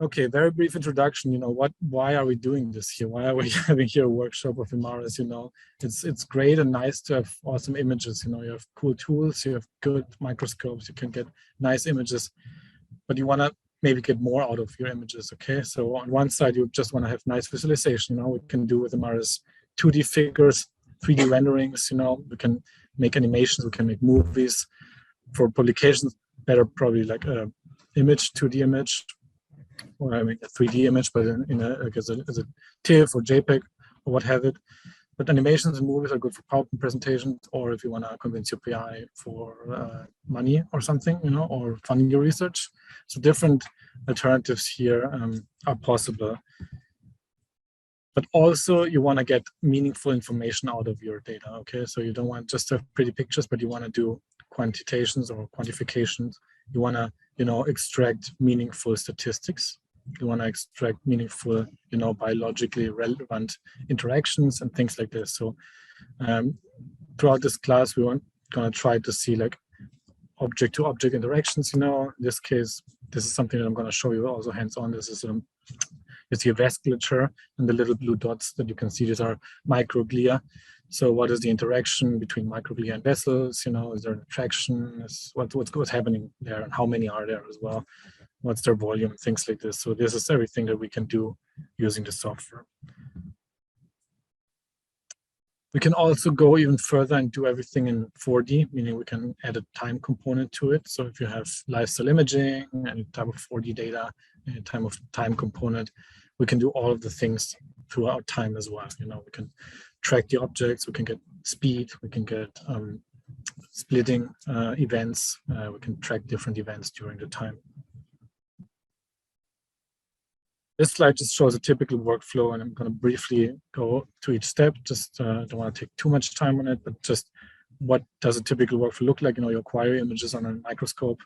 Okay, very brief introduction. Why are we doing this here? Why are we having here a workshop of Imaris? It's great and nice to have awesome images. You have cool tools, you have good microscopes, you can get nice images, but you want to maybe get more out of your images. Okay, so on one side, you just want to have nice visualization. We can do with Imaris 2D figures, 3D renderings. We can make animations, we can make movies. For publications, better probably like a image, 2D image, or I mean a 3D image, but as a TIFF or JPEG or what have it. But animations and movies are good for PowerPoint presentations, or if you want to convince your PI for money or something, or funding your research. So different alternatives here are possible. But also you want to get meaningful information out of your data, okay? So you don't want just to have pretty pictures, but you want to do quantitations or quantifications. You want to, extract meaningful statistics. You want to extract meaningful, biologically relevant interactions and things like this. So throughout this class, we're going to try to see like object-to-object interactions. In this case, this is something that I'm going to show you also hands-on. This is your vasculature, and the little blue dots that you can see, these are microglia. So what is the interaction between microglia and vessels? Is there an attraction? What's happening there, and how many are there as well? What's their volume, things like this. So this is everything that we can do using the software. We can also go even further and do everything in 4D, meaning we can add a time component to it. So if you have lifestyle imaging, any type of 4D data, any type of time component, we can do all of the things throughout time as well. We can track the objects, we can get speed, we can get splitting events, we can track different events during the time. This slide just shows a typical workflow, and I'm going to briefly go to each step. Just don't want to take too much time on it, but just what does a typical workflow look like? You acquire images on a microscope,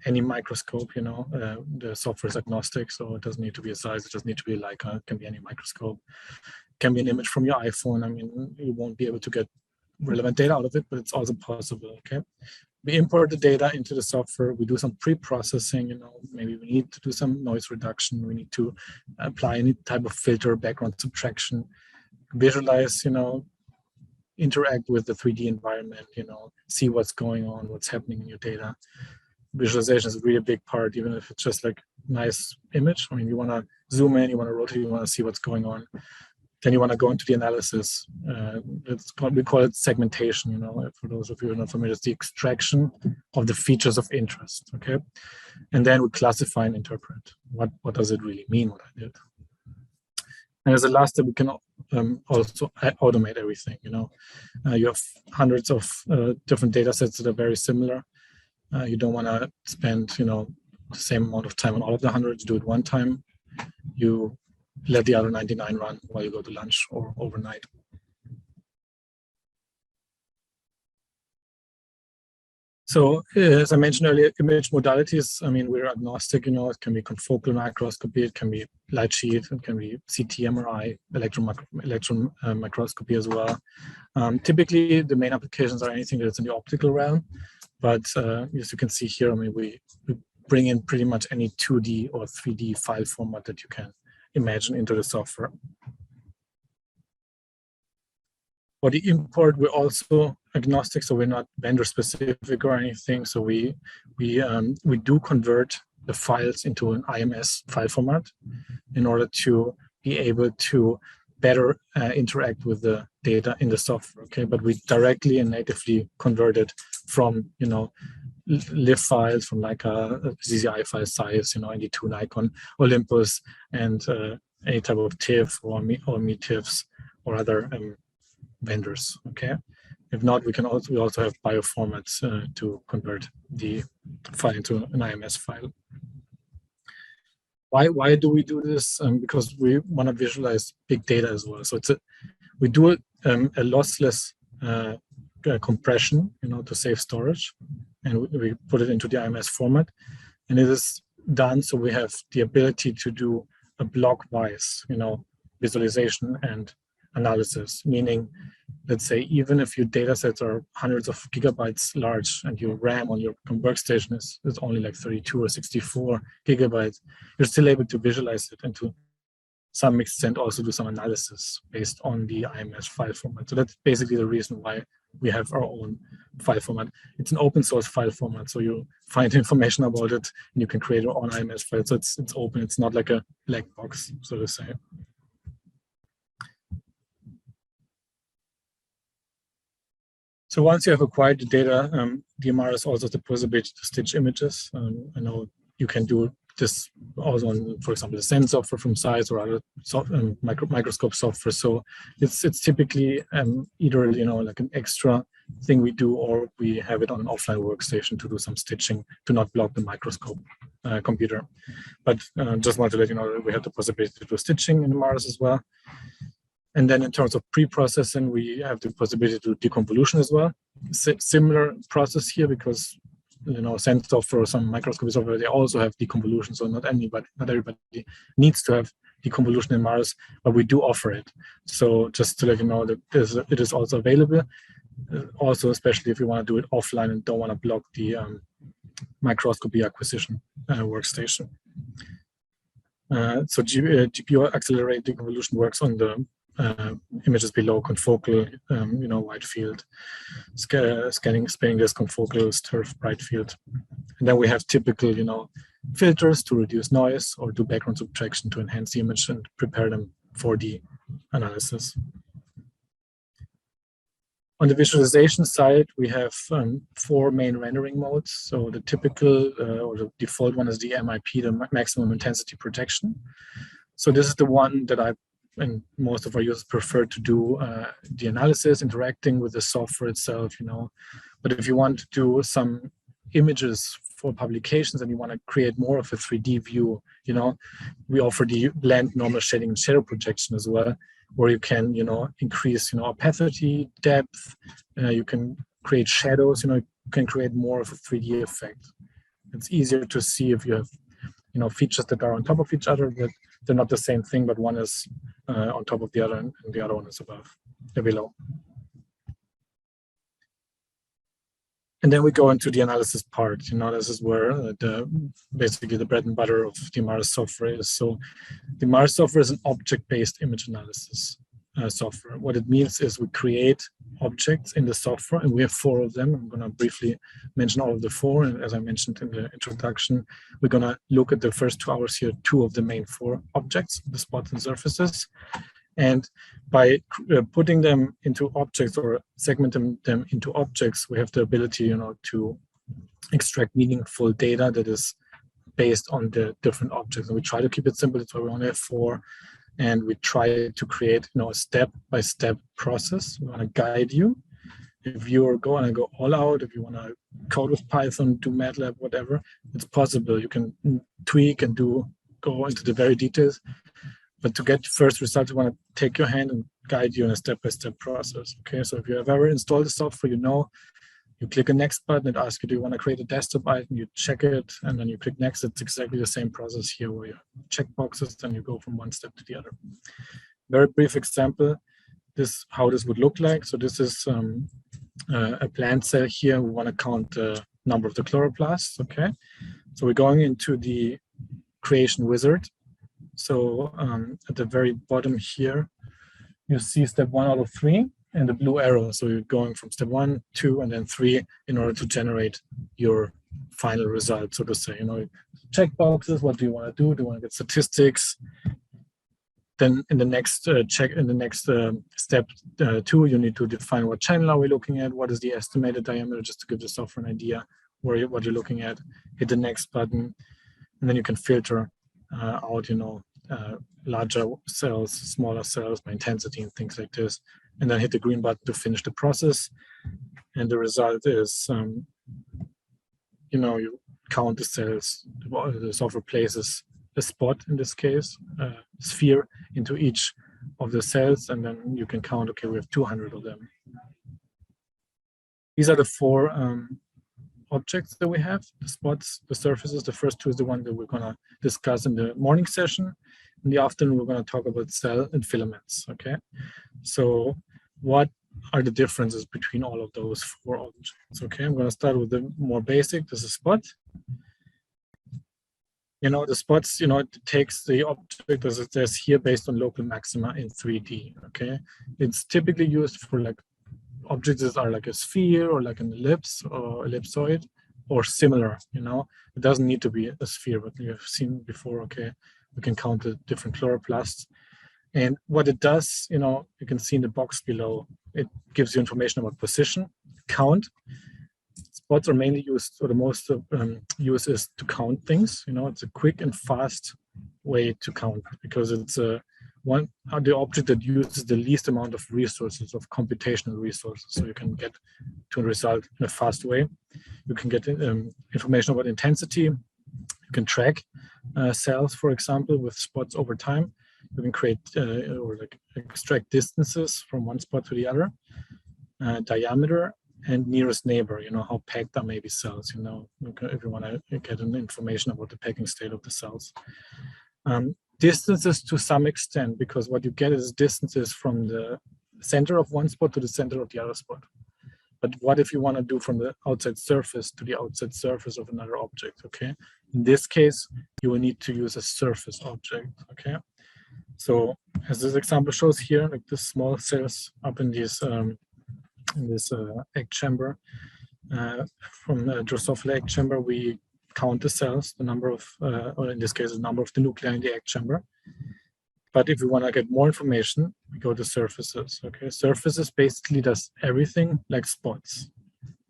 any microscope. The software is agnostic, so it doesn't need to be a size. It doesn't need to be Leica. It can be any microscope. It can be an image from your iPhone. I mean, you won't be able to get relevant data out of it, but it's also possible. Okay. We import the data into the software. We do some pre-processing, maybe we need to do some noise reduction. We need to apply any type of filter, background subtraction, visualize, interact with the 3D environment, see what's going on, what's happening in your data. Visualization is a really big part, even if it's just like nice image. I mean, you want to zoom in, you want to rotate, you want to see what's going on. Then you want to go into the analysis. We call it segmentation, for those of you who are not familiar, it's the extraction of the features of interest, okay? And then we classify and interpret. What does it really mean, what I did? And as a last step, we can also automate everything, You have hundreds of different data sets that are very similar. You don't want to spend, the same amount of time on all of the hundreds, do it one time. You let the other 99 run while you go to lunch or overnight. So as I mentioned earlier, image modalities, I mean, we're agnostic, it can be confocal microscopy, it can be light sheet, it can be CT, MRI, electron microscopy as well. Typically, the main applications are anything that's in the optical realm, but as you can see here, I mean, we bring in pretty much any 2D or 3D file format that you can imagine into the software. For the import, we're also agnostic, so we're not vendor specific or anything. So we do convert the files into an IMS file format in order to be able to better interact with the data in the software. Okay, but we directly and natively convert it from LIF files from like a ZZI file size, ND2, Nikon, Olympus, and any type of TIFF or MeTIFFs or other vendors. Okay, if not, we also have bioformats to convert the file into an IMS file. Why do we do this? Because we want to visualize big data as well. So we do a lossless compression, to save storage, and we put it into the IMS format, and it is done so we have the ability to do a block-wise, visualization and analysis, meaning, let's say, even if your data sets are hundreds of gigabytes large and your RAM on your workstation is only like 32 or 64 gigabytes, you're still able to visualize it and to some extent also do some analysis based on the IMS file format. So that's basically the reason why we have our own file format. It's an open source file format, so you find information about it and you can create your own IMS file. So it's open, it's not like a black box, so to say. So once you have acquired the data, the Imaris also has the possibility to stitch images. I know you can do this also on, for example, the Sense software from Zeiss or other microscope software. So it's typically either like an extra thing we do, or we have it on an offline workstation to do some stitching to not block the microscope computer. But just want to let you know that we have the possibility to do stitching in the Imaris as well. And then in terms of pre-processing, we have the possibility to do deconvolution as well. Similar process here, because Sense software or some microscopy software, they also have deconvolution. So not everybody needs to have deconvolution in Imaris, but we do offer it. So just to let you know that it is also available. Also, especially if you want to do it offline and don't want to block the microscopy acquisition workstation. So GPU accelerated deconvolution works on the images below: confocal, wide field, spanning disk, confocal, turf, bright field. And then we have typical, filters to reduce noise or do background subtraction to enhance the image and prepare them for the analysis. On the visualization side, we have 4 main rendering modes. So the typical or the default one is the MIP, the maximum intensity projection. So this is the one that and most of our users prefer to do the analysis, interacting with the software itself, But if you want to do some images for publications and you want to create more of a 3D view, we offer the blend, normal shading, and shadow projection as well, where you can, increase, opacity, depth. You can create shadows. You can create more of a 3D effect. It's easier to see if you have, features that are on top of each other, that they're not the same thing, but one is on top of the other and the other one is below. And then we go into the analysis part. This is where basically the bread and butter of the Imaris software is. So the Imaris software is an object-based image analysis software. What it means is we create objects in the software, and we have 4 of them. I'm going to briefly mention all of the 4. And as I mentioned in the introduction, we're going to look at the first 2 hours here, 2 of the main 4 objects, the spots and surfaces. And by putting them into objects or segmenting them into objects, we have the ability, to extract meaningful data that is based on the different objects. And we try to keep it simple. That's why we only have 4. And we try to create, a step-by-step process. We want to guide you. If you're going to go all out, if you want to code with Python, do MATLAB, whatever, it's possible. You can tweak and go into the very details. But to get first results, we want to take your hand and guide you in a step-by-step process. Okay, so if you have ever installed the software, you click a next button, it asks you, do you want to create a desktop item? You check it, and then you click next. It's exactly the same process here, where you check boxes, then you go from one step to the other. Very brief example, how this would look like. So this is a plant cell here. We want to count the number of the chloroplasts, okay? So we're going into the creation wizard. So at the very bottom here, you see step 1 out of 3 and the blue arrow. So you're going from step 1, 2, and then 3 in order to generate your final result, so to say. Check boxes. What do you want to do? Do you want to get statistics? Then in the next step 2, you need to define what channel are we looking at, what is the estimated diameter, just to give the software an idea what you're looking at. Hit the next button, and then you can filter out, larger cells, smaller cells by intensity and things like this, and then hit the green button to finish the process. And the result is, you count the cells. The software places a spot, in this case, a sphere, into each of the cells, and then you can count, okay, we have 200 of them. These are the 4 objects that we have, the spots, the surfaces. The first 2 is the one that we're going to discuss in the morning session. in the afternoon, we're going to talk about cell and filaments, okay? So what are the differences between all of those four objects, okay? I'm going to start with the more basic. This is spot. You know, the spots, you know, it takes the object as it says here based on local maxima in 3D, okay? It's typically used for like objects that are like a sphere or like an ellipse or ellipsoid or similar, you know? It doesn't need to be a sphere, but you've seen before, okay? We can count the different chloroplasts. And what it does, you know, you can see in the box below, it gives you information about position, count. Spots are mainly used, or the most use is to count things. You know, it's a quick and fast way to count because it's the object that uses the least amount of resources, of computational resources. So you can get to a result in a fast way. You can get information about intensity. You can track cells, for example, with spots over time. You can create or like extract distances from one spot to the other, diameter, and nearest neighbor, you know, how packed are maybe cells, you know, if you want to get an information about the packing state of the cells. Distances to some extent, because what you get is distances from the center of one spot to the center of the other spot. But what if you want to do from the outside surface to the outside surface of another object, okay? In this case, you will need to use a surface object, okay? So as this example shows here, like this small cells up in these in this egg chamber. From the Drosophila egg chamber, we count the cells, the number of, or in this case, the number of the nuclei in the egg chamber. But if we want to get more information, we go to surfaces, okay? Surfaces basically does everything like spots,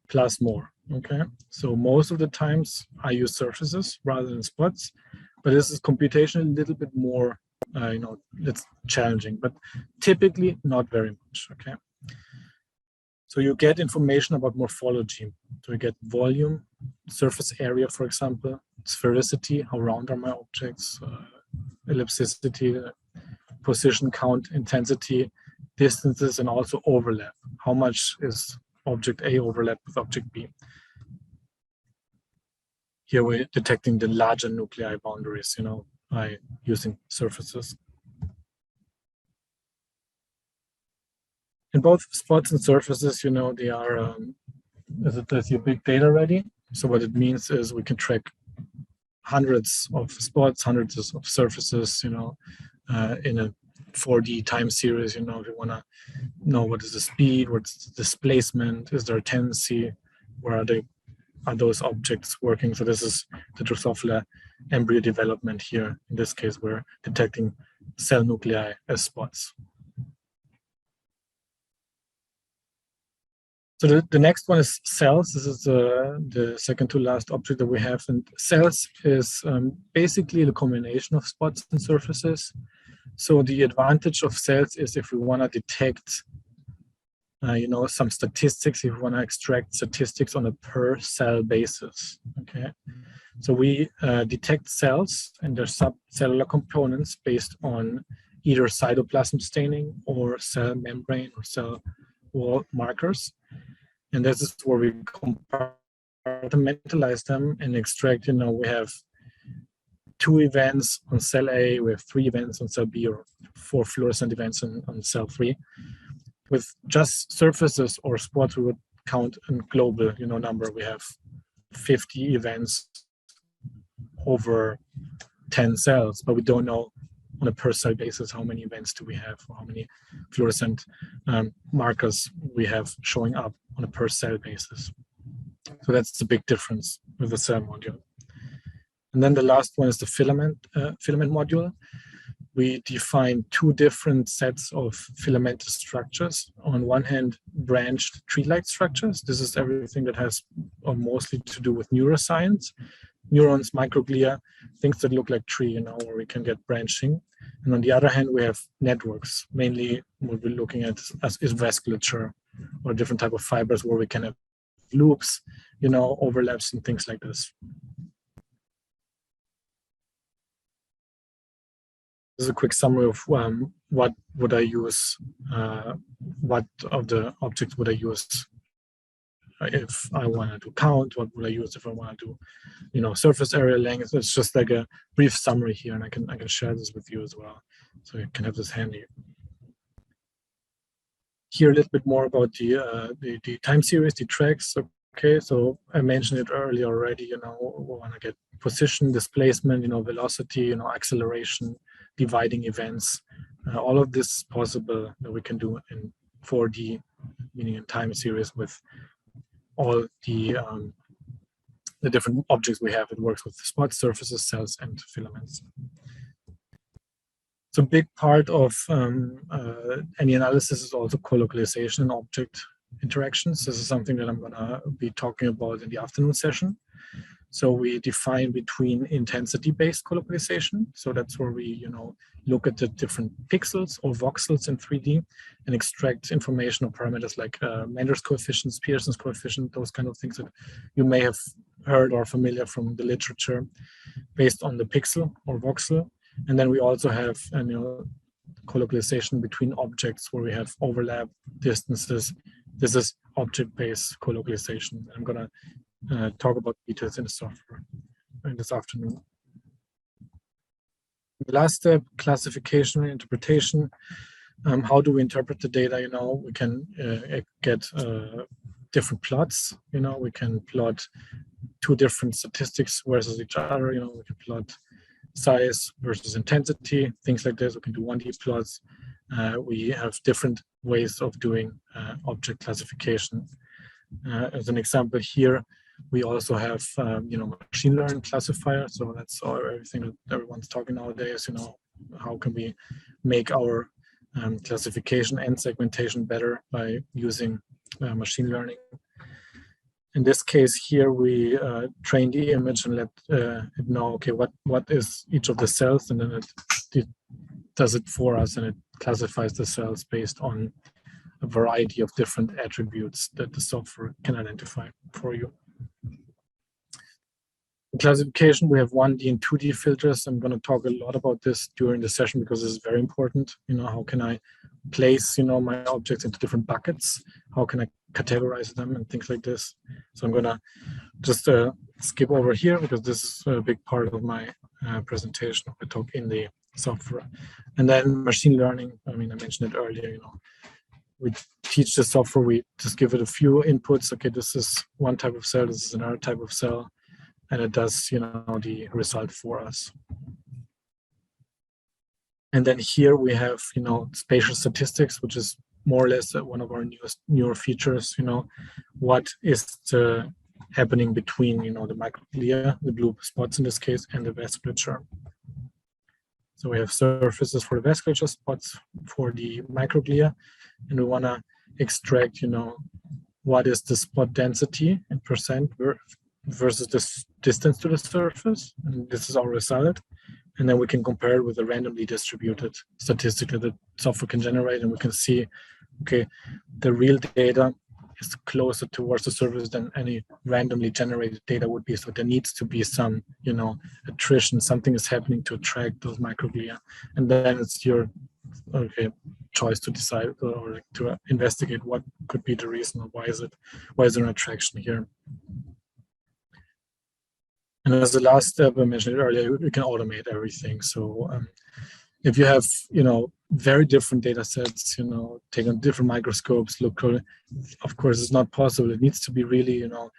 plus more, okay? So most of the times I use surfaces rather than spots, but this is computationally a little bit more, you know, it's challenging, but typically not very much, okay? So you get information about morphology. So you get volume, surface area, for example, sphericity, how round are my objects, ellipticity, position, count, intensity, distances, and also overlap. How much is object A overlap with object B? Here we're detecting the larger nuclei boundaries, you know, by using surfaces. In both spots and surfaces, you know, they are, there's your big data ready. So what it means is we can track hundreds of spots, hundreds of surfaces, you know, in a 4D time series. You know, if you want to know what is the speed, what's the displacement, is there a tendency, where are those objects working? So this is the Drosophila embryo development here. In this case, we're detecting cell nuclei as spots. So the next one is cells. This is the second to last object that we have. And cells is basically the combination of spots and surfaces. So the advantage of cells is if we want to detect, you know, some statistics, if we want to extract statistics on a per cell basis, okay? So we detect cells and their subcellular components based on either cytoplasm staining or cell membrane or cell wall markers. And this is where we compartmentalize them and extract, you know, we have 2 events on cell A, we have 3 events on cell B, or 4 fluorescent events on cell 3. With just surfaces or spots, we would count a global, you know, number. We have 50 events over 10 cells, but we don't know on a per cell basis how many events do we have, or how many fluorescent markers we have showing up on a per cell basis. So that's the big difference with the cell module. And then the last one is the filament module. We define 2 different sets of filamentous structures. On one hand, branched tree-like structures. This is everything that has mostly to do with neuroscience. Neurons, microglia, things that look like tree, you know, where we can get branching. And on the other hand, we have networks. Mainly what we're looking at is vasculature, or different type of fibers where we can have loops, you know, overlaps and things like this. This is a quick summary of what would I use, what of the objects would I use if I want to do count, what would I use if I want to do, you know, surface area length. It's just like a brief summary here, and I can share this with you as well, so you can have this handy. Here a little bit more about the time series, the tracks. Okay, so I mentioned it earlier already. You know, we want to get position, displacement, you know, velocity, you know, acceleration, dividing events. All of this is possible that we can do in 4D, meaning in time series, with all the different objects we have. It works with spots, surfaces, cells, and filaments. So a big part of any analysis is also co-localization and object interactions. This is something that I'm going to be talking about in the afternoon session. So we define between intensity-based co-localization. So that's where we, you know, look at the different pixels or voxels in 3D and extract information or parameters like Mendel's coefficients, Pearson's coefficient, those kind of things that you may have heard or familiar from the literature based on the pixel or voxel. And then we also have, you know, co-localization between objects where we have overlap, distances. This is object-based co-localization. I'm going to talk about details in the software in this afternoon. The last step, classification and interpretation. How do we interpret the data? You know, we can get different plots. You know, we can plot two different statistics versus each other. You know, we can plot size versus intensity, things like this. We can do 1D plots. We have different ways of doing object classification. As an example here, we also have, you know, machine learning classifier. So that's everything that everyone's talking nowadays. You know, how can we make our classification and segmentation better by using machine learning? In this case here, we train the image and let it know, okay, what is each of the cells, and then it does it for us, and it classifies the cells based on a variety of different attributes that the software can identify for you. In classification, we have 1D and 2D filters. I'm going to talk a lot about this during the session because this is very important. You know, how can I place, you know, my objects into different buckets? How can I categorize them and things like this? So I'm going to just skip over here because this is a big part of my presentation of the talk in the software. And then machine learning, I mean, I mentioned it earlier, you know, we teach the software, we just give it a few inputs. Okay, this is one type of cell, this is another type of cell, and it does, you know, the result for us. And then here we have, you know, spatial statistics, which is more or less one of our newer features. You know, what is happening between, you know, the microglia, the blue spots in this case, and the vasculature. So we have surfaces for the vasculature, spots for the microglia, and we want to extract, you know, what is the spot density in percent versus the distance to the surface, and this is our result. And then we can compare it with a randomly distributed statistic that the software can generate, and we can see, okay, the real data is closer towards the surface than any randomly generated data would be. So there needs to be some, you know, attrition, something is happening to attract those microglia. And then it's your choice to decide or to investigate what could be the reason, or why is there an attraction here. And as the last step I mentioned earlier, you can automate everything. So if you have, you know, very different data sets, you know, take on different microscopes, look, of course, it's not possible. It needs to be really, you know,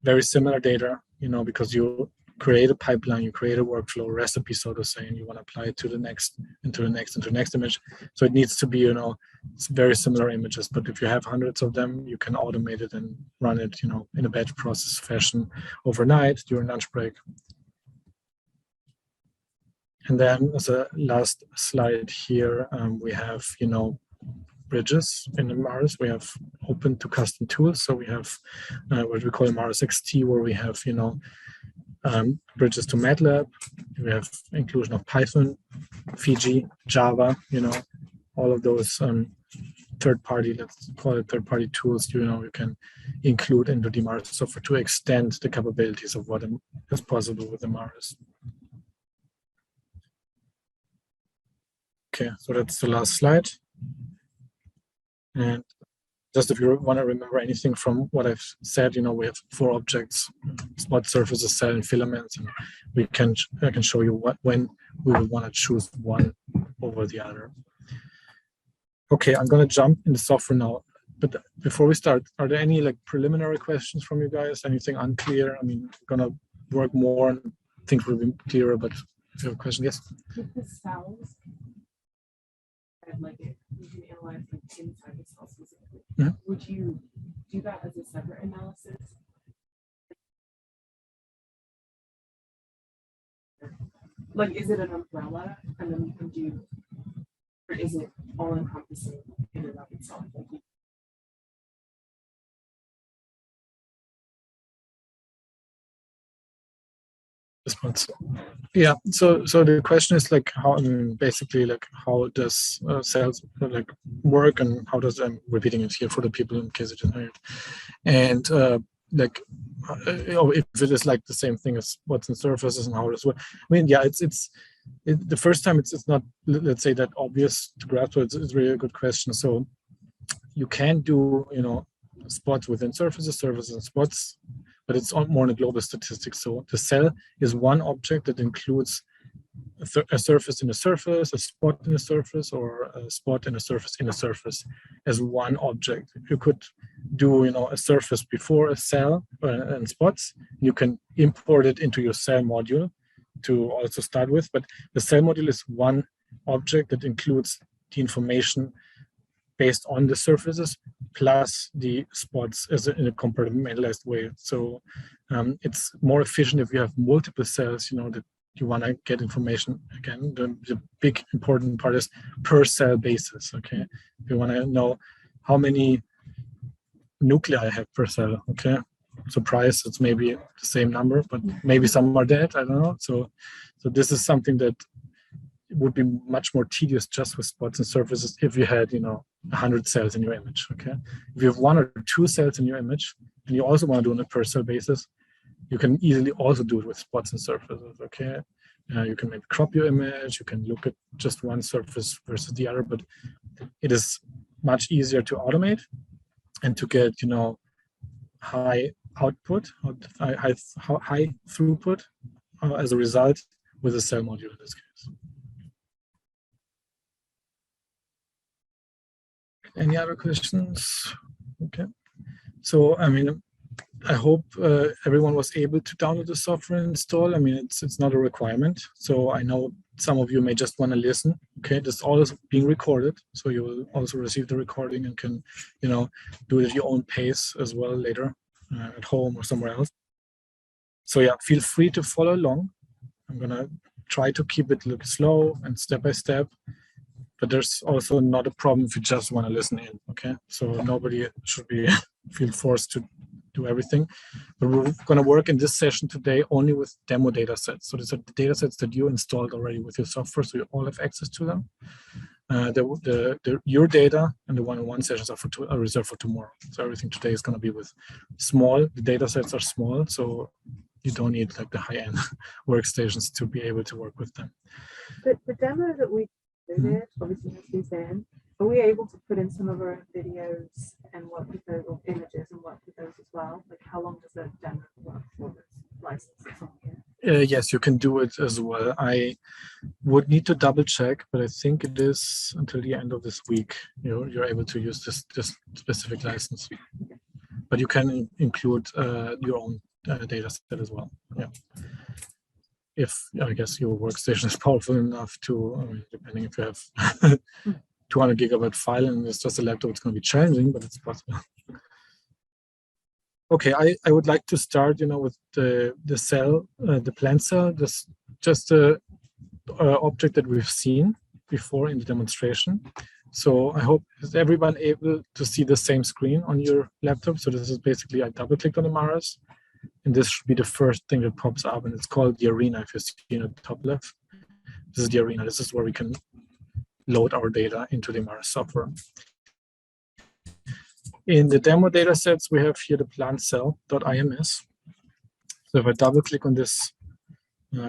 very similar data, you know, because you create a pipeline, you create a workflow, a recipe, so to say, and you want to apply it to the next, into the next image. So it needs to be, you know, it's very similar images. But if you have hundreds of them, you can automate it and run it, you know, in a batch process fashion overnight during lunch break. And then as a last slide here, we have, you know, bridges in Imaris. We have open to custom tools. So we have what we call Imaris XT, where we have, you know, bridges to MATLAB. We have inclusion of Python, Fiji, Java, you know, all of those third-party, let's call it third-party tools, you know, you can include into the Imaris software to extend the capabilities of what is possible with Imaris. Okay, so that's the last slide. And Just if you want to remember anything from what I've said, you know, we have 4 objects: spot, surfaces, cell, and filaments, and I can show you when we will want to choose one over the other. Okay, I'm going to jump in the software now. But before we start, are there any like preliminary questions from you guys? Anything unclear? I mean, we're going to work more and things will be clearer, but if you have a question, yes? With the cells, and like it, you can analyze like inside the cell specifically. Mhm. Would you do that as a separate analysis? Like, is it an umbrella, and then you can do, or is it all encompassing in and of itself? Like, Response. Yeah. So the question is like how basically like how does cells like work and how does I'm repeating it here for the people in case it didn't hear it, and like if it is like the same thing as what's in surfaces and how does work. I mean, yeah, the first time it's not, let's say, that obvious to grasp. So it's really a good question. So you can do, you know, spots within surfaces and spots, but it's more in a global statistic. So the cell is one object that includes a surface in a surface, a spot in a surface, or a spot in a surface as one object. You could do, you know, a surface before a cell and spots. You can import it into your cell module to also start with, but the cell module is one object that includes the information based on the surfaces plus the spots as in a compartmentalized way. So it's more efficient if you have multiple cells, you know, that you want to get information. Again, the big important part is per cell basis. Okay, if you want to know how many nuclei I have per cell. Okay, surprise, it's maybe the same number, but maybe some are dead. I don't know. So this is something that would be much more tedious just with spots and surfaces if you had, you know, 100 cells in your image. Okay, if you have 1 or 2 cells in your image and you also want to do it on a per cell basis, you can easily also do it with spots and surfaces. Okay, you can maybe crop your image, you can look at just one surface versus the other, but it is much easier to automate and to get, you know, high output, high throughput as a result with a cell module in this case. Any other questions? Okay. So, I mean, I hope everyone was able to download the software and install. I mean, it's not a requirement. So I know some of you may just want to listen. Okay, this all is being recorded, so you will also receive the recording and can, you know, do it at your own pace as well later at home or somewhere else. So yeah, feel free to follow along. I'm gonna try to keep it look slow and step by step. But there's also not a problem if you just want to listen in, okay? So nobody should be feel forced to do everything. But we're going to work in this session today only with demo data sets. So these are the data sets that you installed already with your software, so you all have access to them. Your data and the one-on-one sessions are reserved for tomorrow. So everything today is going to be with the data sets are small, so you don't need like the high-end workstations to be able to work with them. The demo that we did, obviously has to be in. Are we able to put in some of our own videos and work with those, or images and work with those as well? Like, how long does that demo work for this license? Yes, you can do it as well. I would need to double check, but I think it is until the end of this week you're able to use this specific license. But you can include your own data set as well. Yeah. If I guess your workstation is powerful enough to, I mean, depending if you have 200 gigabyte file and it's just a laptop, it's going to be challenging, but it's possible. Okay, I would like to start, you know, with the cell, the plant cell. This just a object that we've seen before in the demonstration. So I hope is everyone able to see the same screen on your laptop. So this is basically I double clicked on Imaris. And this should be the first thing that pops up, and it's called the arena. If you see in the top left, this is the arena. This is where we can load our data into the Imaris software. In the demo data sets, we have here the plant cell.ims. So if I double click on this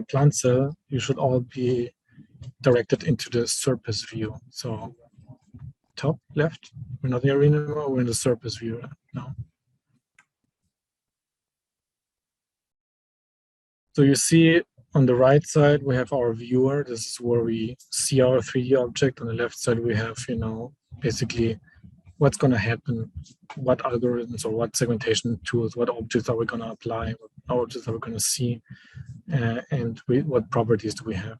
plant cell, you should all be directed into the surface view. So top left, We're not in the arena anymore, we're in the surface view now. So you see on the right side, we have our viewer. This is where we see our 3D object. On the left side, we have, basically what's going to happen, what algorithms or what segmentation tools, what objects are we going to apply, what objects are we going to see, and what properties do we have.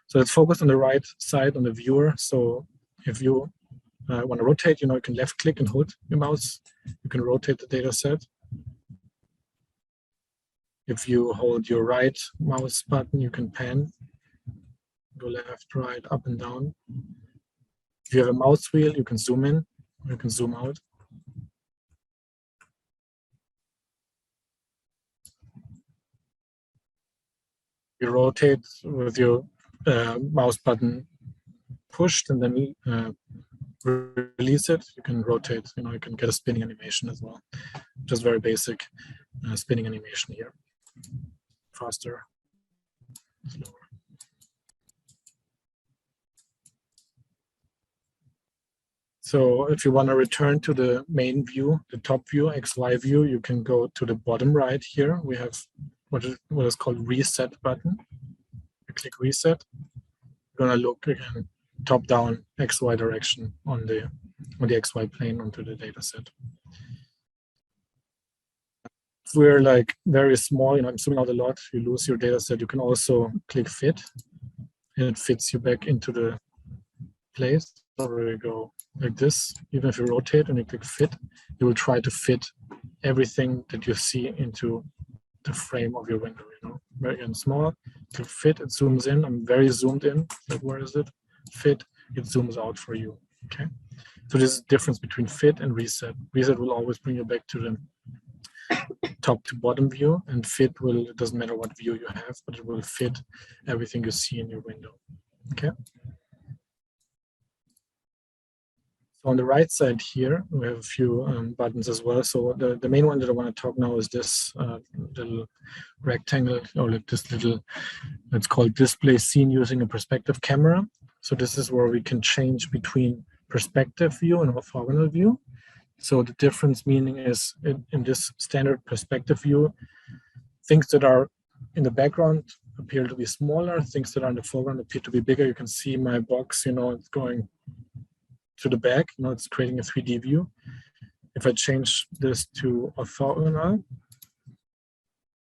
So let's focus on the right side on the viewer. So if you want to rotate, you can left click and hold your mouse. You can rotate the data set. If you hold your right mouse button, you can pan, go left, right, up and down. If you have a mouse wheel, you can zoom in, you can zoom out. You rotate with your mouse button pushed and then release it. You can rotate, you can get a spinning animation as well. Just very basic spinning animation here. Faster, slower. So if you want to return to the main view, the top view, XY view, you can go to the bottom right here. We have what is called reset button. You click reset. You're going to look again top down XY direction on the XY plane onto the data set. If we're like very small, I'm zooming out a lot, you lose your data set, you can also click fit and it fits you back into the place. So we go like this. Even if you rotate and you click fit, you will try to fit everything that you see into the frame of your window, very small, click fit, it zooms in. I'm very zoomed in, like where is it? Fit, it zooms out for you, okay? So this is the difference between fit and reset. Reset will always bring you back to the top to bottom view, and fit it doesn't matter what view you have, but it will fit everything you see in your window, okay? So on the right side here, we have a few buttons as well. So the main one that I want to talk now is this little rectangle, or like this little, it's called display scene using a perspective camera. So this is where we can change between perspective view and orthogonal view. So the difference meaning is in this standard perspective view, things that are in the background appear to be smaller, things that are in the foreground appear to be bigger. You can see my box, it's going to the back, it's creating a 3D view. If I change this to orthogonal,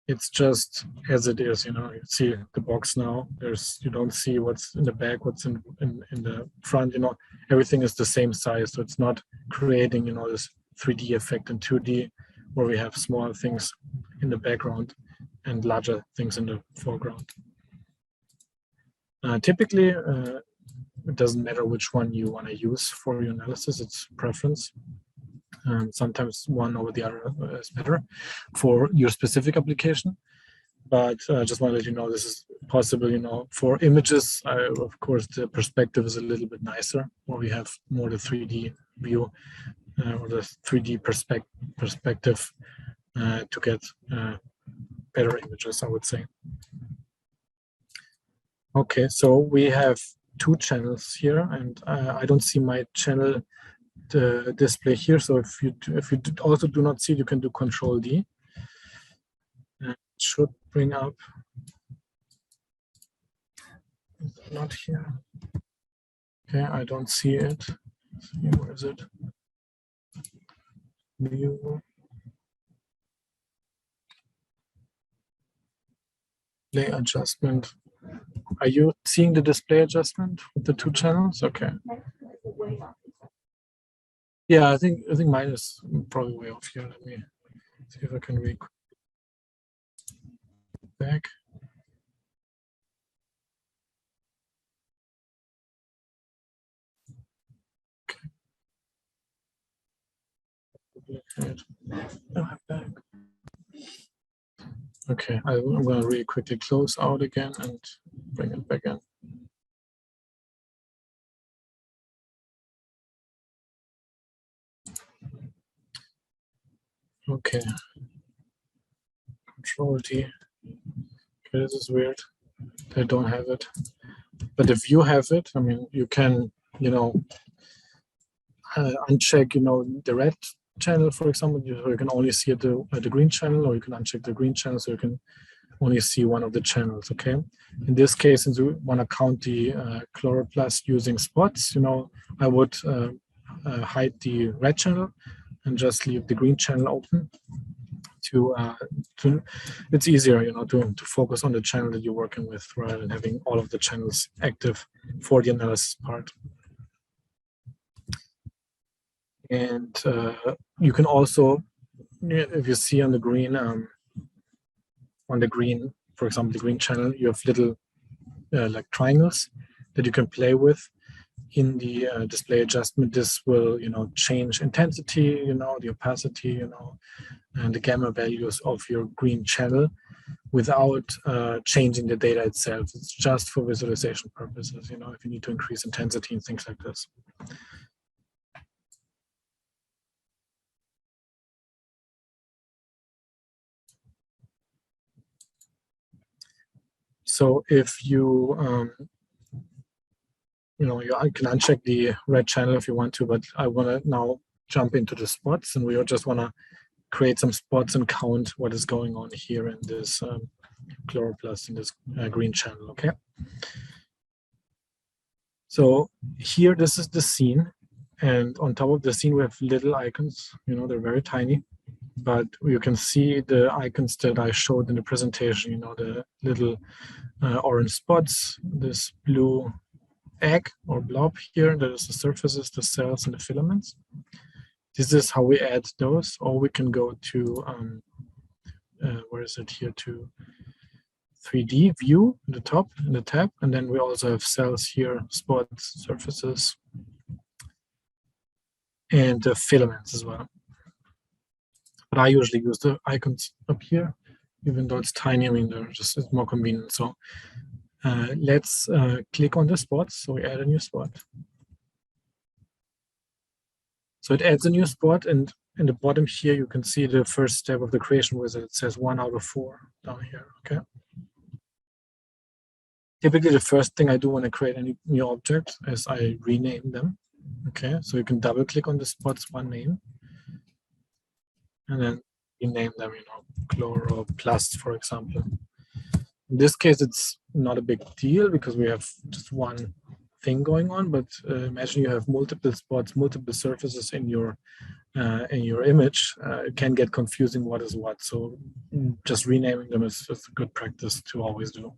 it's just as it is, you see the box now. You don't see what's in the back, what's in the front, everything is the same size. So it's not creating, this 3D effect in 2D where we have small things in the background and larger things in the foreground. Typically, it doesn't matter which one you want to use for your analysis, it's preference. Sometimes one over the other is better for your specific application. But I just want to let you know this is possible, for images, of course, the perspective is a little bit nicer, where we have more the 3D view or the 3D perspective to get better images, I would say. Okay, so we have two channels here, and I don't see my channel display here. So if you also do not see it, you can do Control D. It should bring up. Not here. Okay, I don't see it. Let's see, where is it? View. Display adjustment. Are you seeing the display adjustment with the two channels? Okay. Yeah, I think mine is probably way off here. Let me see if I can read back. Okay, I'm going to really quickly close out again and bring it back in. Okay. Control D. Okay, this is weird. They don't have it. But if you have it, I mean, you can, uncheck, the red channel, for example, you can only see the green channel, or you can uncheck the green channel so you can only see one of the channels, okay? In this case, since we want to count the chloroplast using spots, I would hide the red channel and just leave the green channel open to it's easier, to focus on the channel that you're working with rather than having all of the channels active for the analysis part. And you can also, if you see on the green, for example, the green channel, you have little like triangles that you can play with. In the display adjustment, this will, change intensity, the opacity, and the gamma values of your green channel without changing the data itself. It's just for visualization purposes, if you need to increase intensity and things like this. So if you, you can uncheck the red channel if you want to, but I want to now jump into the spots, and we just want to create some spots and count what is going on here in this chloroplast in this green channel, okay? So here, this is the scene, and on top of the scene, we have little icons, they're very tiny, but you can see the icons that I showed in the presentation, the little orange spots, this blue egg or blob here, that is the surfaces, the cells, and the filaments. This is how we add those, or we can go to, where is it here, to 3D view in the top, in the tab, and then we also have cells here, spots, surfaces, and the filaments as well. But I usually use the icons up here, even though it's tiny. I mean, it's more convenient. So let's click on the spots. So we add a new spot. So it adds a new spot, and in the bottom here, you can see the first step of the creation wizard. It says 1 out of 4 down here, okay? Typically, the first thing I do when I create any new object is I rename them, okay? So you can double click on the spots, one name, and then rename them, chloroplast, for example. In this case, it's not a big deal because we have just one thing going on, but imagine you have multiple spots, multiple surfaces in your image. It can get confusing what is what. So just renaming them is a good practice to always do.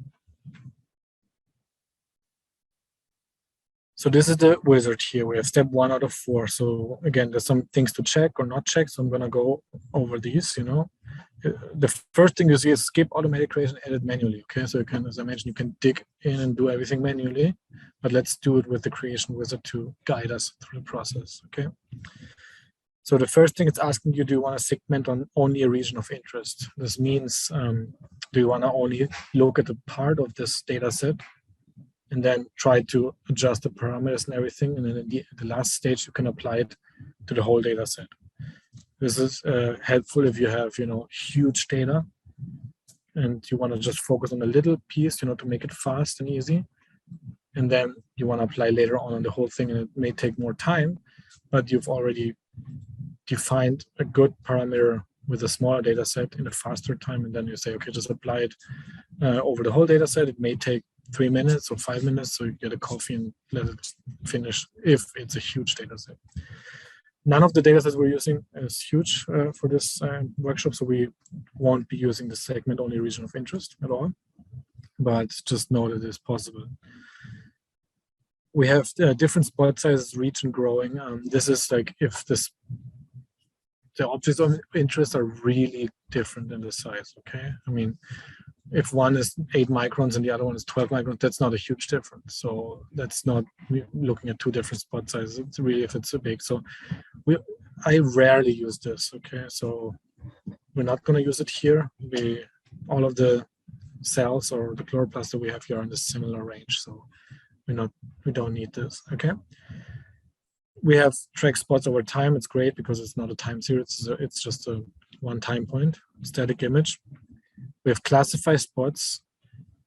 So this is the wizard here. We have step 1 out of 4. So again, there's some things to check or not check. So I'm going to go over these, The first thing you see is skip automatic creation, edit manually. Okay, so you can, as I mentioned, you can dig in and do everything manually, but let's do it with the creation wizard to guide us through the process. Okay. So the first thing it's asking you, do you want to segment on only a region of interest? This means, do you want to only look at a part of this data set and then try to adjust the parameters and everything? And then at the last stage, you can apply it to the whole data set. This is helpful if you have, huge data and you want to just focus on a little piece, to make it fast and easy. And then you want to apply later on the whole thing, and it may take more time, but you've already defined a good parameter with a smaller data set in a faster time. And then you say, okay, just apply it over the whole data set. It may take 3 minutes or 5 minutes, so you get a coffee and let it finish if it's a huge data set. None of the data sets we're using is huge for this workshop, so we won't be using the segment only region of interest at all, but just know that it's possible. We have different spot sizes, reach and growing. This is like if the objects of interest are really different in the size, okay? I mean, if one is 8 microns and the other one is 12 microns, that's not a huge difference. So that's not looking at 2 different spot sizes. It's really if it's so big. So I rarely use this, okay? So we're not going to use it here. All of the cells or the chloroplast that we have here are in the similar range. So we don't need this, okay? We have track spots over time. It's great because it's not a time series. It's just a one time point, static image. We have classify spots.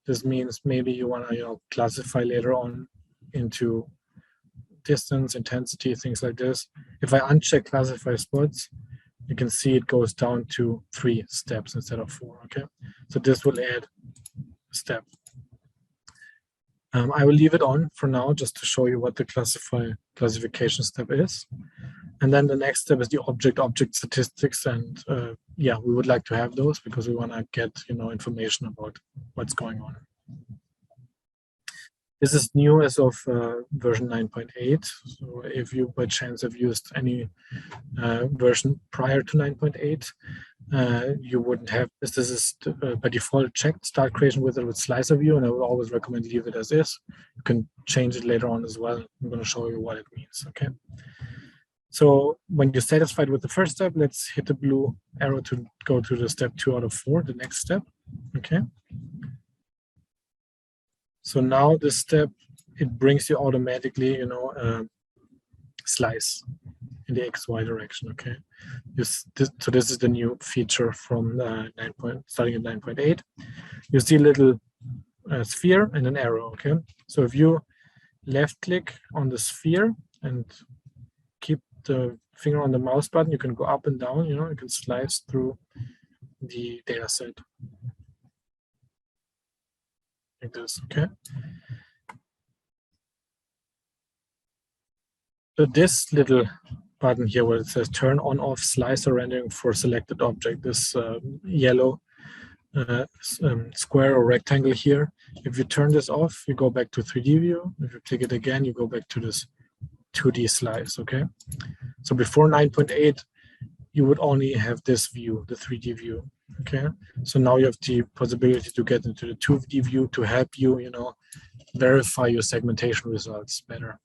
This means maybe you want to classify later on into distance, intensity, things like this. If I uncheck classify spots, you can see it goes down to 3 steps instead of 4, okay? So this will add a step. I will leave it on for now just to show you what the classification step is. And then the next step is the object statistics. And yeah, we would like to have those because we want to get, information about what's going on. This is new as of version 9.8. So if you by chance have used any version prior to 9.8, you wouldn't have this. This is by default checked start creation wizard with slicer view, and I would always recommend leave it as is. You can change it later on as well. I'm going to show you what it means. Okay. So when you're satisfied with the first step, let's hit the blue arrow to go to the step 2 out of 4, the next step. Okay. So now this step, it brings you automatically, slice in the XY direction, okay? So this is the new feature from starting at 9.8. You see a little sphere and an arrow, okay? So if you left click on the sphere and keep the finger on the mouse button, you can go up and down, you can slice through the data set. Like this, okay? So this little button here where it says turn on off slicer rendering for selected object, this yellow square or rectangle here, if you turn this off, you go back to 3D view. If you click it again, you go back to this 2D slice, okay? So before 9.8, you would only have this view, the 3D view, okay? So now you have the possibility to get into the 2D view to help you, verify your segmentation results better.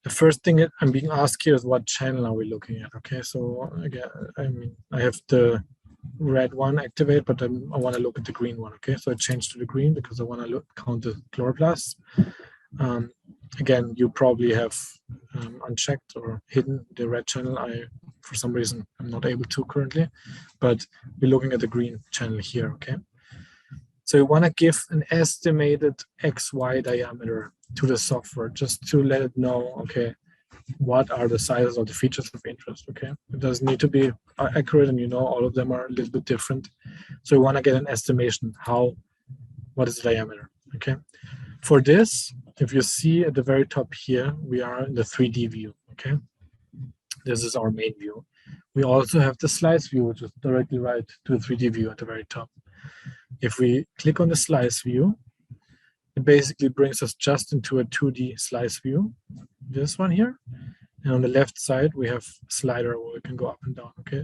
The first thing I'm being asked here is what channel are we looking at, okay? So again, I have the red one activated, but I want to look at the green one, okay? So I changed to the green because I want to count the chloroplasts. Again, you probably have unchecked or hidden the red channel. For some reason, I'm not able to currently, but we're looking at the green channel here, okay? So you want to give an estimated XY diameter to the software just to let it know, okay, what are the sizes of the features of interest, okay? It doesn't need to be accurate, and all of them are a little bit different. So you want to get an estimation, what is the diameter, okay? For this, if you see at the very top here, we are in the 3D view, okay? This is our main view. We also have the slice view, which is directly right to the 3D view at the very top. If we click on the slice view, it basically brings us just into a 2D slice view, this one here. And on the left side, we have a slider where we can go up and down, okay?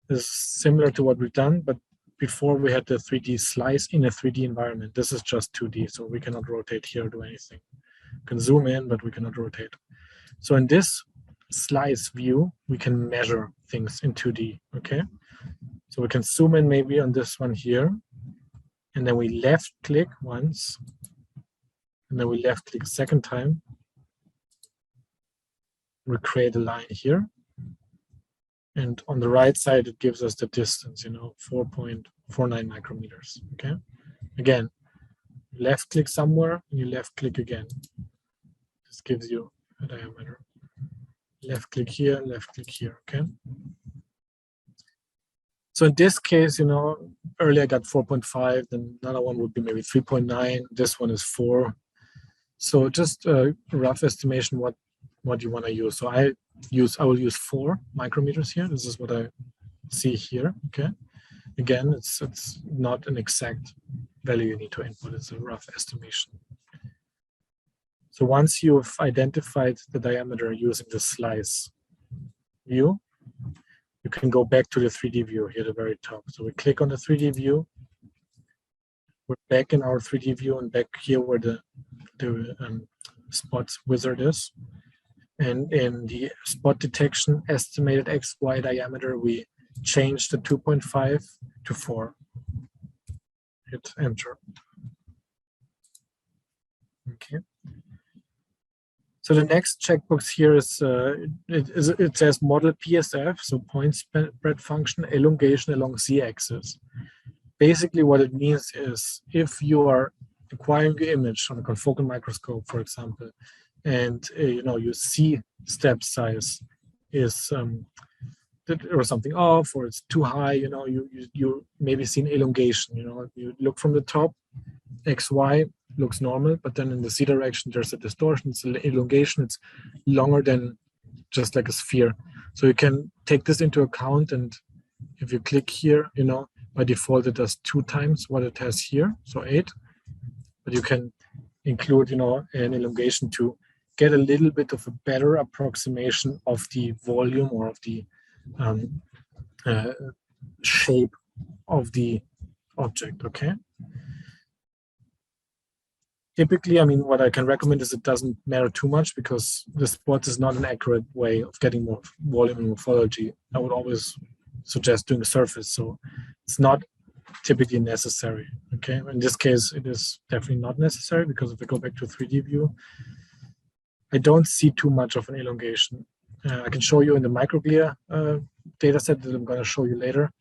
This is similar to what we've done, but before we had the 3D slice in a 3D environment. This is just 2D, so we cannot rotate here or do anything. We can zoom in, but we cannot rotate. So in this slice view, we can measure things in 2D, okay? So we can zoom in maybe on this one here, and then we left click once, and then we left click a second time. We create a line here. And on the right side, it gives us the distance, 4.49 micrometers, okay? Again, left click somewhere, and you left click again. This gives you a diameter. Left click here, okay? So in this case, earlier I got 4.5, then another one would be maybe 3.9. This one is 4. So just a rough estimation what you want to use. So I will use 4 micrometers here. This is what I see here, okay? Again, it's not an exact value you need to input. It's a rough estimation. So once you've identified the diameter using the slice view, you can go back to the 3D view here at the very top. So we click on the 3D view. We're back in our 3D view and back here where the spot wizard is. And in the spot detection estimated XY diameter, we change the 2.5 to 4. Hit enter. Okay. So the next checkbox here is, it says model PSF, so point spread function elongation along z-axis. Basically what it means is if you are acquiring the image on a confocal microscope, for example, and you see step size is or something off, or it's too high, you maybe seen elongation, you look from the top, XY looks normal, but then in the Z direction, there's a distortion, it's an elongation, it's longer than just like a sphere. So you can take this into account, and if you click here, by default it does 2 times what it has here, so 8. But you can include, an elongation to get a little bit of a better approximation of the volume or of the shape of the object, okay? Typically, I mean, what I can recommend is it doesn't matter too much, because the spot is not an accurate way of getting more volume and morphology. I would always suggest doing a surface, so it's not typically necessary, okay? In this case, it is definitely not necessary, because if I go back to 3D view, I don't see too much of an elongation. I can show you in the microglia data set that I'm going to show you later.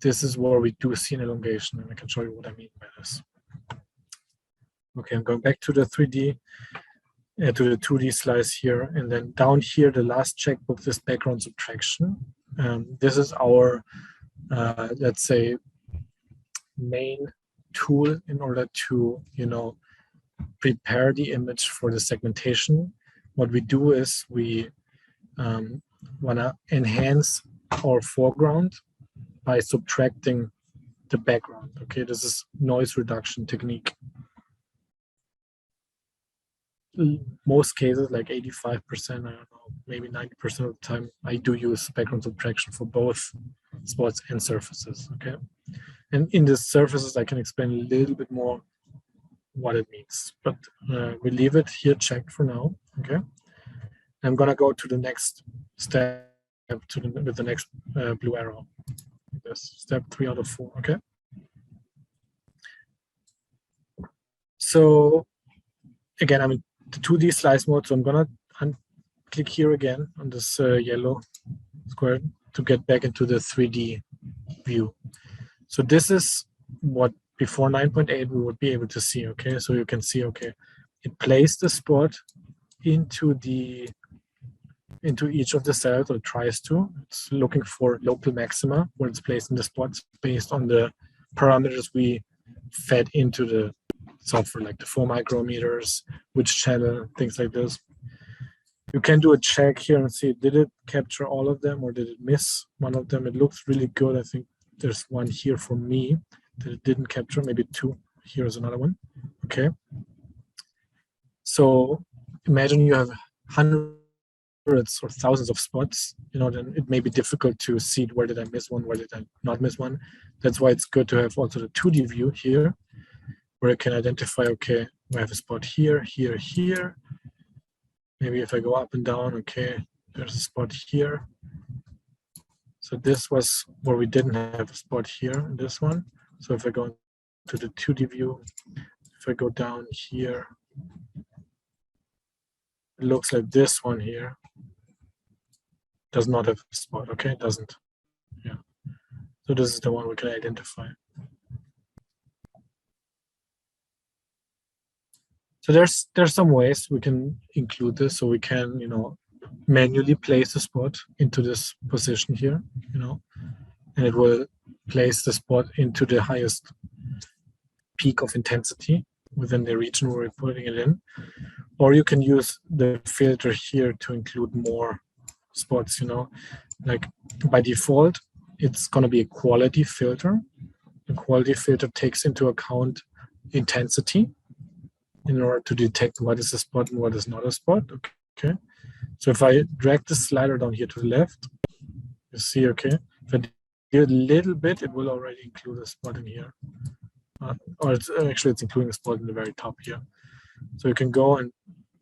This is where we do see an elongation, and I can show you what I mean by this. Okay, I'm going back to the 3D, to the 2D slice here, and then down here, the last checkbox is background subtraction. This is our, let's say, main tool in order to, prepare the image for the segmentation. What we do is we want to enhance our foreground by subtracting the background. Okay, this is noise reduction technique. Most cases, like 85%, I don't know, maybe 90% of the time, I do use background subtraction for both spots and surfaces, okay? And in the surfaces, I can explain a little bit more what it means, but we leave it here checked for now, okay? I'm gonna go to the next step with the next blue arrow. This step 3 out of 4, okay? So again, I'm in the 2D slice mode, so I'm gonna click here again on this yellow square to get back into the 3D view. So this is what before 9.8 we would be able to see, okay? So you can see, okay, it placed the spot into each of the cells, or tries to. It's looking for local maxima where it's placed in the spots based on the parameters we fed into the software, like the 4 micrometers, which channel, things like this. You can do a check here and see, did it capture all of them or did it miss one of them? It looks really good. I think there's one here for me that it didn't capture, maybe 2. Here's another one, okay? So imagine you have hundreds or thousands of spots, then it may be difficult to see where did I miss one, where did I not miss one. That's why it's good to have also the 2D view here, where I can identify, okay, I have a spot here, here, here. Maybe if I go up and down, okay, there's a spot here. So this was where we didn't have a spot here in this one. So if I go to the 2D view, if I go down here, it looks like this one here does not have a spot, okay, it doesn't, yeah. So this is the one we can identify. So there's some ways we can include this, so we can, manually place a spot into this position here, and it will place the spot into the highest peak of intensity within the region where we're putting it in. Or you can use the filter here to include more spots, like by default, it's going to be a quality filter. The quality filter takes into account intensity in order to detect what is a spot and what is not a spot, okay? So if I drag the slider down here to the left, you see, okay, if I do a little bit, it will already include a spot in here. Or it's including a spot in the very top here. So you can go and,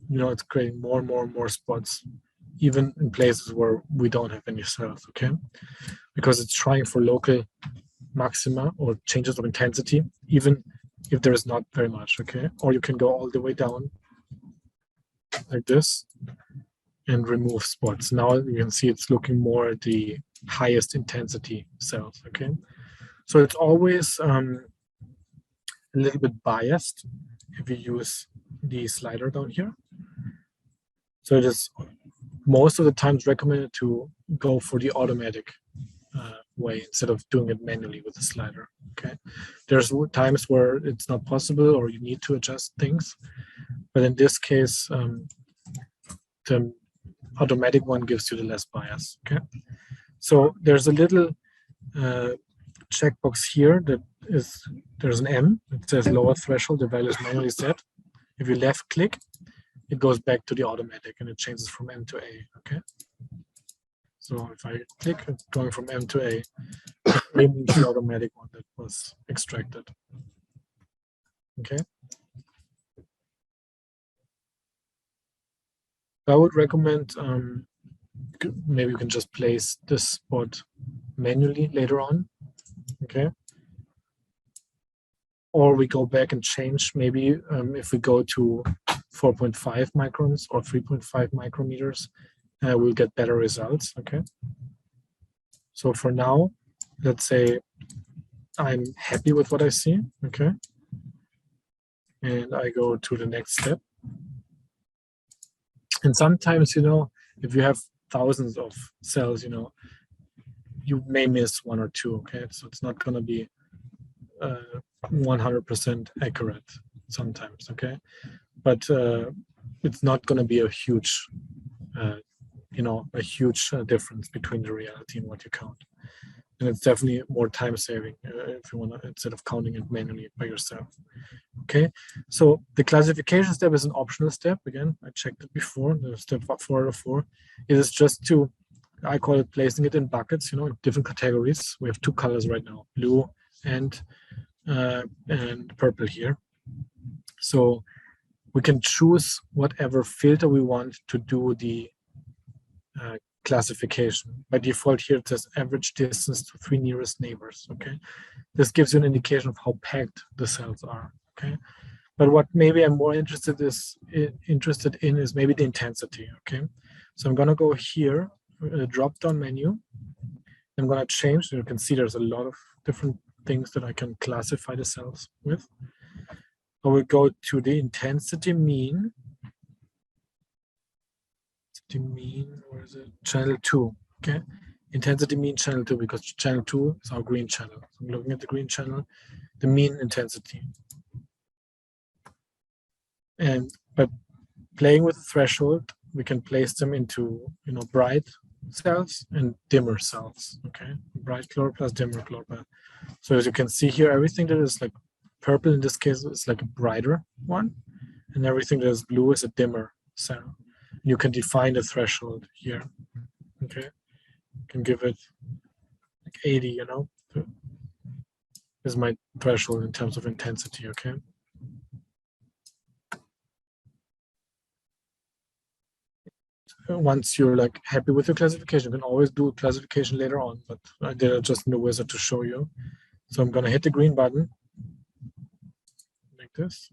it's creating more and more and more spots, even in places where we don't have any cells, okay? Because it's trying for local maxima or changes of intensity, even if there is not very much, okay? Or you can go all the way down like this and remove spots. Now you can see it's looking more at the highest intensity cells, okay? So it's always a little bit biased if you use the slider down here. So it is most of the times recommended to go for the automatic way instead of doing it manually with the slider. Okay, there's times where it's not possible or you need to adjust things, but in this case, the automatic one gives you the less bias. Okay, so there's a little checkbox here that is, there's an M. It says lower threshold. The value is manually set. If you left click, it goes back to the automatic and it changes from M to A. Okay. So if I click, it's going from M to A, naming the automatic one that was extracted. Okay. I would recommend maybe you can just place this spot manually later on. Okay. Or we go back and change maybe if we go to 4.5 microns or 3.5 micrometers, we'll get better results. Okay. So for now, let's say I'm happy with what I see. Okay. And I go to the next step. And sometimes, you know, if you have thousands of cells, you know, you may miss one or two. Okay. So it's not going to be 100% accurate sometimes. Okay. But it's not going to be a huge, you know, a huge difference between the reality and what you count. And it's definitely more time saving if you want to, instead of counting it manually by yourself. Okay, so the classification step is an optional step. Again, I checked it before, the step 4 out of 4. It is just to, I call it placing it in buckets, you know, in different categories. We have 2 colors right now, blue and purple here. So we can choose whatever filter we want to do the classification. By default here it says average distance to 3 nearest neighbors. Okay, this gives you an indication of how packed the cells are. Okay, but what maybe I'm more interested in is maybe the intensity. Okay, so I'm gonna go here, drop down menu. I'm gonna change. You can see there's a lot of different things that I can classify the cells with. I will go to the intensity mean. Where is it? Channel 2. Okay, intensity mean channel 2, because channel 2 is our green channel. So I'm looking at the green channel, the mean intensity. And but playing with the threshold, we can place them into, you know, bright cells and dimmer cells. Okay, bright chloroplast, dimmer chloroplast. So as you can see here, everything that is like purple in this case is like a brighter one, and everything that is blue is a dimmer cell. You can define the threshold here. Okay, you can give it like 80, you know, is my threshold in terms of intensity. Okay. Once you're like happy with your classification, you can always do classification later on, but I did it just in the wizard to show you. So I'm gonna hit the green button like this,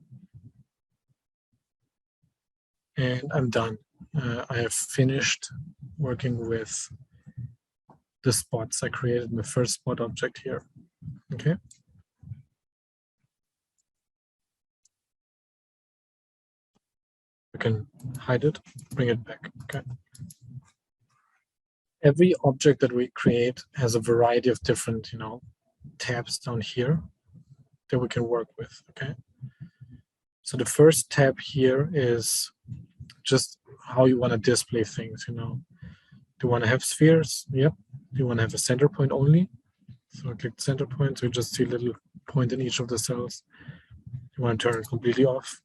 and I'm done. I have finished working with the spots I created in the first spot object here. Okay. You can hide it, bring it back. Okay. Every object that we create has a variety of different, you know, tabs down here that we can work with. Okay. So the first tab here is just how you want to display things, you know. Do you want to have spheres? Yep. Do you want to have a center point only? So I click center point, so you just see a little point in each of the cells. You want to turn it completely off.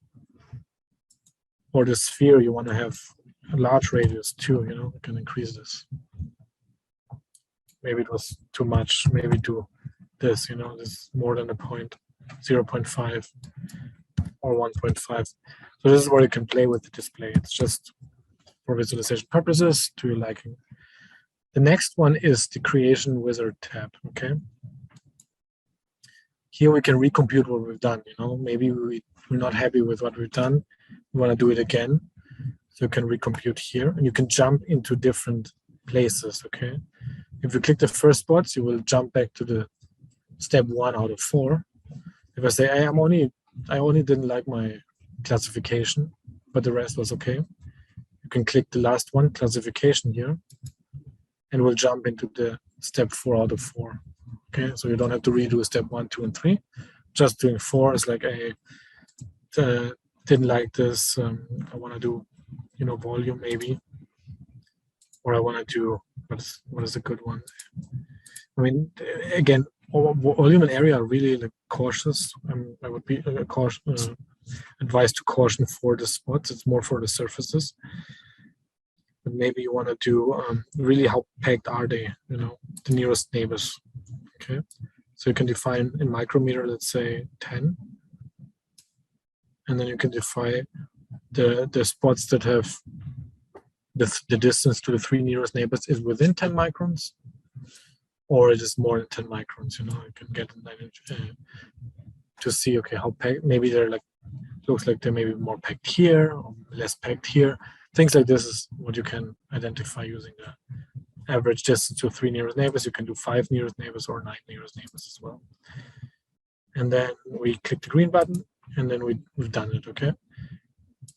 Or the sphere, you want to have a large radius too, you know, you can increase this. Maybe it was too much, maybe do this, you know, this is more than a point, 0.5 or 1.5. So this is where you can play with the display. It's just for visualization purposes to your liking. The next one is the creation wizard tab. Okay. Here we can recompute what we've done. You know, maybe we're not happy with what we've done. We want to do it again. So you can recompute here, and you can jump into different places. Okay. If you click the first spots, you will jump back to the step 1 out of 4. If I say, hey, I only didn't like my classification, but the rest was okay, you can click the last one, classification here, and we'll jump into the step 4 out of 4. Okay, so you don't have to redo step 1, 2, and 3. Just doing 4 is like didn't like this. I want to do, volume maybe, or I want to do what is a good one? I mean, again, volume and area are really like cautious. I would be advised to caution for the spots. It's more for the surfaces. But maybe you want to do really how packed are they, the nearest neighbors. Okay, so you can define in micrometer, let's say 10, and then you can define the spots that have the distance to the 3 nearest neighbors is within 10 microns, or it is more than 10 microns. You can get to see, okay, how packed. Maybe they're like, looks like they may be more packed here or less packed here. Things like this is what you can identify using the average distance to 3 nearest neighbors. You can do 5 nearest neighbors or 9 nearest neighbors as well. And then we click the green button, and then we've done it, okay?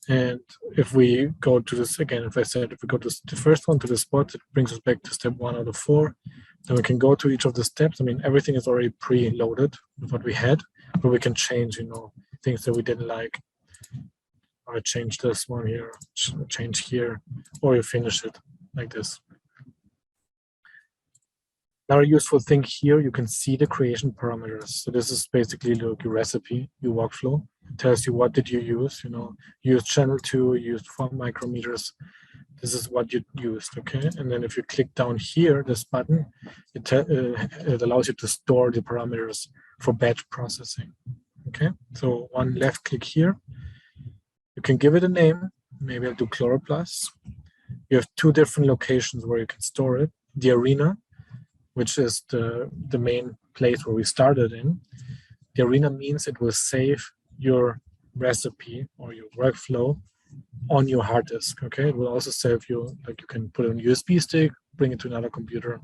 And if we go to this again, if we go to the first one, to the spot, it brings us back to step 1 out of 4. Then we can go to each of the steps. I mean, everything is already pre-loaded with what we had, but we can change, things that we didn't like. I change this one here, change here, or you finish it like this. Another useful thing here, you can see the creation parameters. So this is basically your recipe, your workflow. It tells you what did you use, you used channel 2, you used 4 micrometers. This is what you used, okay? And then if you click down here, this button, it allows you to store the parameters for batch processing, okay? So one left click here. You can give it a name. Maybe I'll do chloroplast. You have 2 different locations where you can store it. The arena, which is the main place where we started in. The arena means it will save your recipe or your workflow on your hard disk, okay? It will also save you, like you can put it on a USB stick, bring it to another computer,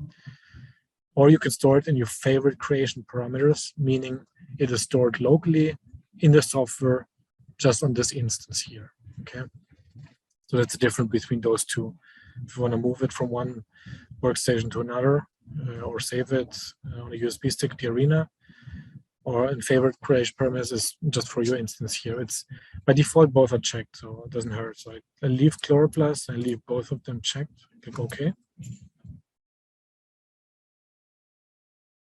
or you can store it in your favorite creation parameters, meaning it is stored locally in the software just on this instance here, okay? So that's the difference between those two. If you want to move it from one workstation to another, or save it on a USB stick, the arena, or in favorite creation parameters is just for your instance here. It's by default both are checked, so it doesn't hurt. So I leave chloroplast, I leave both of them checked, click OK.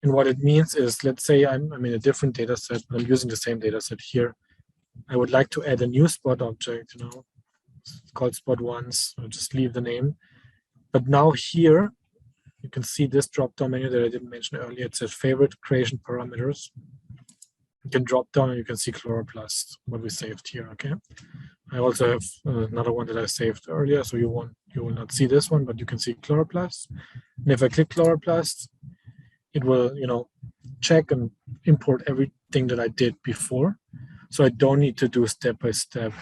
And what it means is, let's say I'm in a different data set, but I'm using the same data set here. I would like to add a new spot object, it's called spot once, I'll just leave the name. But now here, you can see this drop-down menu that I didn't mention earlier. It says favorite creation parameters. You can drop down and you can see chloroplast, what we saved here, okay? I also have another one that I saved earlier, so you will not see this one, but you can see chloroplast. And if I click chloroplast, it will, check and import everything that I did before. So I don't need to do step by step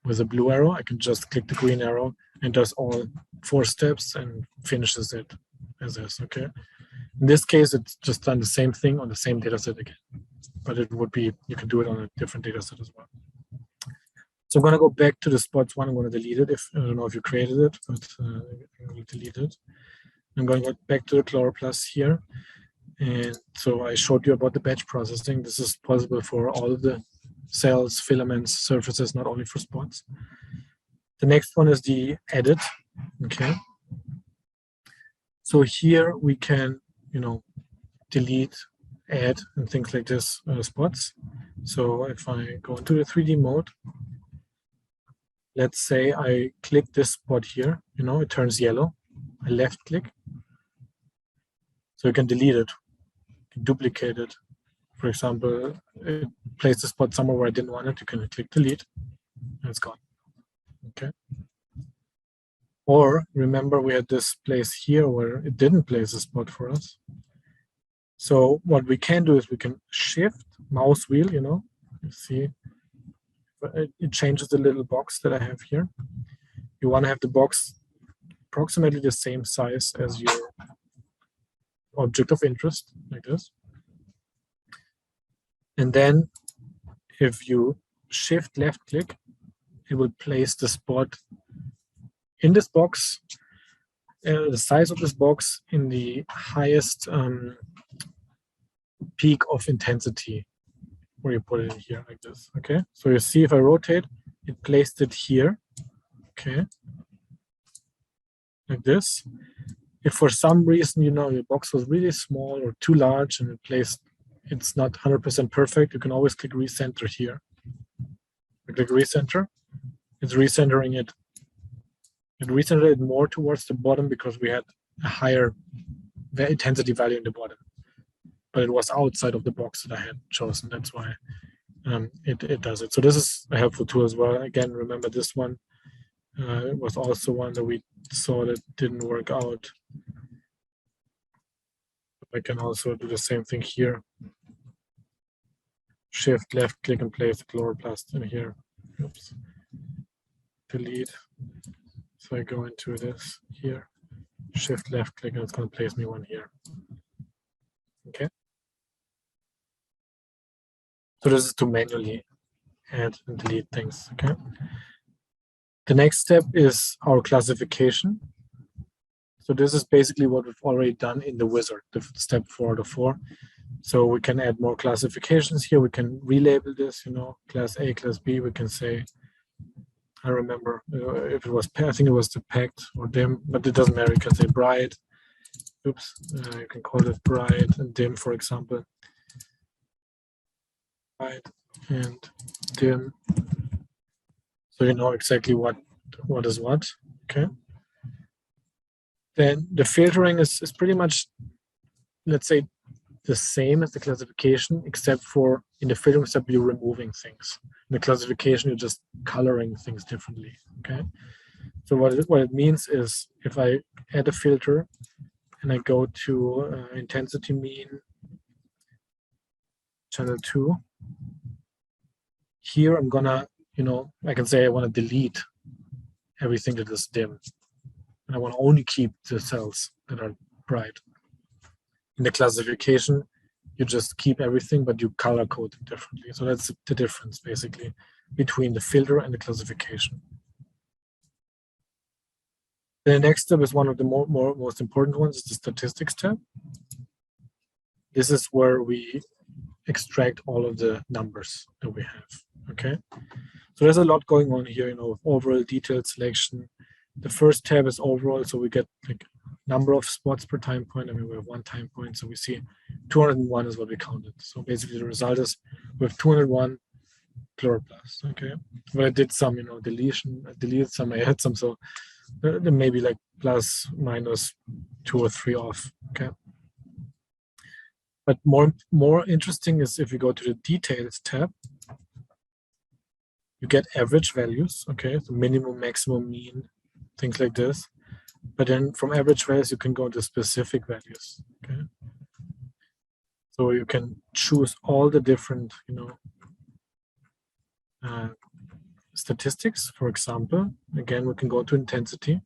with a blue arrow. I can just click the green arrow and does all 4 steps and finishes it as is, okay? In this case, it's just done the same thing on the same data set again, but it would be, you can do it on a different data set as well. So I'm going to go back to the spots one. I'm going to delete it. I don't know if you created it, but I'm going to delete it. I'm going to go back to the chloroplast here. And so I showed you about the batch processing. This is possible for all of the cells, filaments, surfaces, not only for spots. The next one is the edit, okay? So here we can, delete, add, and things like this spots. So if I go into the 3D mode, let's say I click this spot here, it turns yellow. I left click. So you can delete it, you can duplicate it. For example, place the spot somewhere where I didn't want it, you can click delete, and it's gone, okay? Or remember we had this place here where it didn't place a spot for us. So what we can do is we can shift mouse wheel, you see, it changes the little box that I have here. You want to have the box approximately the same size as your object of interest, like this. And then if you shift left click, it will place the spot in this box, the size of this box in the highest peak of intensity, where you put it in here like this. Okay, so you see if I rotate, it placed it here. Okay, like this. If for some reason, you know, your box was really small or too large and it's not 100% perfect, you can always click recenter here. I click recenter, it's recentering it. It recentered it more towards the bottom because we had a higher intensity value in the bottom, but it was outside of the box that I had chosen. That's why it does it. So this is a helpful tool as well. Again, remember this one. It was also one that we saw that didn't work out. I can also do the same thing here. Shift left click and place the chloroplast in here. Oops. Delete. So I go into this here. Shift left click and it's going to place me one here. Okay. So this is to manually add and delete things. Okay. The next step is our classification. So this is basically what we've already done in the wizard, the step 4 to 4. So we can add more classifications here. We can relabel this, you know, class A, class B. We can say, I remember if it was, I think it was the packed or dim, but it doesn't matter. You can say bright. Oops, you can call it bright and dim, for example. Bright and dim. So you know exactly what is what. Okay. Then the filtering is pretty much, let's say, the same as the classification, except for in the filtering step, you're removing things. In the classification, you're just coloring things differently. Okay. So what it means is if I add a filter and I go to intensity mean, channel 2, here I'm gonna, you know, I can say I want to delete everything that is dim. And I want to only keep the cells that are bright. In the classification, you just keep everything, but you color code it differently. So that's the difference, basically, between the filter and the classification. The next step is one of the most important ones, is the statistics tab. This is where we extract all of the numbers that we have, okay? So there's a lot going on here, you know, overall detailed selection. The first tab is overall, so we get like number of spots per time point. I mean, we have 1 time point, so we see 201 is what we counted. So basically the result is we have 201 chloroplasts, okay? But I did some, you know, deletion, I deleted some, I had some, so there may be like plus, minus 2 or 3 off, okay? But more interesting is if you go to the details tab, you get average values, okay? So minimum, maximum, mean, things like this. But then from average values, you can go to specific values, okay? So you can choose all the different, you know, statistics. For example, again, we can go to intensity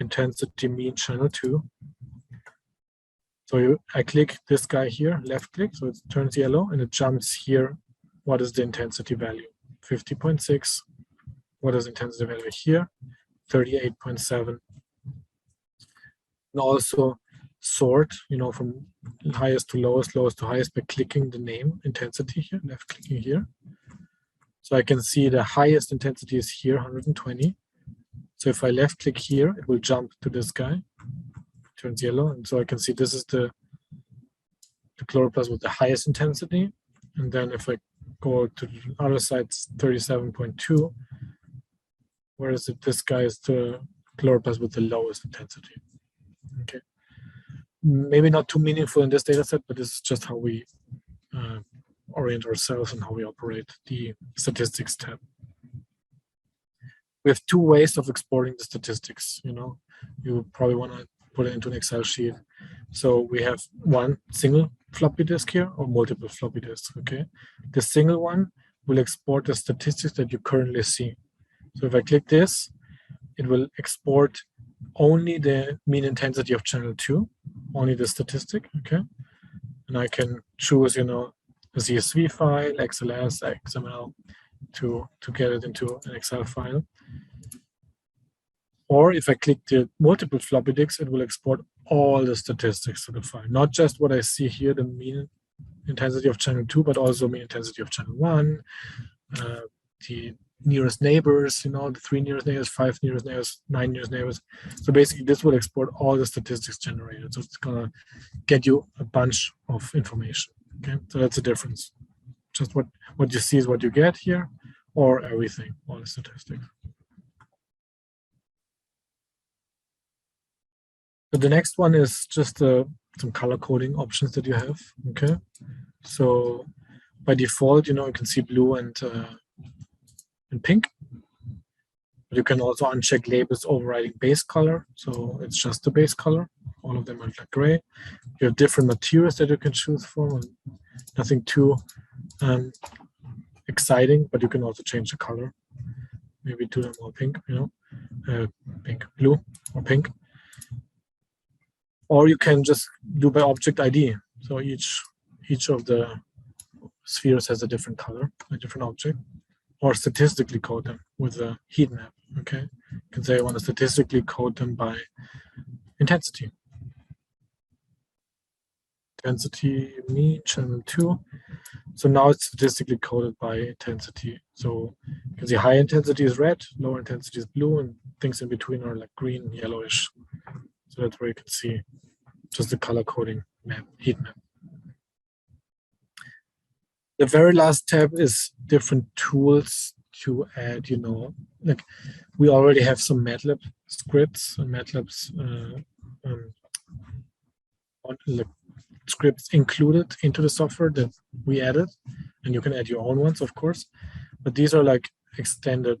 mean channel 2. So I click this guy here, left click, so it turns yellow and it jumps here. What is the intensity value? 50.6. What is intensity value here? 38.7. And also sort, you know, from highest to lowest, lowest to highest by clicking the name intensity here, left clicking here. So I can see the highest intensity is here, 120. So if I left click here, it will jump to this guy, turns yellow. And so I can see this is the chloroplast with the highest intensity. And then if I go to the other side, 37.2, whereas this guy is the chloroplast with the lowest intensity. Okay. Maybe not too meaningful in this data set, but this is just how we orient ourselves and how we operate the statistics tab. We have 2 ways of exporting the statistics. You know, you probably want to put it into an Excel sheet. So we have one single floppy disk here or multiple floppy disks, okay? The single one will export the statistics that you currently see. So if I click this, it will export only the mean intensity of channel 2, only the statistic, okay? And I can choose, you know, a CSV file, XLS, XML to get it into an Excel file. Or if I click the multiple floppy disks, it will export all the statistics to the file, not just what I see here, the mean intensity of channel 2, but also mean intensity of channel 1, the nearest neighbors, the 3 nearest neighbors, 5 nearest neighbors, 9 nearest neighbors. So basically this will export all the statistics generated. So it's gonna get you a bunch of information. Okay, so that's the difference. Just what you see is what you get here, or everything, all the statistics. But the next one is just some color coding options that you have. Okay, so by default, you can see blue and pink. But you can also uncheck labels overriding base color, so it's just the base color. All of them are like gray. You have different materials that you can choose from. Nothing too exciting, but you can also change the color. Maybe do them all pink, pink, blue, or pink. Or you can just do by object ID. So each of the spheres has a different color, a different object. Or statistically code them with a heat map. Okay, you can say I want to statistically code them by intensity. Intensity mean channel 2. So now it's statistically coded by intensity. So you can see high intensity is red, lower intensity is blue, and things in between are like green, yellowish. So that's where you can see just the color coding map, heat map. The very last tab is different tools to add, like we already have some MATLAB scripts and MATLAB's scripts included into the software that we added, and you can add your own ones, of course. But these are like extended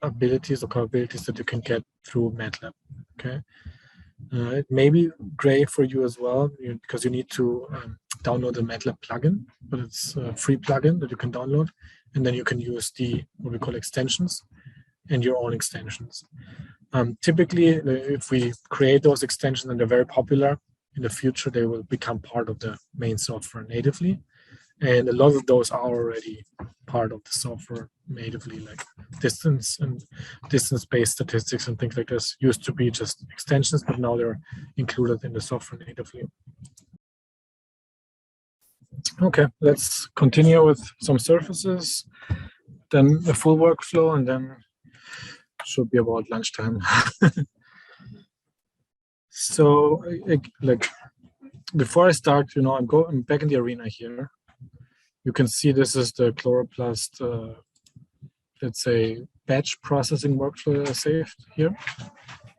abilities or capabilities that you can get through MATLAB. Okay, it may be great for you as well because you need to download the MATLAB plugin, but it's a free plugin that you can download, and then you can use what we call extensions and your own extensions. Typically, if we create those extensions and they're very popular, in the future they will become part of the main software natively. And a lot of those are already part of the software natively, like distance-based statistics and things like this used to be just extensions, but now they're included in the software natively. Okay, let's continue with some surfaces, then the full workflow, and then it should be about lunchtime. So, like before I start, I'm back in the arena here. You can see this is the chloroplast, let's say, batch processing workflow that I saved here.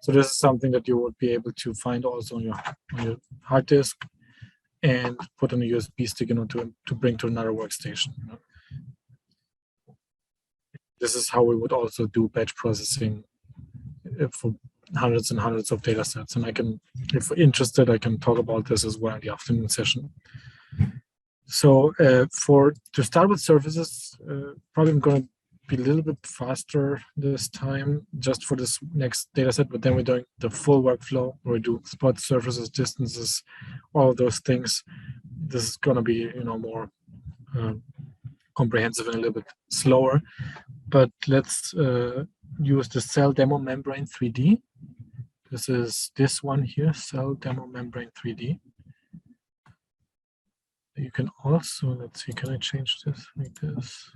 So this is something that you would be able to find also on your hard disk and put on a USB stick, to bring to another workstation. This is how we would also do batch processing for hundreds and hundreds of data sets. And if interested, I can talk about this as well in the afternoon session. So to start with surfaces, probably I'm going to be a little bit faster this time just for this next data set, but then we're doing the full workflow where we do spot surfaces, distances, all of those things. This is going to be more comprehensive and a little bit slower. But let's use the cell demo membrane 3D. This is this one here, cell demo membrane 3D. You can also, let's see, can I change this like this?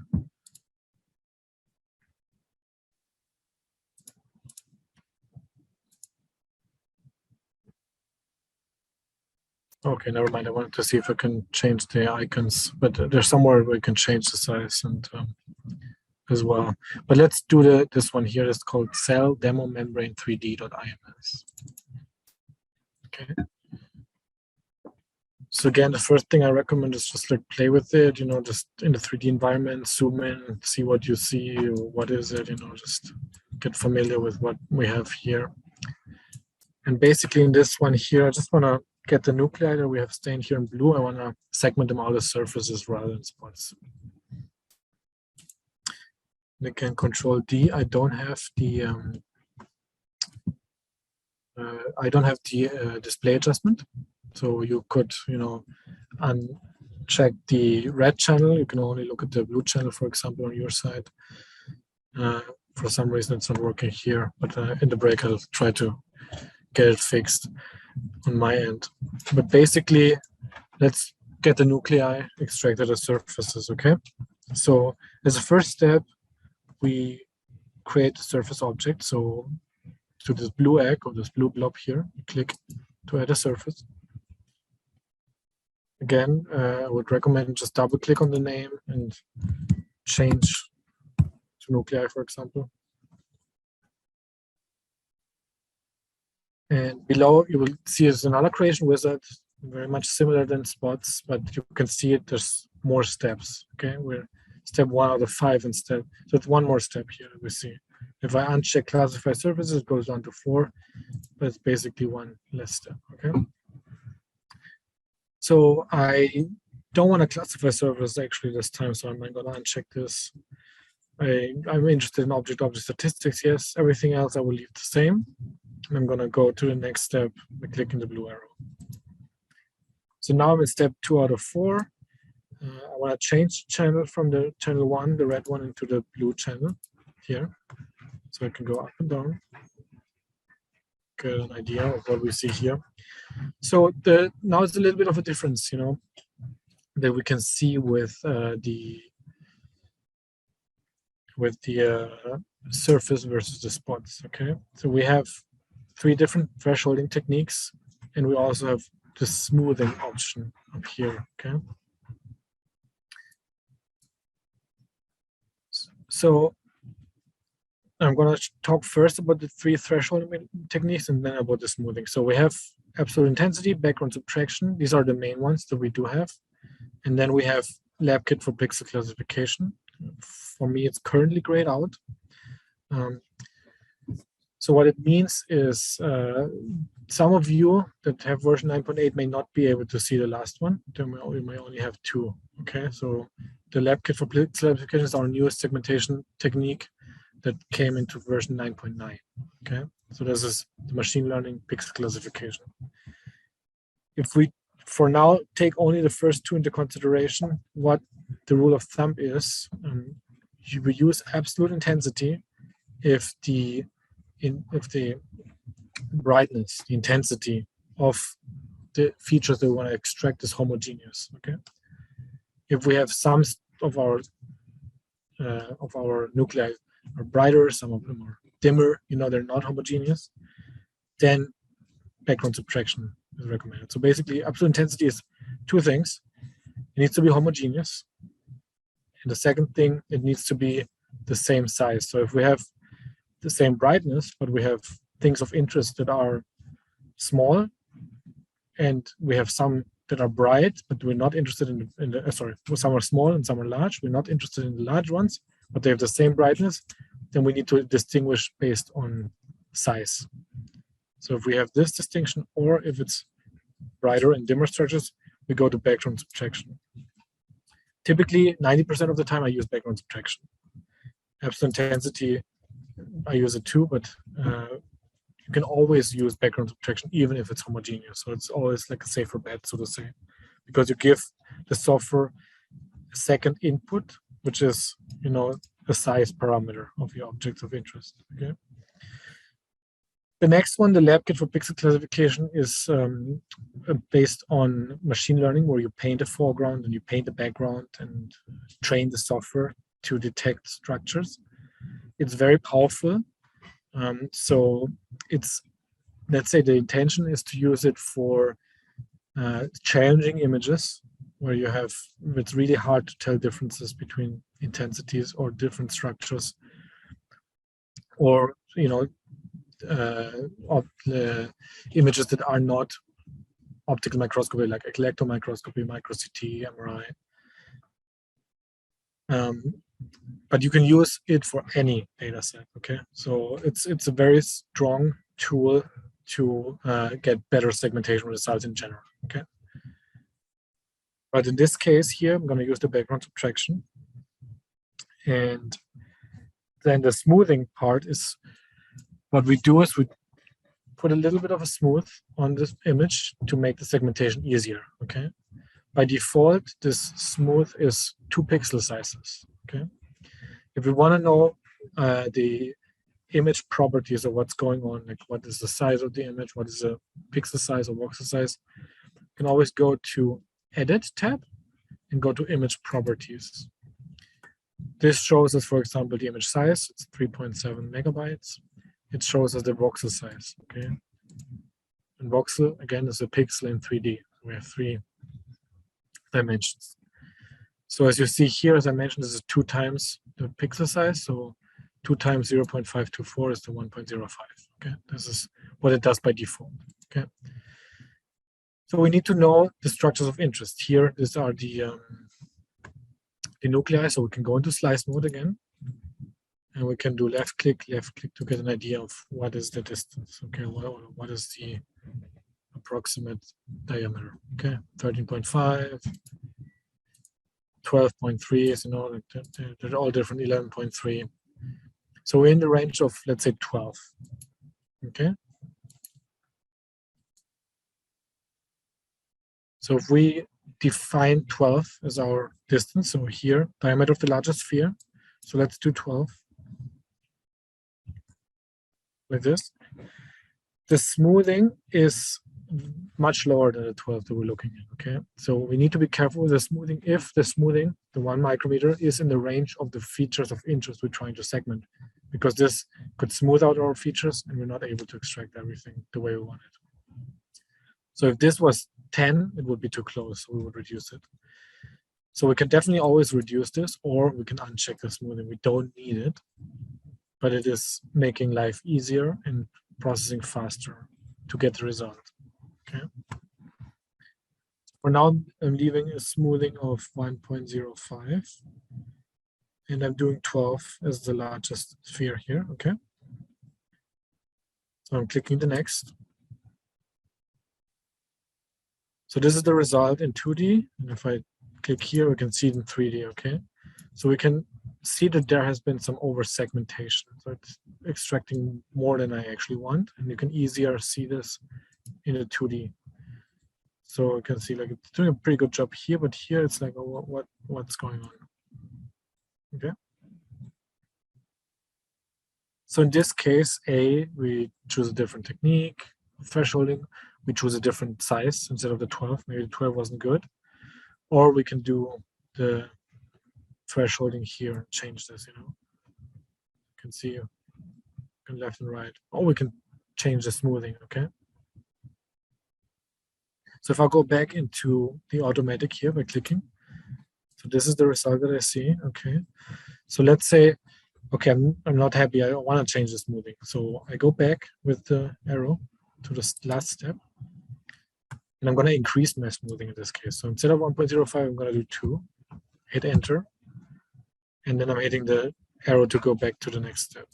Okay, never mind. I wanted to see if I can change the icons, but there's somewhere where you can change the size and as well. But let's do this one here. It's called cell demo membrane 3D.ims. Okay. So again, the first thing I recommend is just like play with it, just in the 3D environment, zoom in, see what you see, or what is it, just get familiar with what we have here. And basically in this one here, I just want to get the nuclei that we have stained here in blue. I want to segment them out as surfaces rather than spots. And again, Control D. I don't have the display adjustment. So you could, check the red channel. You can only look at the blue channel, for example, on your side. For some reason, it's not working here, but in the break, I'll try to get it fixed on my end. But basically, let's get the nuclei extracted as surfaces, okay? So as a first step, we create a surface object. So to this blue egg or this blue blob here, you click to add a surface. Again, I would recommend just double click on the name and change to nuclei, for example. And below you will see there's another creation wizard, very much similar than spots, but you can see it, there's more steps. Okay, we're step 1 out of 5 instead. So it's one more step here that we see. If I uncheck classify surfaces, it goes down to 4, but it's basically one less step. Okay. So I don't want to classify surfaces actually this time, so I'm going to uncheck this. I'm interested in object statistics, yes. Everything else I will leave the same. I'm going to go to the next step by clicking the blue arrow. So now I'm in step 2 out of 4. I want to change channel from the channel 1, the red one, into the blue channel here. So I can go up and down, get an idea of what we see here. So now it's a little bit of a difference, you know, that we can see with the surface versus the spots. Okay, so we have 3 different thresholding techniques, and we also have the smoothing option up here. Okay, so I'm going to talk first about the 3 thresholding techniques and then about the smoothing. So we have absolute intensity, background subtraction. These are the main ones that we do have. And then we have lab kit for pixel classification. For me, it's currently grayed out. So what it means is some of you that have version 9.8 may not be able to see the last one. We may only have 2. Okay, so the lab kit for pixel classification is our newest segmentation technique that came into version 9.9. Okay, so this is the machine learning pixel classification. If we, for now, take only the first 2 into consideration, what the rule of thumb is, you will use absolute intensity if the brightness, the intensity of the features that we want to extract is homogeneous. Okay, if we have some of our nuclei are brighter, some of them are dimmer, you know, they're not homogeneous, then background subtraction is recommended. So basically, absolute intensity is 2 things. It needs to be homogeneous. And the second thing, it needs to be the same size. So if we have the same brightness, but we have things of interest that are small, and we have some that are bright, but we're not interested some are small and some are large. We're not interested in the large ones, but they have the same brightness, then we need to distinguish based on size. So if we have this distinction, or if it's brighter and dimmer structures, we go to background subtraction. Typically, 90% of the time I use background subtraction. Absolute intensity, I use it too, but you can always use background subtraction even if it's homogeneous. So it's always like a safer bet, so to say, because you give the software a second input, which is, you know, a size parameter of your object of interest. Okay. The next one, the lab kit for pixel classification, is based on machine learning, where you paint a foreground and you paint a background and train the software to detect structures. It's very powerful. So it's, let's say the intention is to use it for challenging images where you have, it's really hard to tell differences between intensities or different structures, or, you know, images that are not optical microscopy, like electron microscopy, micro CT, MRI. But you can use it for any data set. Okay, so it's a very strong tool to get better segmentation results in general. Okay, but in this case here, I'm going to use the background subtraction, and then the smoothing part is, what we do is we put a little bit of a smooth on this image to make the segmentation easier. Okay, by default, this smooth is 2 pixel sizes, okay? If we want to know the image properties of what's going on, like what is the size of the image, what is the pixel size or voxel size, you can always go to Edit tab and go to Image Properties. This shows us, for example, the image size. It's 3.7 megabytes. It shows us the voxel size, okay? And voxel, again, is a pixel in 3D. We have 3 dimensions. So as you see here, as I mentioned, this is 2 times the pixel size. So 2 times 0.524 is the 1.05. Okay, this is what it does by default. Okay. So we need to know the structures of interest. Here, these are the nuclei. So we can go into slice mode again. And we can do left click to get an idea of what is the distance. Okay, what is the approximate diameter? Okay, 13.5. 12.3 is, you know, they're all different, 11.3. So we're in the range of, let's say, 12. Okay. So if we define 12 as our distance, so here, diameter of the largest sphere. So let's do 12. Like this. The smoothing is much lower than the 12 that we're looking at, okay? So we need to be careful with the smoothing. If the smoothing, the 1 micrometer, is in the range of the features of interest we're trying to segment, because this could smooth out our features and we're not able to extract everything the way we want it. So if this was 10, it would be too close, so we would reduce it. So we can definitely always reduce this, or we can uncheck the smoothing. We don't need it, but it is making life easier and processing faster to get the result. Okay. For now, I'm leaving a smoothing of 1.05, and I'm doing 12 as the largest sphere here. Okay. So I'm clicking the next. So this is the result in 2D, and if I click here, we can see it in 3D. Okay. So we can see that there has been some over segmentation. So it's extracting more than I actually want, and you can easier see this in a 2D. So you can see like it's doing a pretty good job here, but here it's like, oh, what's going on? Okay. So in this case, we choose a different technique, thresholding. We choose a different size instead of the 12. Maybe the 12 wasn't good. Or we can do the thresholding here and change this, you know. You can see left and right. Or we can change the smoothing, okay? So if I go back into the automatic here by clicking, so this is the result that I see, okay? So let's say, okay, I'm not happy, I want to change the smoothing. So I go back with the arrow to the last step, and I'm going to increase my smoothing in this case. So instead of 1.05, I'm going to do 2, hit enter, and then I'm hitting the arrow to go back to the next step.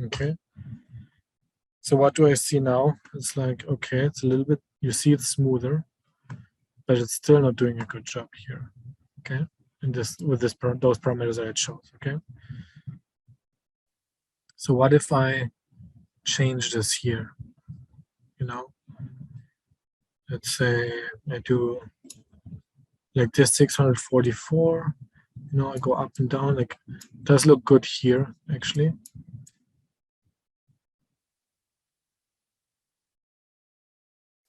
Okay. So what do I see now? It's like, okay, it's a little bit, you see it's smoother, but it's still not doing a good job here. Okay. And this with those parameters that I chose. Okay. So what if I change this here? You know, let's say I do like this 644. You know, I go up and down. Like, it does look good here actually.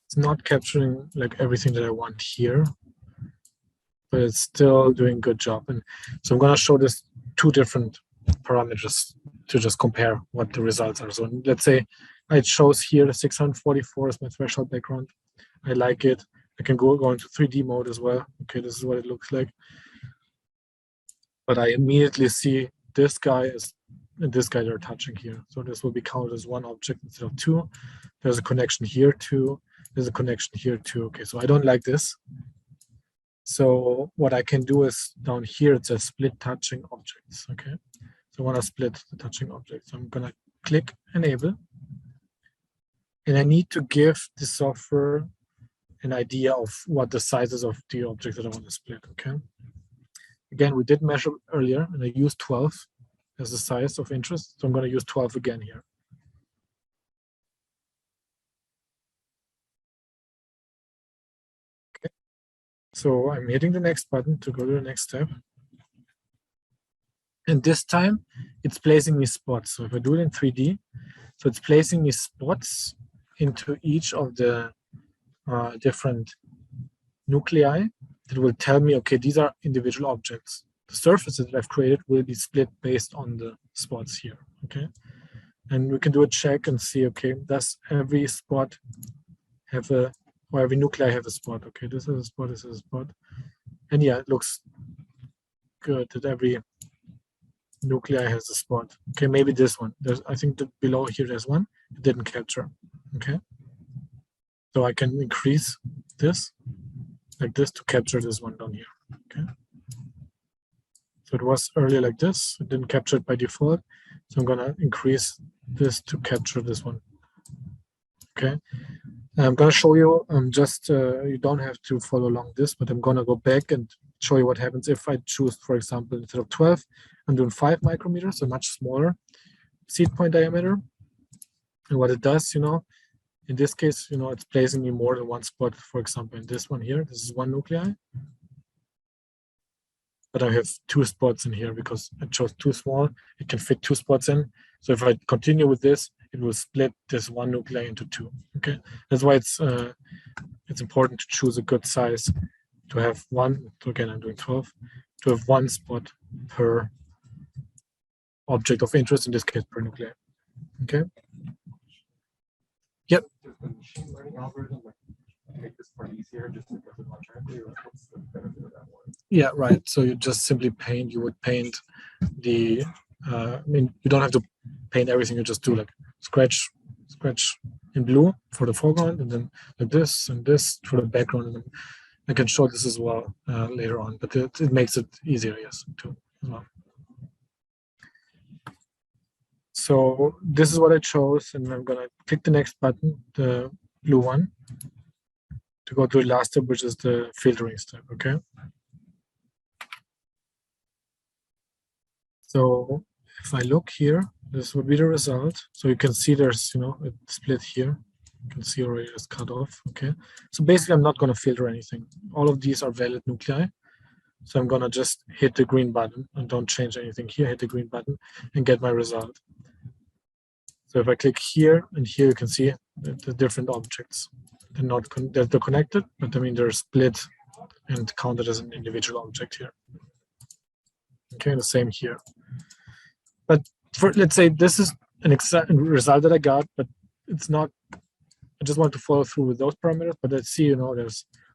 It's not capturing like everything that I want here, but it's still doing a good job. And so I'm going to show this 2 different parameters to just compare what the results are. So let's say I chose here the 644 as my threshold background. I like it. I can go into 3D mode as well. Okay, this is what it looks like. But I immediately see this guy and this guy they're touching here. So this will be counted as 1 object instead of 2. There's a connection here too. There's a connection here too. Okay, so I don't like this. So what I can do is down here, it says split touching objects, okay? So I want to split the touching objects. So I'm gonna click enable. And I need to give the software an idea of what the sizes of the objects that I want to split, okay? Again, we did measure earlier and I used 12 as the size of interest. So I'm gonna use 12 again here. Okay. So I'm hitting the next button to go to the next step. And this time it's placing me spots. So if I do it in 3D, so it's placing me spots into each of the different nuclei that will tell me, okay, these are individual objects. The surfaces that I've created will be split based on the spots here, okay? And we can do a check and see, okay, does every spot have a, or every nuclei have a spot? Okay, this is a spot, this is a spot. And yeah, it looks good that every nuclei has a spot. Okay, maybe this one. I think that below here there's one. It didn't capture. Okay. So I can increase this like this to capture this one down here. Okay. So it was earlier like this. It didn't capture it by default. So I'm gonna increase this to capture this one. Okay. I'm gonna show you just you don't have to follow along this, but I'm gonna go back and show you what happens if I choose, for example, instead of 12, I'm doing 5 micrometers, a much smaller seed point diameter. And what it does, in this case, it's placing me more than one spot. For example, in this one here, this is one nuclei. But I have 2 spots in here because I chose too small. It can fit 2 spots in. So if I continue with this, it will split this one nuclei into 2. Okay, that's why it's important to choose a good size to have one. So again, I'm doing 12 to have 1 spot per object of interest. In this case, per nuclei. Okay. Yep. Does the machine learning algorithm make this part easier just to get it automatically, or what's the benefit of that one? Yeah, right. So you just simply paint. You would paint the. I mean, you don't have to paint everything. You just do like scratch in blue for the foreground, and then like this and this for the background. And then I can show this as well later on, but it makes it easier, yes, too. As well. So this is what I chose, and I'm gonna click the next button, the blue one, to go to the last step, which is the filtering step. Okay. So if I look here, this would be the result. So you can see there's, it's split here. You can see already it's cut off. Okay. So basically, I'm not going to filter anything. All of these are valid nuclei. So I'm going to just hit the green button and don't change anything here. Hit the green button and get my result. So if I click here and here, you can see the different objects. They're connected, but I mean they're split and counted as an individual object here. Okay, the same here. But let's say this is an exact result that I got, but it's not. I just want to follow through with those parameters. But let's see,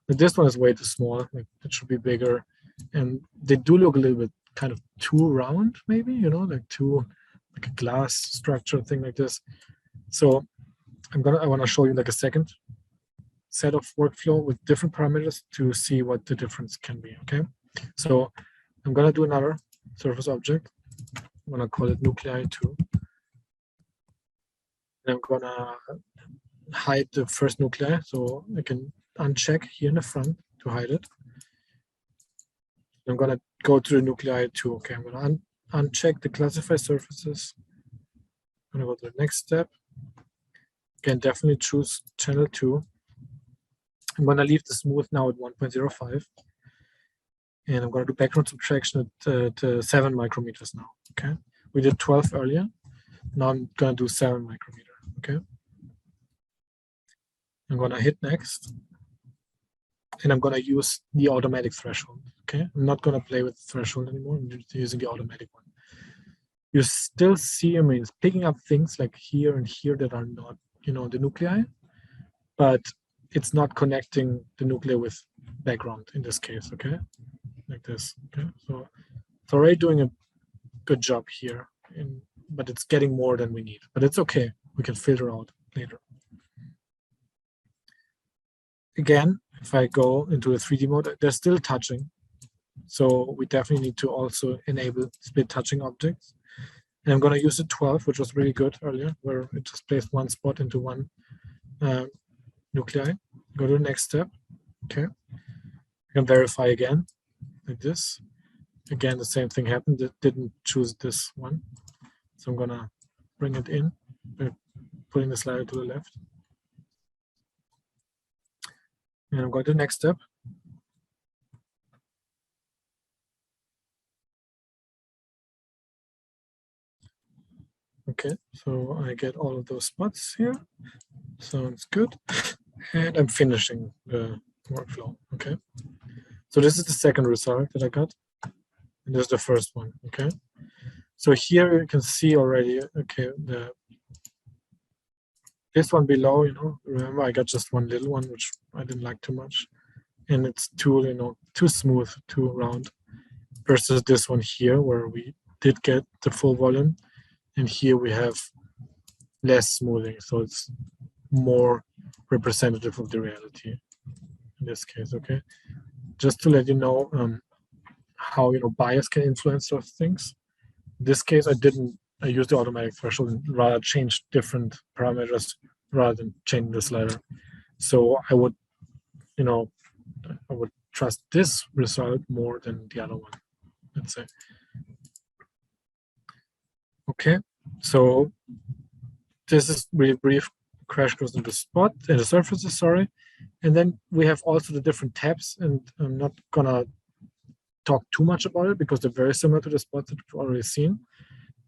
this one is way too small. Like it should be bigger, and they do look a little bit kind of too round, maybe. Like a glass structure thing like this. So I want to show you like a second set of workflow with different parameters to see what the difference can be. Okay, so I'm gonna do another surface object. I'm gonna call it nuclei2. And I'm gonna hide the first nuclei, so I can uncheck here in the front to hide it. I'm gonna go to the nuclei2. Okay, I'm gonna uncheck the classify surfaces. I'm gonna go to the next step. Again, definitely choose channel 2. I'm gonna leave the smooth now at 1.05. And I'm going to do background subtraction at 7 micrometers now. Okay, we did 12 earlier. Now I'm going to do 7 micrometer. Okay, I'm going to hit next, and I'm going to use the automatic threshold. Okay, I'm not going to play with the threshold anymore. I'm just using the automatic one. You still see, I mean, it's picking up things like here and here that are not, the nuclei, but it's not connecting the nuclei with background in this case. Okay. Like this. Okay, so it's already doing a good job here, but it's getting more than we need. But it's okay. We can filter out later. Again, if I go into a 3D mode, they're still touching. So we definitely need to also enable split touching objects. And I'm going to use the 12, which was really good earlier, where it just placed one spot into one nuclei. Go to the next step. Okay, I can verify again. Like this. Again, the same thing happened. It didn't choose this one. So I'm gonna bring it in by putting the slider to the left. And I'm going to the next step. Okay, so I get all of those spots here. Sounds good. And I'm finishing the workflow. Okay. So this is the second result that I got. And this is the first one. Okay. So here you can see already, okay, this one below, you know, remember I got just one little one, which I didn't like too much. And it's too, you know, too smooth, too round, versus this one here where we did get the full volume. And here we have less smoothing. So it's more representative of the reality in this case, okay? Just to let you know how, you know, bias can influence those things. In this case, I used the automatic threshold and rather change different parameters rather than changing the slider. So I would, you know, I would trust this result more than the other one, let's say. Okay, so this is really brief crash course in the spot and the surfaces, sorry. And then we have also the different tabs, and I'm not gonna talk too much about it because they're very similar to the spots that we've already seen.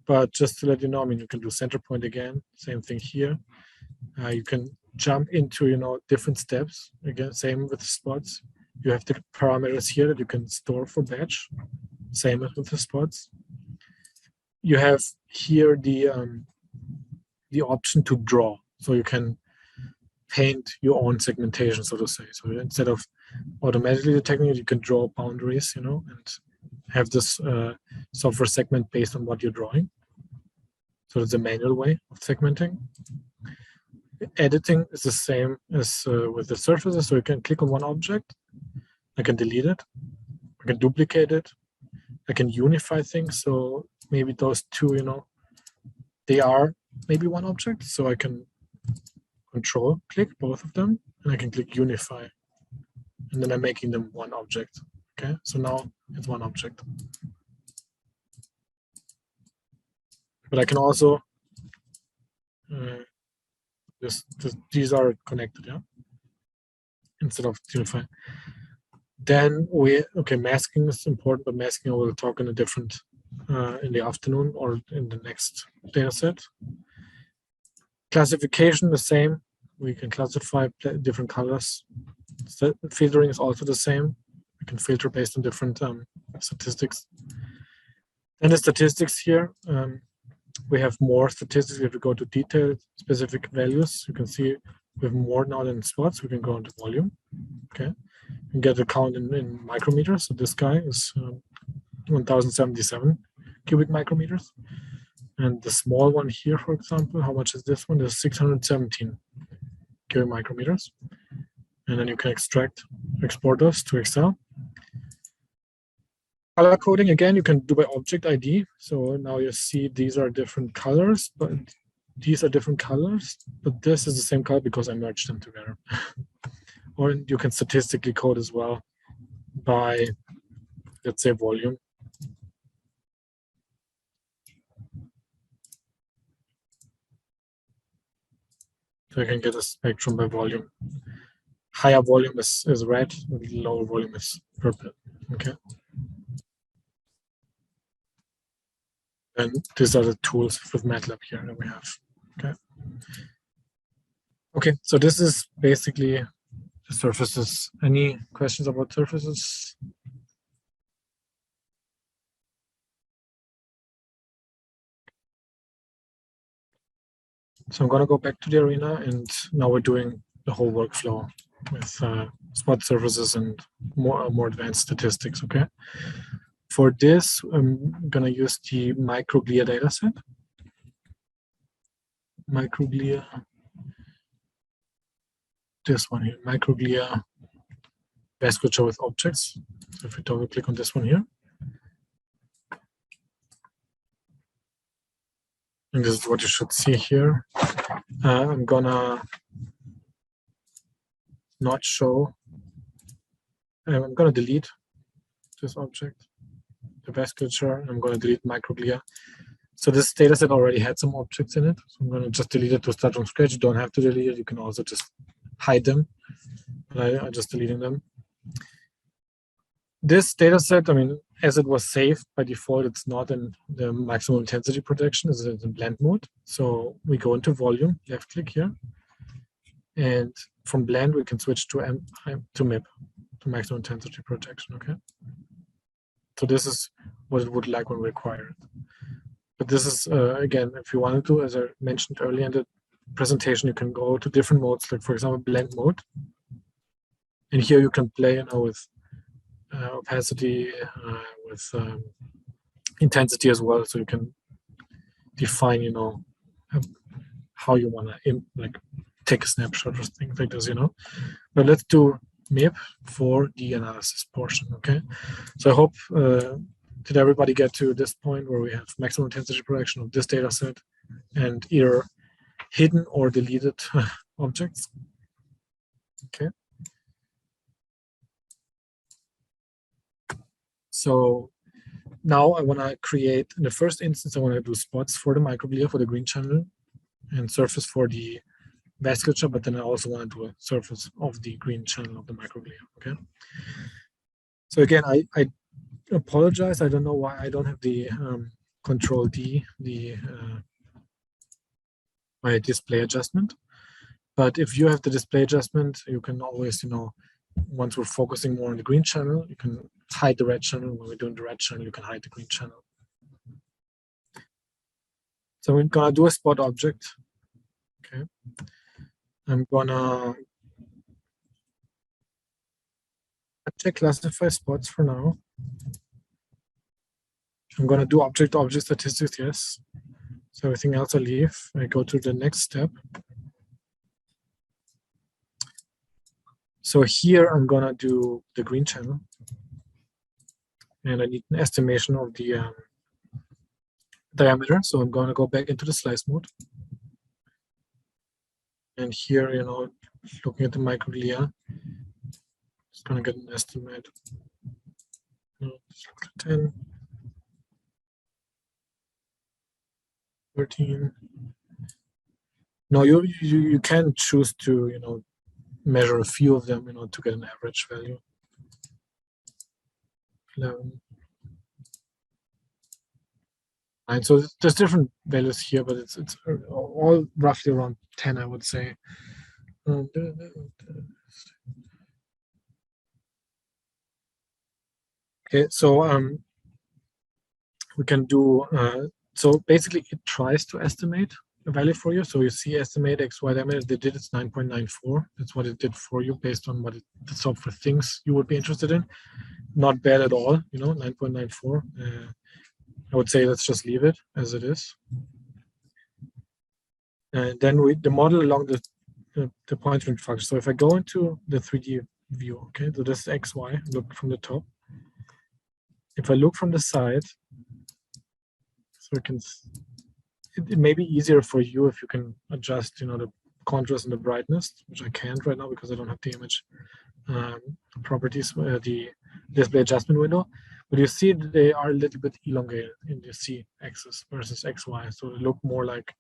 But just to let you know, I mean, you can do center point again, same thing here. You can jump into, you know, different steps. Again, same with the spots. You have the parameters here that you can store for batch, same as with the spots. You have here the option to draw, so you can paint your own segmentation, so to say. So instead of automatically detecting it, you can draw boundaries, you know, and have this software segment based on what you're drawing. So it's a manual way of segmenting. Editing is the same as with the surfaces. So you can click on one object, I can delete it, I can duplicate it, I can unify things. So maybe those two, you know, they are maybe one object. So I can control click both of them, and I can click unify. And then I'm making them one object. Okay, so now it's one object. But I can also, these are connected, yeah? Instead of unify. Then masking is important, but masking I will talk in a different, in the afternoon or in the next data set. Classification, the same. We can classify different colors. Filtering is also the same. We can filter based on different statistics. And the statistics here, we have more statistics. If we go to detailed specific values, you can see we have more now than spots. We can go into volume. Okay, and get a count in micrometers. So this guy is 1077 cubic micrometers. And the small one here, for example, how much is this one? There's 617 cubic micrometers. And then you can export those to Excel. Color coding, again, you can do by object ID. So now you see these are different colors, but these are different colors, but this is the same color because I merged them together. Or you can statistically code as well by, let's say, volume. So I can get a spectrum by volume. Higher volume is red, lower volume is purple. Okay. And these are the tools with MATLAB here that we have. Okay. Okay, so this is basically the surfaces. Any questions about surfaces? So I'm going to go back to the arena, and now we're doing the whole workflow with spot surfaces and more advanced statistics. Okay. For this, I'm going to use the microglia dataset. Microglia, this one here, microglia vasculature with objects. So if we double click on this one here, and this is what you should see here. I'm gonna not show. I'm gonna delete this object, the vasculature. I'm gonna delete microglia. So this data set already had some objects in it. So I'm gonna just delete it to start from scratch. You don't have to delete it. You can also just hide them. But I'm just deleting them. this data set, I mean, as it was saved by default, it's not in the maximum intensity projection, it's in blend mode. So we go into volume, left click here. And from blend, we can switch to MIP, to maximum intensity projection, okay? So this is what it would like when required. But this is, again, if you wanted to, as I mentioned earlier in the presentation, you can go to different modes, like for example, blend mode. And here you can play, you know, with opacity, with intensity as well. So you can define, you know, how you want to like take a snapshot or things like this, you know. But let's do MIP for the analysis portion, okay? So I hope did everybody get to this point where we have maximum intensity projection of this data set and either hidden or deleted objects, okay? So now I want to create, in the first instance, I want to do spots for the microglia, for the green channel, and surface for the vasculature, but then I also want to do a surface of the green channel of the microglia, okay? So again, I apologize. I don't know why I don't have the Control D, my display adjustment. But if you have the display adjustment, you can always, you know, once we're focusing more on the green channel, you can hide the red channel. When we're doing the red channel, you can hide the green channel. So we're gonna do a spot object. Okay. I'm gonna check classify spots for now. I'm gonna do object-to-object statistics, yes. So everything else I leave. I go to the next step. So here I'm gonna do the green channel, and I need an estimation of the diameter. So I'm gonna go back into the slice mode, and here, you know, looking at the microglia, it's gonna get an estimate. 10, 13. No, you can choose to, you know, measure a few of them, you know, to get an average value. 11. And so there's different values here, but it's all roughly around 10, I would say. Okay, so we can do, so basically it tries to estimate a value for you. So you see estimate XY diameter, they did it's 9.94. That's what it did for you based on what the software thinks you would be interested in. Not bad at all, you know, 9.94. I would say let's just leave it as it is. And then the model along the point range function. So if I go into the 3D view, okay, so this is XY, look from the top. If I look from the side, so we can, it may be easier for you if you can adjust, you know, the contrast and the brightness, which I can't right now because I don't have the image properties, the display adjustment window. But you see they are a little bit elongated in the C axis versus XY, so they look more like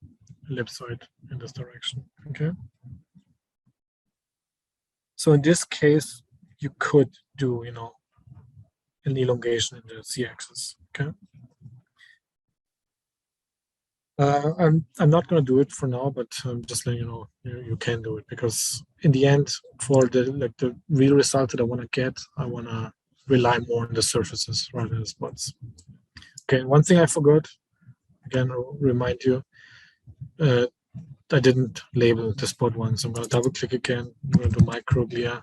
ellipsoid in this direction. Okay. So in this case, you could do, you know, an elongation in the C axis. Okay. I'm not going to do it for now, but just letting you know you can do it, because in the end, for the real result that I want to get, I want to rely more on the surfaces rather than the spots. Okay, one thing I forgot, again, I'll remind you, I didn't label the spot one, so I'm going to double click again. I'm going to do microglia.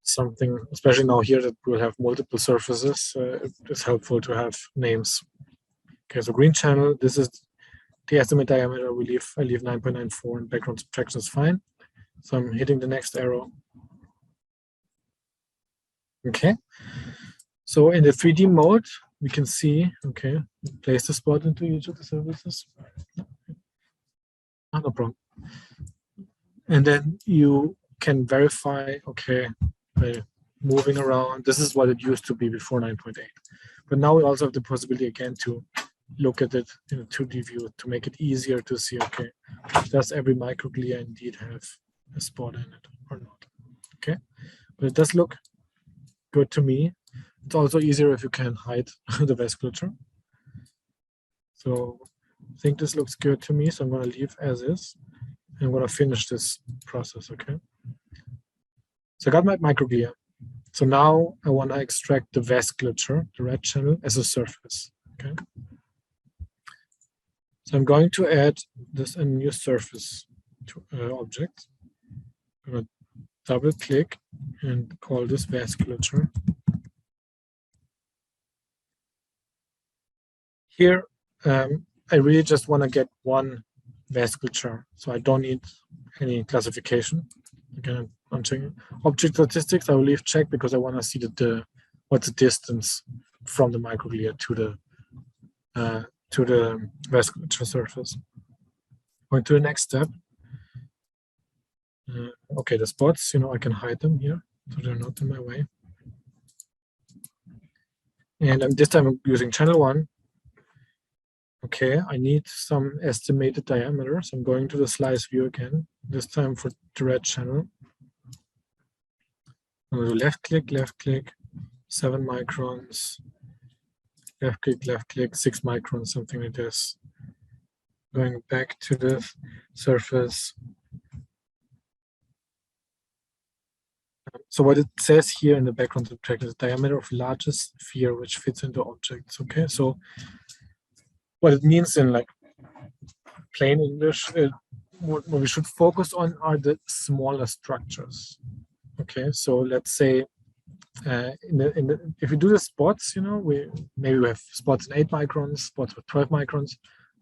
Something, especially now here that we'll have multiple surfaces, it's helpful to have names. Okay, so green channel, this is the estimate diameter. I leave 9.94, and background subtraction is fine. So I'm hitting the next arrow. Okay. So in the 3D mode, we can see, okay, place the spot into each of the surfaces. No problem. And then you can verify, okay, by moving around. This is what it used to be before 9.8. But now we also have the possibility again to look at it in a 2D view to make it easier to see, okay, does every microglia indeed have a spot in it or not? Okay, but it does look good to me. It's also easier if you can hide the vasculature. So I think this looks good to me. So I'm going to leave as is. And I'm going to finish this process, okay? So I got my microglia. So now I want to extract the vasculature, the red channel, as a surface, okay? So I'm going to add this a new surface to object. I'm going to double click and call this vasculature. Here, I really just want to get one vasculature, so I don't need any classification. Again, I'm checking object statistics. I will leave check because I want to see what's the distance from the microglia to the vasculature surface. Going to the next step. Okay, the spots, I can hide them here, so they're not in my way. And this time I'm using channel 1. Okay, I need some estimated diameter, so I'm going to the slice view again, this time for the red channel. I'm going to left click, 7 microns, left click, 6 microns, something like this. Going back to the surface. So what it says here in the background subtract is the diameter of largest sphere which fits into objects. Okay, so what it means in like plain English, what we should focus on are the smaller structures. Okay, so let's say if we do the spots, maybe we have spots in 8 microns, spots with 12 microns.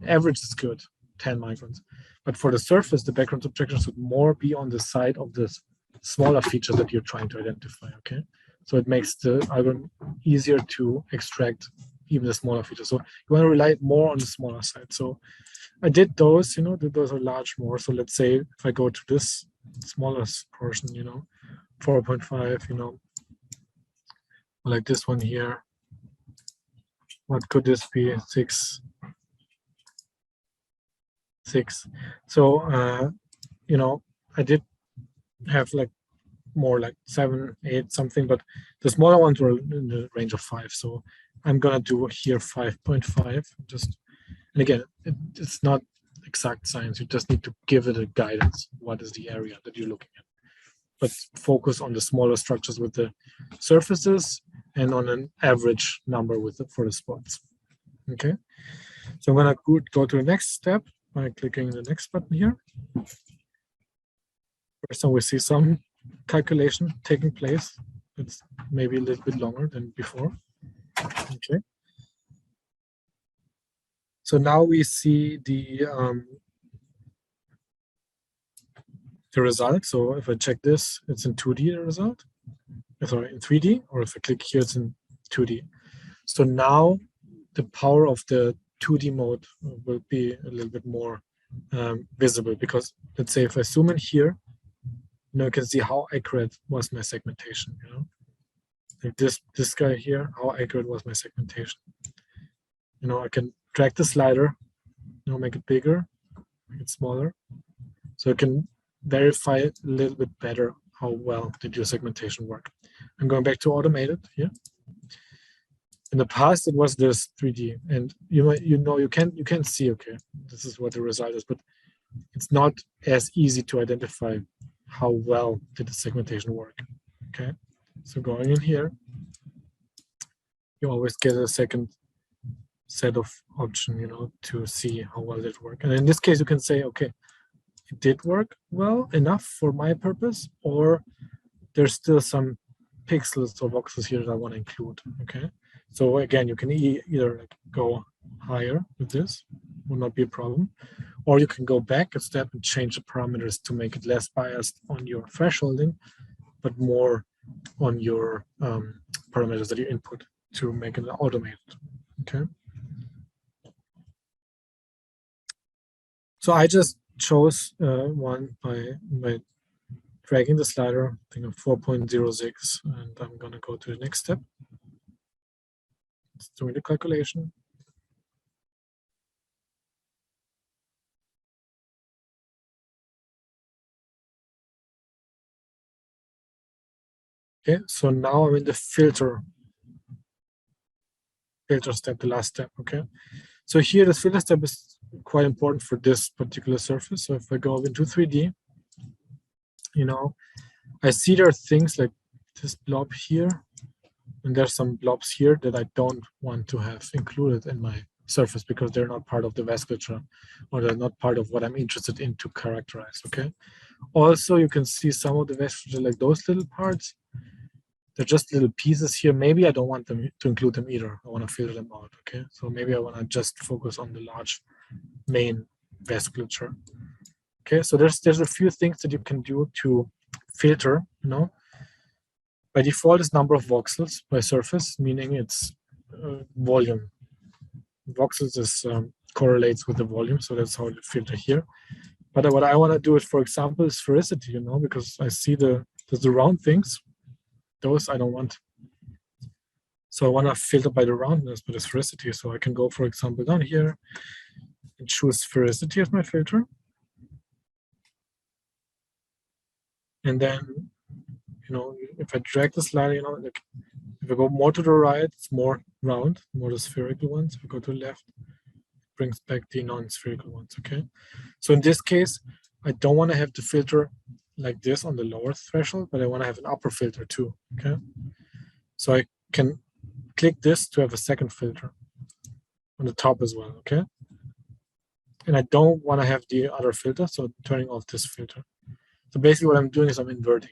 Average is good, 10 microns. But for the surface, the background subtraction should more be on the side of the smaller features that you're trying to identify. Okay, so it makes the algorithm easier to extract even the smaller features. So you want to rely more on the smaller side. So I did those, those are large more. So let's say if I go to this smallest portion, 4.5, like this one here. What could this be? 6. So, I did have like more like 7, 8 something, but the smaller ones were in the range of 5. So I'm gonna do here 5.5. And again, it's not exact science. You just need to give it a guidance. What is the area that you're looking at? But focus on the smaller structures with the surfaces and on an average number for the spots. Okay, so I'm gonna go to the next step by clicking the next button here. First time we see some calculation taking place. It's maybe a little bit longer than before. Okay. So now we see the result. So if I check this, it's in 2D the result. Sorry, in 3D, or if I click here, it's in 2D. So now the power of the 2D mode will be a little bit more visible, because let's say if I zoom in here, you can see how accurate was my segmentation. Like this guy here, how accurate was my segmentation. I can drag the slider, make it bigger, make it smaller, so I can verify a little bit better how well did your segmentation work. I'm going back to automated here. In the past, it was this 3D, and you can see, okay, this is what the result is, but it's not as easy to identify how well did the segmentation work. Okay, so going in here, you always get a second set of option, to see how well it worked. And in this case, you can say, okay, it did work well enough for my purpose, or there's still some pixels or voxels here that I want to include. Okay, so again, you can either go higher with this, will not be a problem, or you can go back a step and change the parameters to make it less biased on your thresholding, but more on your parameters that you input to make it automated. Okay. So I just chose one by dragging the slider, I think of 4.06, and I'm going to go to the next step. It's doing the calculation. Okay, so now I'm in the filter step, the last step. Okay, so here the filter step is quite important for this particular surface. So if I go into 3D, I see there are things like this blob here, and there's some blobs here that I don't want to have included in my surface because they're not part of the vasculature, or they're not part of what I'm interested in to characterize. Okay. Also, you can see some of the vasculature, like those little parts. They're just little pieces here. Maybe I don't want them to include them either. I want to filter them out. Okay. So maybe I want to just focus on the large main vasculature. Okay. So there's a few things that you can do to filter. By default, it's number of voxels by surface, meaning it's volume. Voxels is correlates with the volume, so that's how you filter here. But what I want to do is, for example, is sphericity, because I see there's the round things. Those I don't want. So I want to filter by the roundness, by the sphericity. So I can go, for example, down here and choose sphericity as my filter. And then, if I drag the slider, like if I go more to the right, it's more round, more the spherical ones. If I go to the left, it brings back the non-spherical ones, okay? So in this case, I don't want to have the filter like this on the lower threshold, but I want to have an upper filter too, okay? So I can click this to have a second filter on the top as well, okay? And I don't want to have the other filter, so I'm turning off this filter. So basically what I'm doing is I'm inverting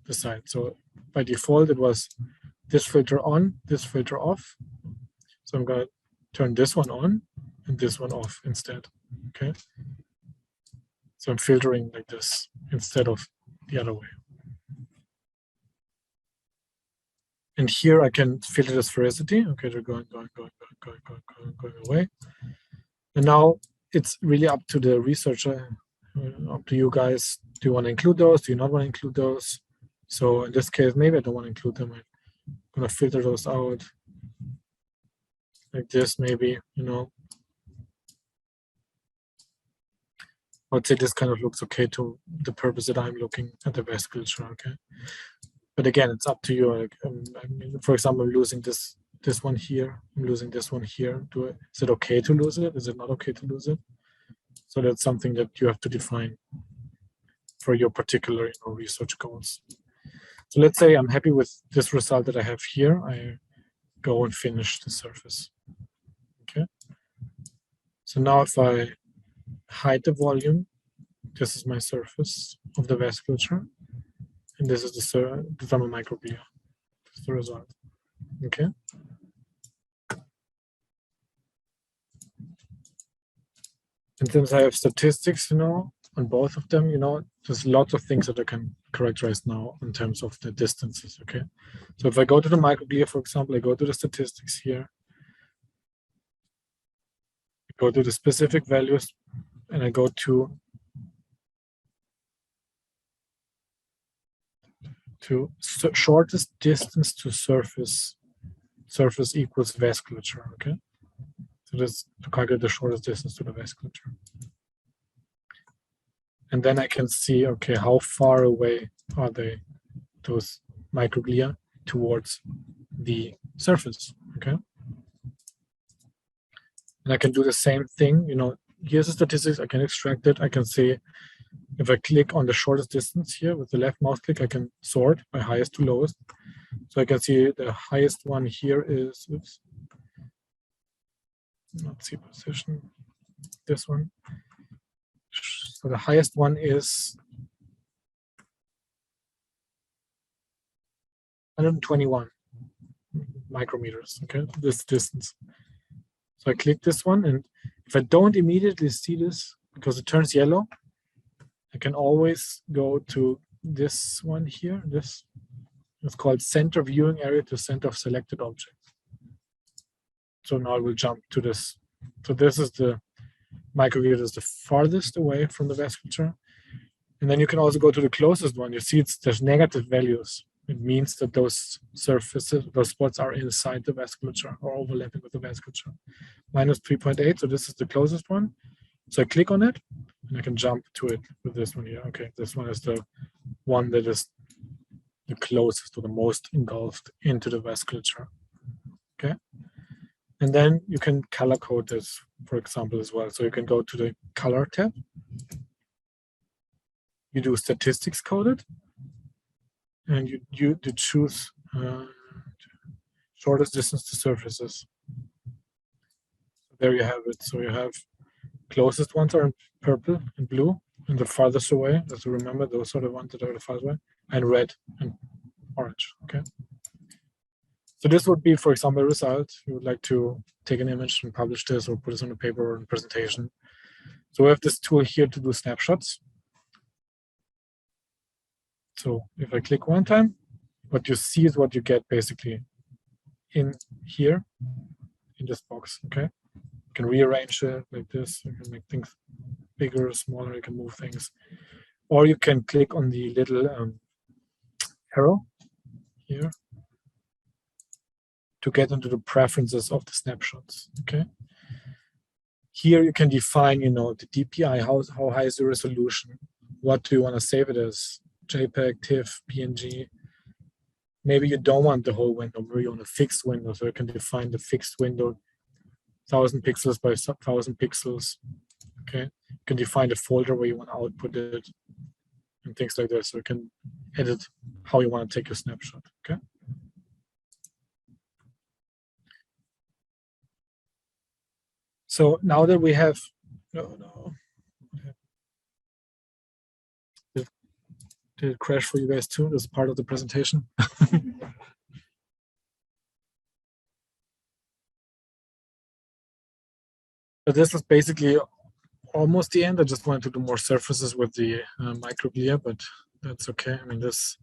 the side. So by default, it was this filter on, this filter off. So I'm going to turn this one on and this one off instead, okay? So I'm filtering like this instead of the other way. And here I can filter the sphericity. Okay, they're going away. And now it's really up to the researcher, up to you guys. Do you want to include those? Do you not want to include those? So in this case, maybe I don't want to include them. I'm going to filter those out like this, maybe, I would say this kind of looks okay to the purpose that I'm looking at the vasculature, okay? But again, it's up to you. Like, I mean, for example, I'm losing this one here. I'm losing this one here. Is it okay to lose it? Is it not okay to lose it? So that's something that you have to define for your particular research goals. So let's say I'm happy with this result that I have here. I go and finish the surface. Okay. So now if I hide the volume, this is my surface of the vasculature, and this is the thermal microglia. That's the result. Okay. And since I have statistics, on both of them, there's lots of things that I can characterize now in terms of the distances, okay? So if I go to the microglia, for example, I go to the statistics here, I go to the specific values, and I go to shortest distance to surface equals vasculature, okay? So that's to calculate the shortest distance to the vasculature. And then I can see, okay, how far away are those microglia towards the surface, okay? And I can do the same thing, here's the statistics, I can extract it. I can say, if I click on the shortest distance here with the left mouse click, I can sort by highest to lowest. So I can see the highest one here is, oops, not see position, this one. So the highest one is 121 micrometers, okay, this distance. So I click this one, and if I don't immediately see this, because it turns yellow, I can always go to this one here. This is called center viewing area to center of selected object. So now I will jump to this. So this is the microglia that is the farthest away from the vasculature. And then you can also go to the closest one. You see there's negative values. It means that those surfaces, those spots are inside the vasculature or overlapping with the vasculature. Minus 3.8, so this is the closest one. So I click on it, and I can jump to it with this one here. Okay, this one is the one that is the closest or the most engulfed into the vasculature. Okay. And then you can color code this, for example, as well. So you can go to the color tab. You do statistics coded, and you choose shortest distance to surfaces. There you have it. So you have closest ones are in purple and blue, and the farthest away, as you remember, those are the ones that are the farthest away, and red and orange. Okay. So this would be, for example, a result. You would like to take an image and publish this or put this on a paper or in a presentation. So we have this tool here to do snapshots. So if I click one time, what you see is what you get basically in here, in this box, okay? You can rearrange it like this. You can make things bigger, smaller, you can move things. Or you can click on the little arrow here to get into the preferences of the snapshots, okay? Here you can define, you know, the DPI, how high is the resolution? What do you want to save it as? JPEG, TIFF, PNG. Maybe you don't want the whole window, maybe you want a fixed window, so you can define the fixed window, 1000 pixels by 1000 pixels, okay? You can define the folder where you want to output it and things like that, so you can edit how you want to take your snapshot, okay? So now that we have, did it crash for you guys too? This is part of the presentation. But this is basically almost the end. I just wanted to do more surfaces with the microglia, but that's okay. I mean, this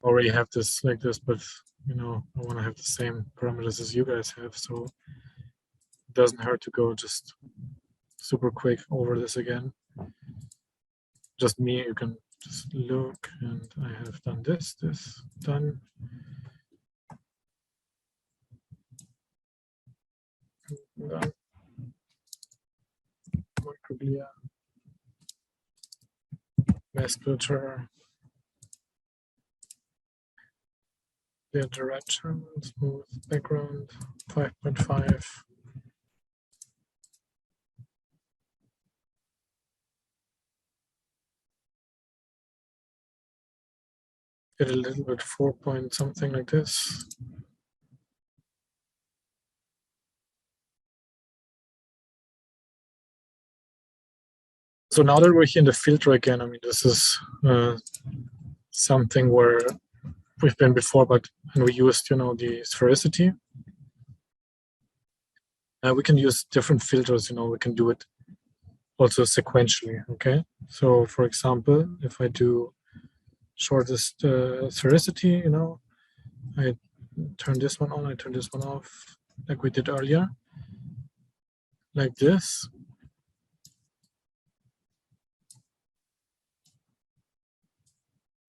already have this like this, but you know, I want to have the same parameters as you guys have, so it doesn't hurt to go just super quick over this again. Just me, you can just look, and I have done this done. Done. Microglia, vasculature, clear direction, smooth background, 5.5. Did a little bit 4 point something like this. So now that we're here in the filter again, I mean, this is something where we've been before, but and we used, you know, the sphericity. We can use different filters, you know, we can do it also sequentially, okay? So for example, if I do shortest sphericity, you know, I turn this one on, I turn this one off, like we did earlier, like this.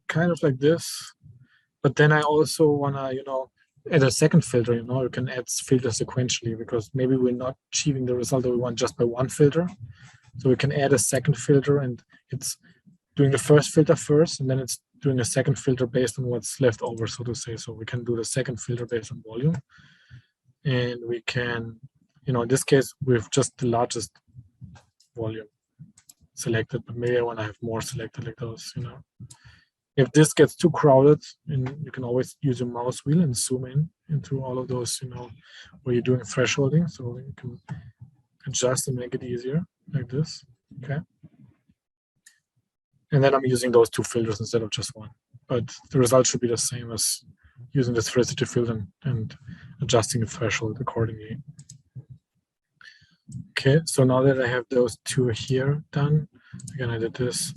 Kind of like this, but then I also wanna, you know, add a second filter. You know, you can add filters sequentially because maybe we're not achieving the result that we want just by one filter. So we can add a second filter, and it's doing the first filter first, and then it's doing a second filter based on what's left over, so to say. So we can do the second filter based on volume, and we can, you know, in this case, we've just the largest volume selected, but maybe I want to have more selected like those, you know. If this gets too crowded, and you can always use your mouse wheel and zoom in into all of those, you know, where you're doing thresholding, so you can adjust and make it easier like this, okay? And then I'm using those two filters instead of just one, but the result should be the same as using the sphericity filter and adjusting the threshold accordingly. Okay, so now that I have those two here done, again, I did this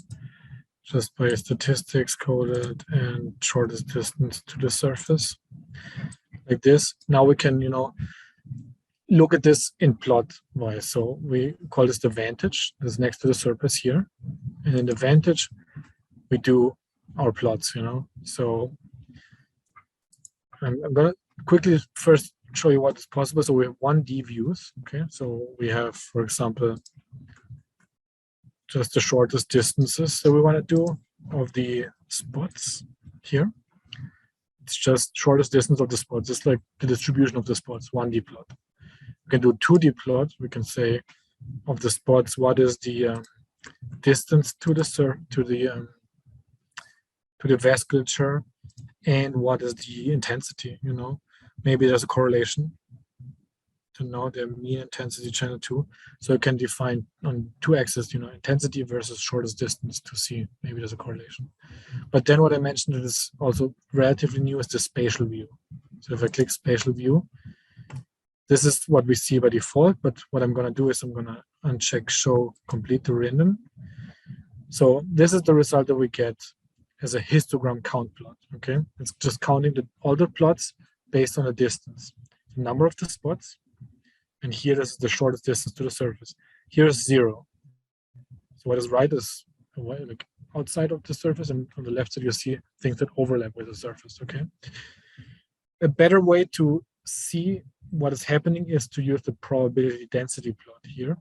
just by statistics coded and shortest distance to the surface, like this. Now we can, you know, look at this in plot wise. So we call this the vantage, that's next to the surface here. And in the vantage, we do our plots, you know. So I'm gonna quickly first show you what is possible. So we have 1D views, okay? So we have, for example, just the shortest distances that we want to do of the spots here. It's just shortest distance of the spots. It's like the distribution of the spots, 1D plot. We can do 2D plot. We can say of the spots, what is the distance to the vasculature, and what is the intensity, you know. Maybe there's a correlation to know the mean intensity channel 2. So you can define on 2 axes, you know, intensity versus shortest distance to see maybe there's a correlation. But then what I mentioned is also relatively new is the spatial view. So if I click spatial view, this is what we see by default, but what I'm gonna do is I'm gonna uncheck show complete to random. So this is the result that we get as a histogram count plot, okay? It's just counting all the plots based on the distance, the number of the spots, and here is the shortest distance to the surface. Here is 0. So what is right is like outside of the surface, and on the left side you see things that overlap with the surface, okay? A better way to see what is happening is to use the probability density plot here.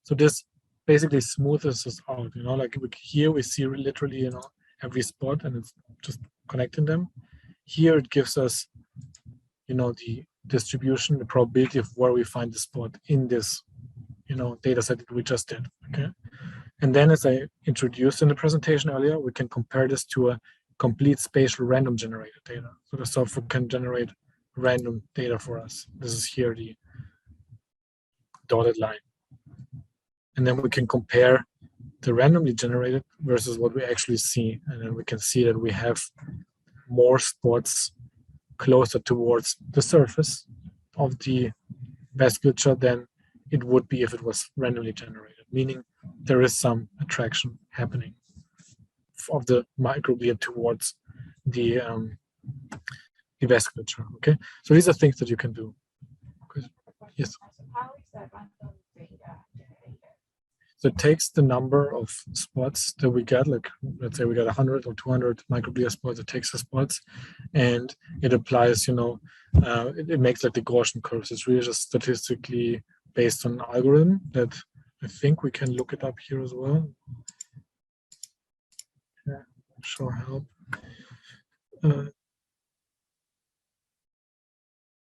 So this basically smoothes us out, you know, like here we see literally, you know, every spot and it's just connecting them. Here it gives us, you know, the distribution, the probability of where we find the spot in this, you know, data set that we just did, okay? And then as I introduced in the presentation earlier, we can compare this to a complete spatial random generated data. So the software can generate random data for us. This is here the dotted line. And then we can compare the randomly generated versus what we actually see. And then we can see that we have more spots closer towards the surface of the vasculature than it would be if it was randomly generated, meaning there is some attraction happening of the microglia towards the vasculature, okay? So these are things that you can do. Okay. Yes? How is that random data generated? So it takes the number of spots that we get, like let's say we got 100 or 200 microglia spots, it takes the spots and it applies, you know, it makes like the Gaussian curves. It's really just statistically based on an algorithm that I think we can look it up here as well. Yeah, show help. Let's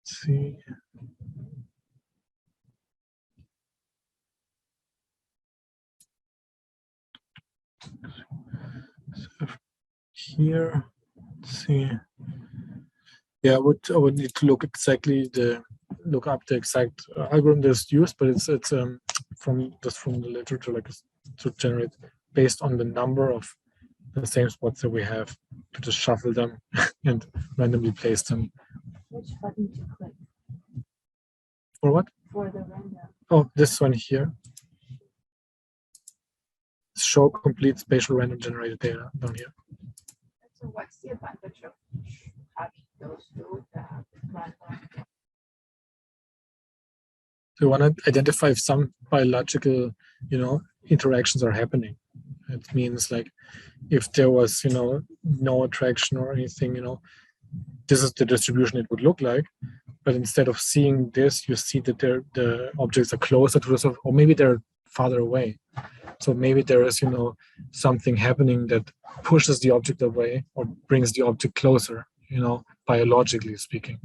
see. So here, let's see. Yeah, I would need to look up the exact algorithm that's used, but it's from the literature, like to generate based on the number of the same spots that we have, to just shuffle them and randomly place them. Which button to click For what? for the random? Oh, this one here. Show complete spatial random generated data down here. So what's the advantage of having those two random? So we want to identify if some biological, you know, interactions are happening. It means like if there was, you know, no attraction or anything, you know, this is the distribution it would look like. But instead of seeing this, you see that the objects are closer to the surface, or maybe they're farther away. So maybe there is, you know, something happening that pushes the object away or brings the object closer, you know, biologically speaking,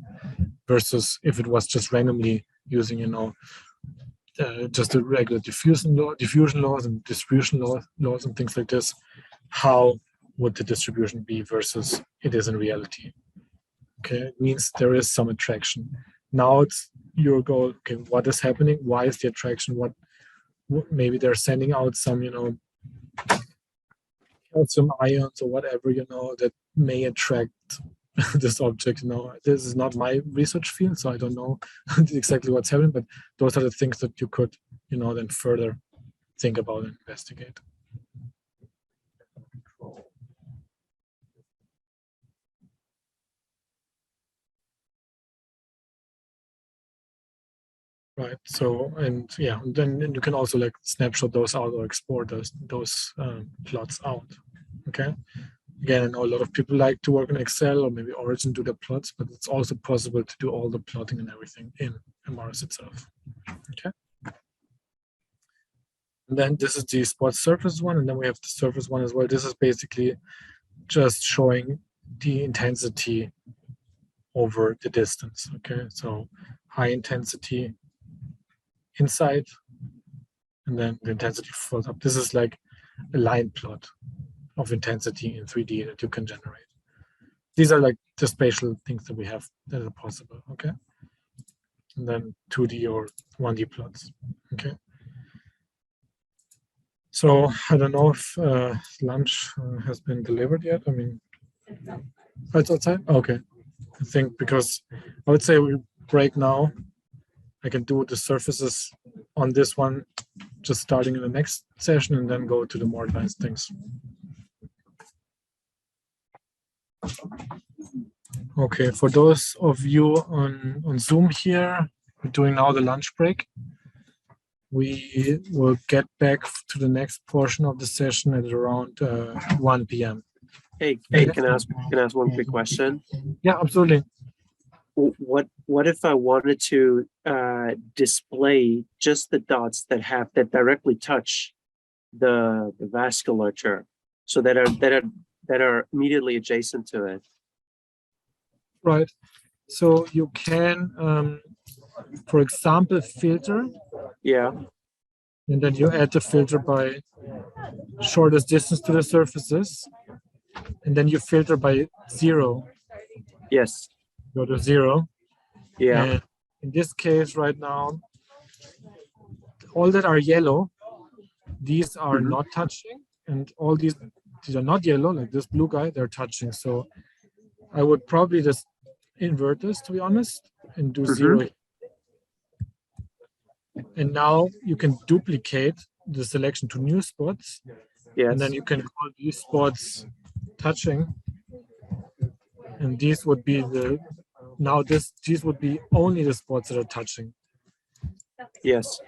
versus if it was just randomly using, you know, just the regular diffusion laws and distribution laws and things like this. How would the distribution be versus it is in reality? Okay, it means there is some attraction. Now it's your goal. Okay, what is happening? Why is the attraction? What maybe they're sending out some, you know, calcium ions or whatever, you know, that may attract this object. You know, this is not my research field, so I don't know exactly what's happening, but those are the things that you could, you know, then further think about and investigate. Right. So, and yeah, and then you can also like snapshot those out or export those plots out. Okay. Again, I know a lot of people like to work in Excel or maybe Origin do the plots, but it's also possible to do all the plotting and everything in Imaris itself. Okay. And then this is the spot surface one, and then we have the surface one as well. This is basically just showing the intensity over the distance. Okay, so high intensity inside, and then the intensity falls up. This is like a line plot of intensity in 3D that you can generate. These are like the spatial things that we have that are possible. Okay, and then 2D or 1D plots. Okay. So I don't know if lunch has been delivered yet. I mean, oh, it's outside? Okay. I think because I would say we break now. I can do the surfaces on this one, just starting in the next session and then go to the more advanced things. Okay, for those of you on Zoom here, we're doing now the lunch break. We will get back to the next portion of the session at around 1 p.m. Hey, can I ask one quick question? Yeah, absolutely. What if I wanted to display just the dots that directly touch the vasculature, so that are immediately adjacent to it? Right. So you can, for example, filter. Yeah. And then you add the filter by shortest distance to the surfaces. And then you filter by 0. Yes. Go to 0. Yeah. And in this case right now, all that are yellow, these are not touching. And all these are not yellow, like this blue guy, they're touching. So I would probably just invert this, to be honest, and do 0. And now you can duplicate the selection to new spots. Yes. And then you can call these spots touching. And these would be these would be only the spots that are touching. Yes.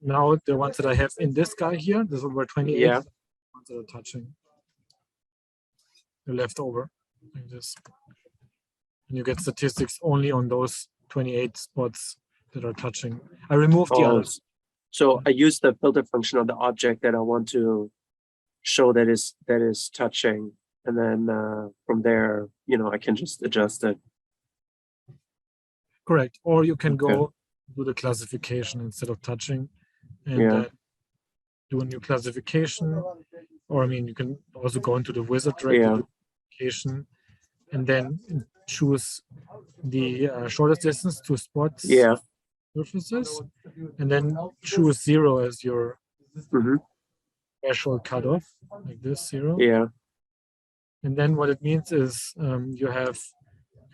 Now the ones that I have in this guy here, this is where 28 ones that are touching. The leftover, like this. And you get statistics only on those 28 spots that are touching. I removed the others. So I use the filter function on the object that I want to show that is touching, and then from there, I can just adjust it. Correct. Or you can go do the classification instead of touching, and do a new classification. Or I mean, you can also go into the wizard directly, classification, and then choose the shortest distance to spots. Surfaces, and then choose 0 as your threshold cutoff, like this 0. Yeah. And then what it means is you can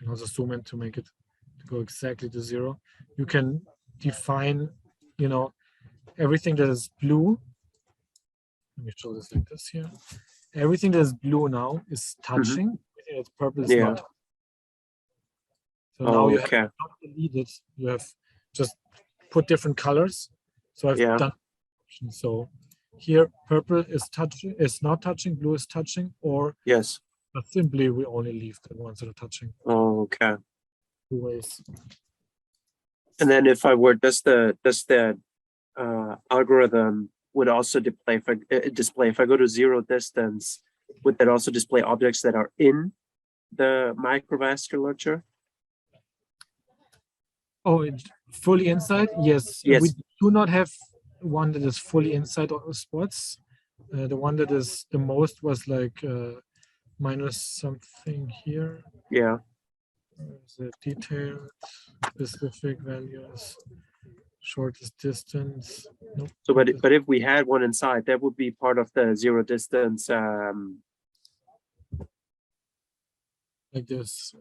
also zoom in to make it to go exactly to 0. You can define, everything that is blue. Let me show this like this here. Everything that is blue now is touching. Everything that's purple is not. So now you have not deleted. You have just put different colors. So I've done. So here, purple is not touching, blue is touching, or simply we only leave the ones that are touching. Oh, okay. 2 ways. And then if I were, does the algorithm would also display if I go to 0 distance, would that also display objects that are in the microvasculature? Oh, fully inside? Yes. Yes. We do not have one that is fully inside of spots. The one that is the most was like minus something here. Yeah. The detailed specific values, shortest distance. Nope. So, but if we had one inside, that would be part of the 0 distance. Like this.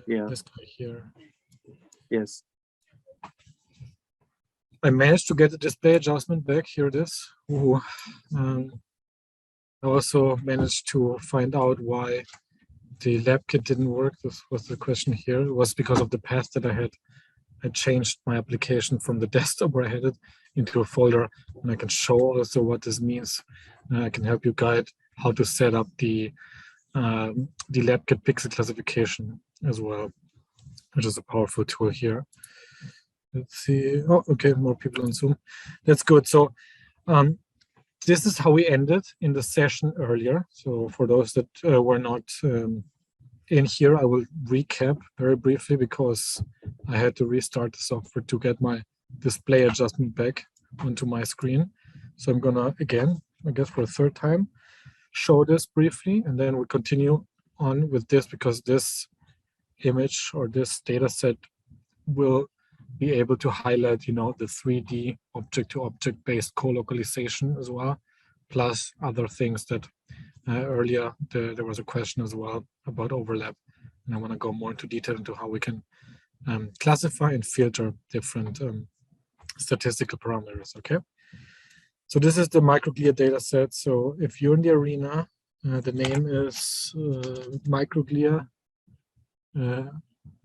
This guy here. Yes. I managed to get the display adjustment back. Here it is. I also managed to find out why the lab kit didn't work. This was the question here. It was because of the path that I had. I changed my application from the desktop where I had it into a folder, and I can show also what this means. I can help you guide how to set up the lab kit pixel classification as well, which is a powerful tool here. Let's see. Oh, okay, more people on Zoom. That's good. So This is how we ended in the session earlier. So for those that were not in here, I will recap very briefly because I had to restart the software to get my display adjustment back onto my screen. So I'm gonna, again, I guess for a third time, show this briefly, and then we'll continue on with this because this image or this data set will be able to highlight, you know, the 3D object-to-object based co-localization as well, plus other things that earlier there was a question as well about overlap, and I want to go more into detail into how we can classify and filter different statistical parameters. Okay, so this is the microglia data set. So if you're in the arena, the name is microglia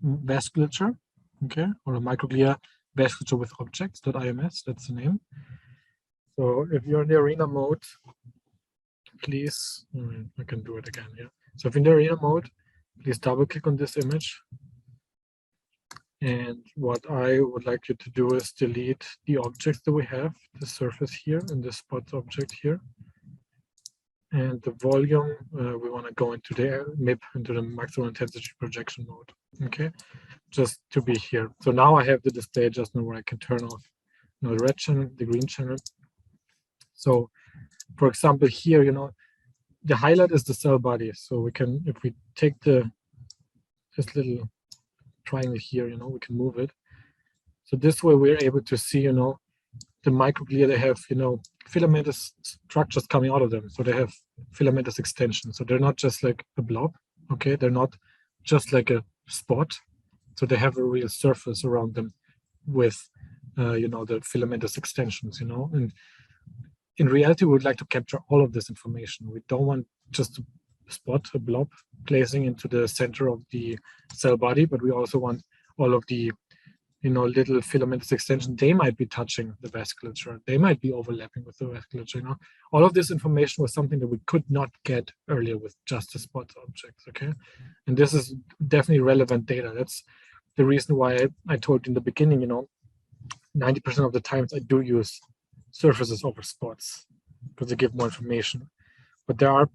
vasculature, okay, or a microglia vasculature with objects.ims, that's the name. So if you're in the arena mode, please, I can do it again, yeah. So if in the arena mode, please double click on this image. And what I would like you to do is delete the objects that we have, the surface here and the spot object here. And the volume, we want to go into the MIP, into the maximum intensity projection mode, okay? Just to be here. So now I have the display adjustment where I can turn off, you know, the red channel, the green channel. So for example, here, you know, the highlight is the cell body. So we can, if we take this little triangle here, you know, we can move it. So this way we're able to see, you know, the microglia, they have, you know, filamentous structures coming out of them. So they have filamentous extensions. So they're not just like a blob, okay? They're not just like a spot. So they have a real surface around them with, you know, the filamentous extensions, you know. And in reality, we would like to capture all of this information. We don't want just a spot, a blob, placing into the center of the cell body, but we also want all of the, you know, little filamentous extension. They might be touching the vasculature. They might be overlapping with the vasculature, you know. All of this information was something that we could not get earlier with just the spot objects, okay? And this is definitely relevant data. That's the reason why I told you in the beginning, you know, 90% of the times I do use surfaces over spots because they give more information. But there are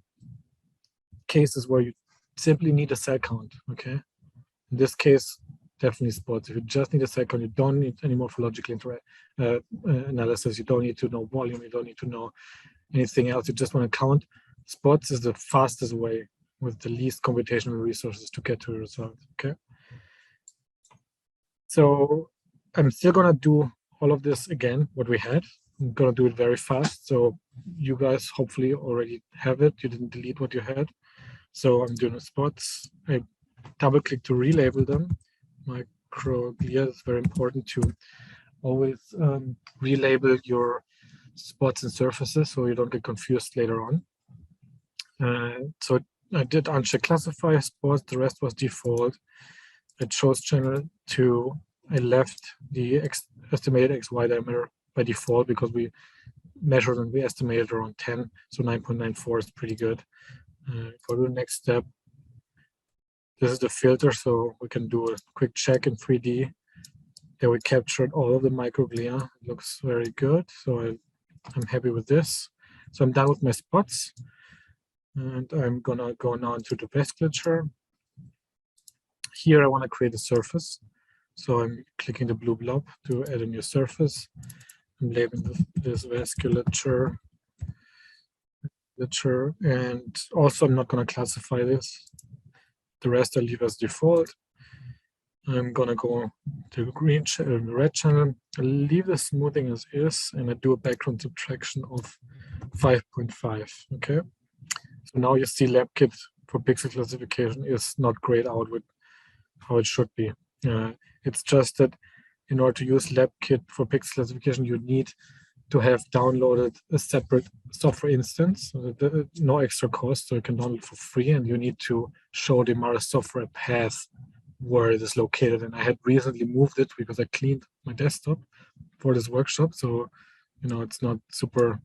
cases where you simply need a cell count, okay? In this case, definitely spots. If you just need a cell count, you don't need any morphological analysis. You don't need to know volume. You don't need to know anything else. You just want to count. Spots is the fastest way with the least computational resources to get to a result, okay? So I'm still gonna do all of this again, what we had. I'm gonna do it very fast. So you guys hopefully already have it. You didn't delete what you had. So I'm doing the spots. I double click to relabel them. Microglia is very important to always relabel your spots and surfaces so you don't get confused later on. So I did uncheck classify spots, the rest was default. I chose channel 2. I left the estimated XY diameter by default because we measured and we estimated around 10, so 9.94 is pretty good. Go to the next step. This is the filter, so we can do a quick check in 3D. There we captured all of the microglia. It looks very good, so I'm happy with this. So I'm done with my spots, and I'm gonna go now into the vasculature. Here I want to create a surface. So I'm clicking the blue blob to add a new surface. I'm labeling this vasculature. And also I'm not going to classify this. The rest I leave as default. I'm going to go to the green channel, the red channel. I leave the smoothing as is, and I do a background subtraction of 5.5. Okay. So now you see LabKit for pixel classification is not grayed out with how it should be. It's just that in order to use LabKit for pixel classification, you need to have downloaded a separate software instance, so that no extra cost, so you can download for free, and you need to show the Imaris software path where it is located. And I had recently moved it because I cleaned my desktop for this workshop, so you know it's not super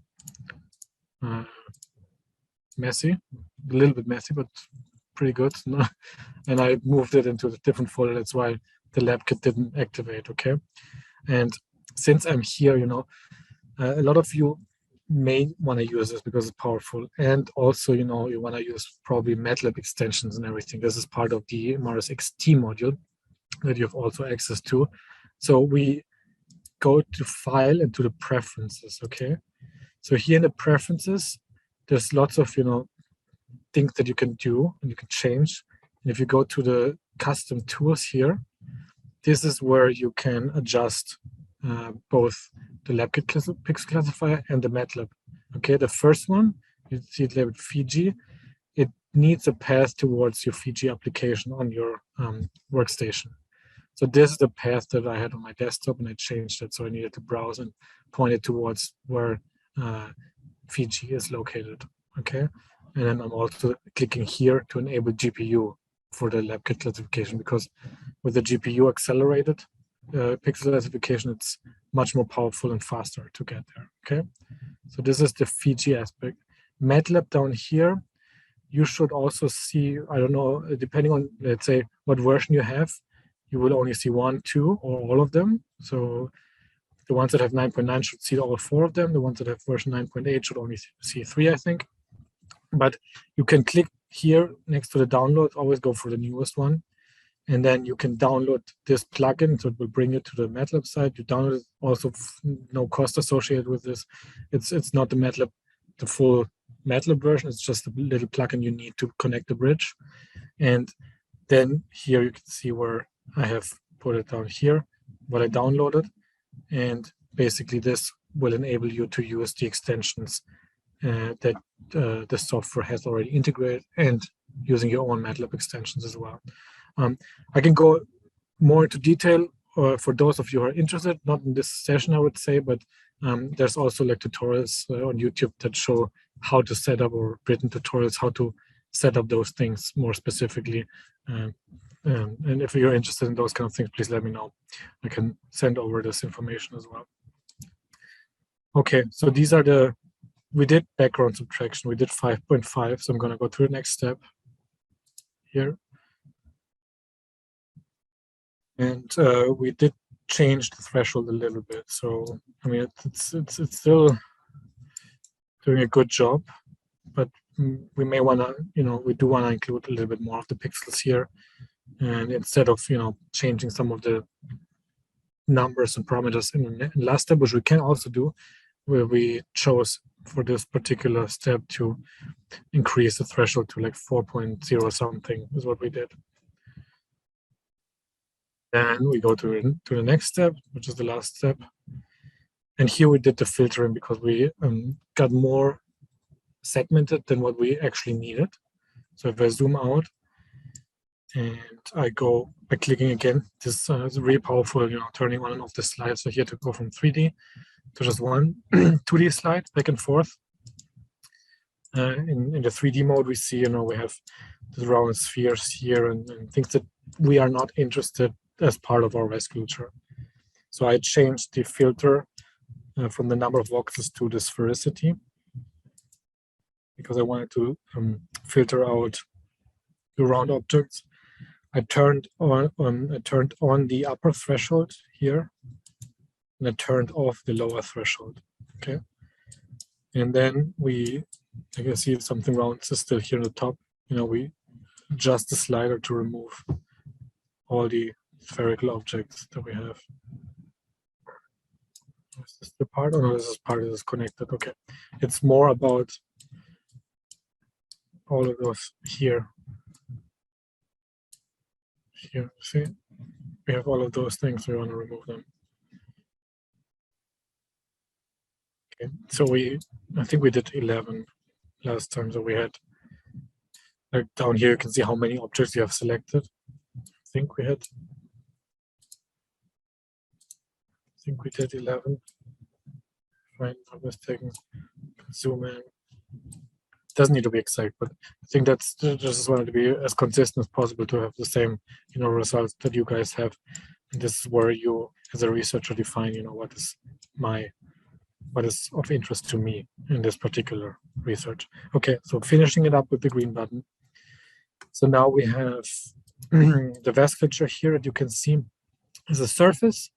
messy, a little bit messy, but pretty good. And I moved it into a different folder. That's why the LabKit didn't activate, okay? And since I'm here, you know, a lot of you may want to use this because it's powerful. And also, you know, you want to use probably MATLAB extensions and everything. This is part of the Imaris XT module that you have also access to. So we go to File and to the Preferences, okay? So here in the Preferences, there's lots of, you know, things that you can do and you can change. And if you go to the Custom Tools here, this is where you can adjust both the LabKit pixel classifier and the MATLAB. Okay, the first one, you see it labeled Fiji. It needs a path towards your Fiji application on your workstation. So this is the path that I had on my desktop, and I changed it. So I needed to browse and point it towards where Fiji is located. Okay, and then I'm also clicking here to enable GPU for the LabKit classification, because with the GPU accelerated pixel classification, it's much more powerful and faster to get there. Okay, so this is the Fiji aspect. MATLAB down here, you should also see, I don't know, depending on, let's say, what version you have, you will only see 1, 2, or all of them. So the ones that have 9.9 should see all 4 of them. The ones that have version 9.8 should only see 3, I think. But you can click here next to the download, always go for the newest one. And then you can download this plugin, so it will bring you to the MATLAB site. You download it, also no cost associated with this. It's not the MATLAB, the full MATLAB version. It's just a little plugin you need to connect the bridge. And then here you can see where I have put it down here, what I downloaded. And basically this will enable you to use the extensions that the software has already integrated, and using your own MATLAB extensions as well. I can go more into detail for those of you who are interested, not in this session, I would say, but there's also like tutorials on YouTube that show how to set up, or written tutorials, how to set up those things more specifically. And if you're interested in those kind of things, please let me know. I can send over this information as well. Okay, so these are we did background subtraction, we did 5.5, so I'm gonna go to the next step here. And we did change the threshold a little bit. So, I mean, it's still doing a good job, but we may want to, you know, we do want to include a little bit more of the pixels here. And instead of, you know, changing some of the numbers and parameters in the last step, which we can also do, where we chose for this particular step to increase the threshold to like 4.0 something is what we did. Then we go to the next step, which is the last step. And here we did the filtering because we got more segmented than what we actually needed. So if I zoom out and I go by clicking again, this is really powerful, you know, turning on and off the slide. So here to go from 3D to just one 2D slide back and forth. In the 3D mode, we see, you know, we have the round spheres here and things that we are not interested as part of our vasculature. So I changed the filter from the number of voxels to the sphericity, because I wanted to filter out the round objects. I turned on the upper threshold here, and I turned off the lower threshold. Okay, and then I can see something round is still here on the top. You know, we adjust the slider to remove all the spherical objects that we have. Is this the part? Oh no, this is part that is connected. Okay, it's more about all of those here. Here, see, we have all of those things. We want to remove them. Okay, so I think we did 11 last time. So we had, like down here, you can see how many objects you have selected. I think we did 11. If I'm not mistaken. Zoom in. It doesn't need to be exact, but I think that's just wanted to be as consistent as possible to have the same, you know, results that you guys have. And this is where you, as a researcher, define, you know, what is of interest to me in this particular research. Okay, so finishing it up with the green button. So now we have the vasculature here that you can see is a surface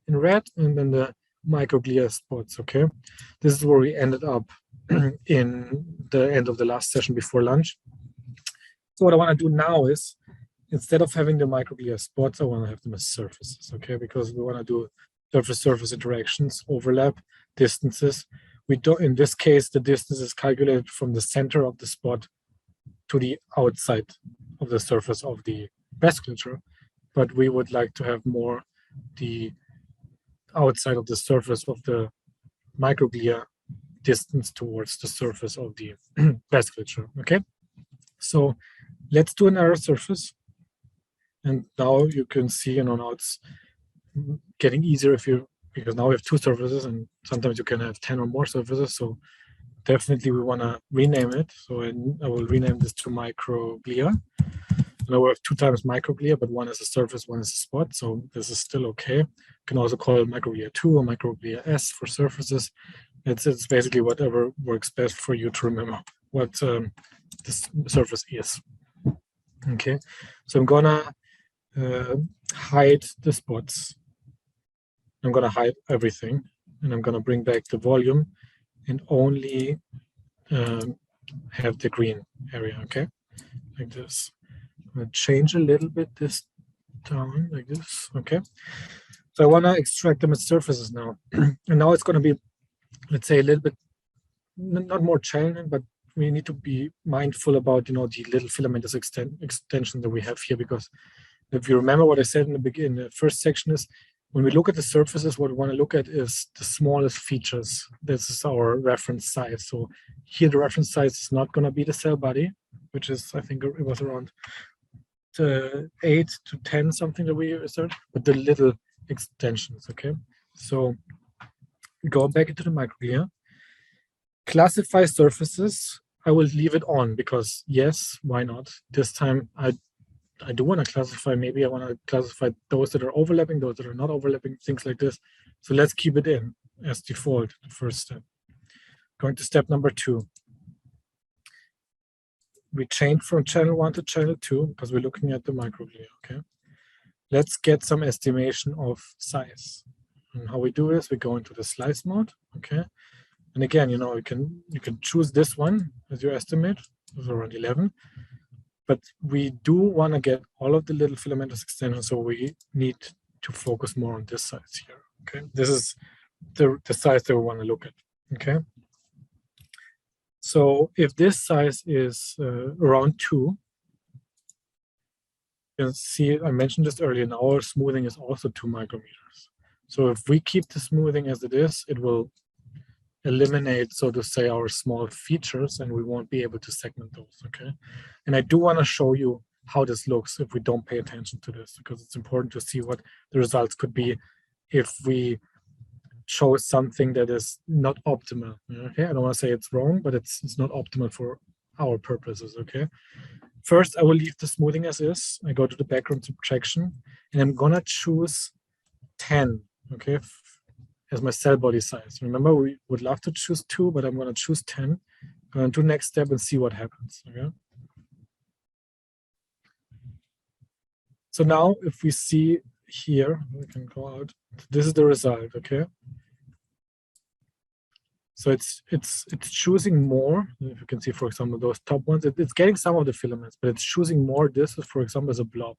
in red, and then the microglia spots, okay? This is where we ended up in the end of the last session before lunch. So what I want to do now is, instead of having the microglia spots, I want to have them as surfaces, okay? Because we want to do surface-surface interactions, overlap, distances. We don't, in this case, the distance is calculated from the center of the spot to the outside of the surface of the vasculature, but we would like to have more the outside of the surface of the microglia distance towards the surface of the vasculature, okay? So let's do another surface. And now you can see, now it's getting easier because now we have two surfaces, and sometimes you can have 10 or more surfaces. So definitely we want to rename it. So I will rename this to microglia. Now we have 2 times microglia, but one is a surface, one is a spot. So this is still okay. You can also call it microglia 2 or microglia S for surfaces. It's basically whatever works best for you to remember what this surface is. Okay, so I'm gonna hide the spots. I'm gonna hide everything, and I'm gonna bring back the volume and only have the green area, okay? Like this. I'm gonna change a little bit this down like this, okay? So I wanna extract them as surfaces now. And now it's gonna be, let's say, a little bit, not more challenging, but we need to be mindful about, the little filamentous extension that we have here, because if you remember what I said in the beginning, the first section is, when we look at the surfaces, what we want to look at is the smallest features. This is our reference size. So here the reference size is not going to be the cell body, which is, I think it was around 8 to 10 something that we assert, but the little extensions, okay? So go back into the microglia. Classify surfaces. I will leave it on because yes, why not? This time I do want to classify, maybe I want to classify those that are overlapping, those that are not overlapping, things like this. So let's keep it in as default, the first step. Going to step number 2. We change from channel 1 to channel 2 because we're looking at the microglia, okay? Let's get some estimation of size. And how we do this, we go into the slice mode, okay? And again, you can choose this one as your estimate, it's around 11. But we do want to get all of the little filamentous extensions, so we need to focus more on this size here, okay? This is the size that we want to look at, okay? So if this size is around 2, you can see, I mentioned this earlier, now our smoothing is also 2 micrometers. So if we keep the smoothing as it is, it will eliminate, so to say, our small features, and we won't be able to segment those, okay? And I do want to show you how this looks if we don't pay attention to this, because it's important to see what the results could be if we show something that is not optimal, okay? I don't want to say it's wrong, but it's not optimal for our purposes, okay? First, I will leave the smoothing as is. I go to the background subtraction, and I'm gonna choose 10, okay, as my cell body size. Remember, we would love to choose 2, but I'm gonna choose 10. I'm gonna do next step and see what happens, okay? So now if we see here, we can go out, this is the result, okay? So it's choosing more. If you can see, for example, those top ones, it's getting some of the filaments, but it's choosing more. This is, for example, as a blob,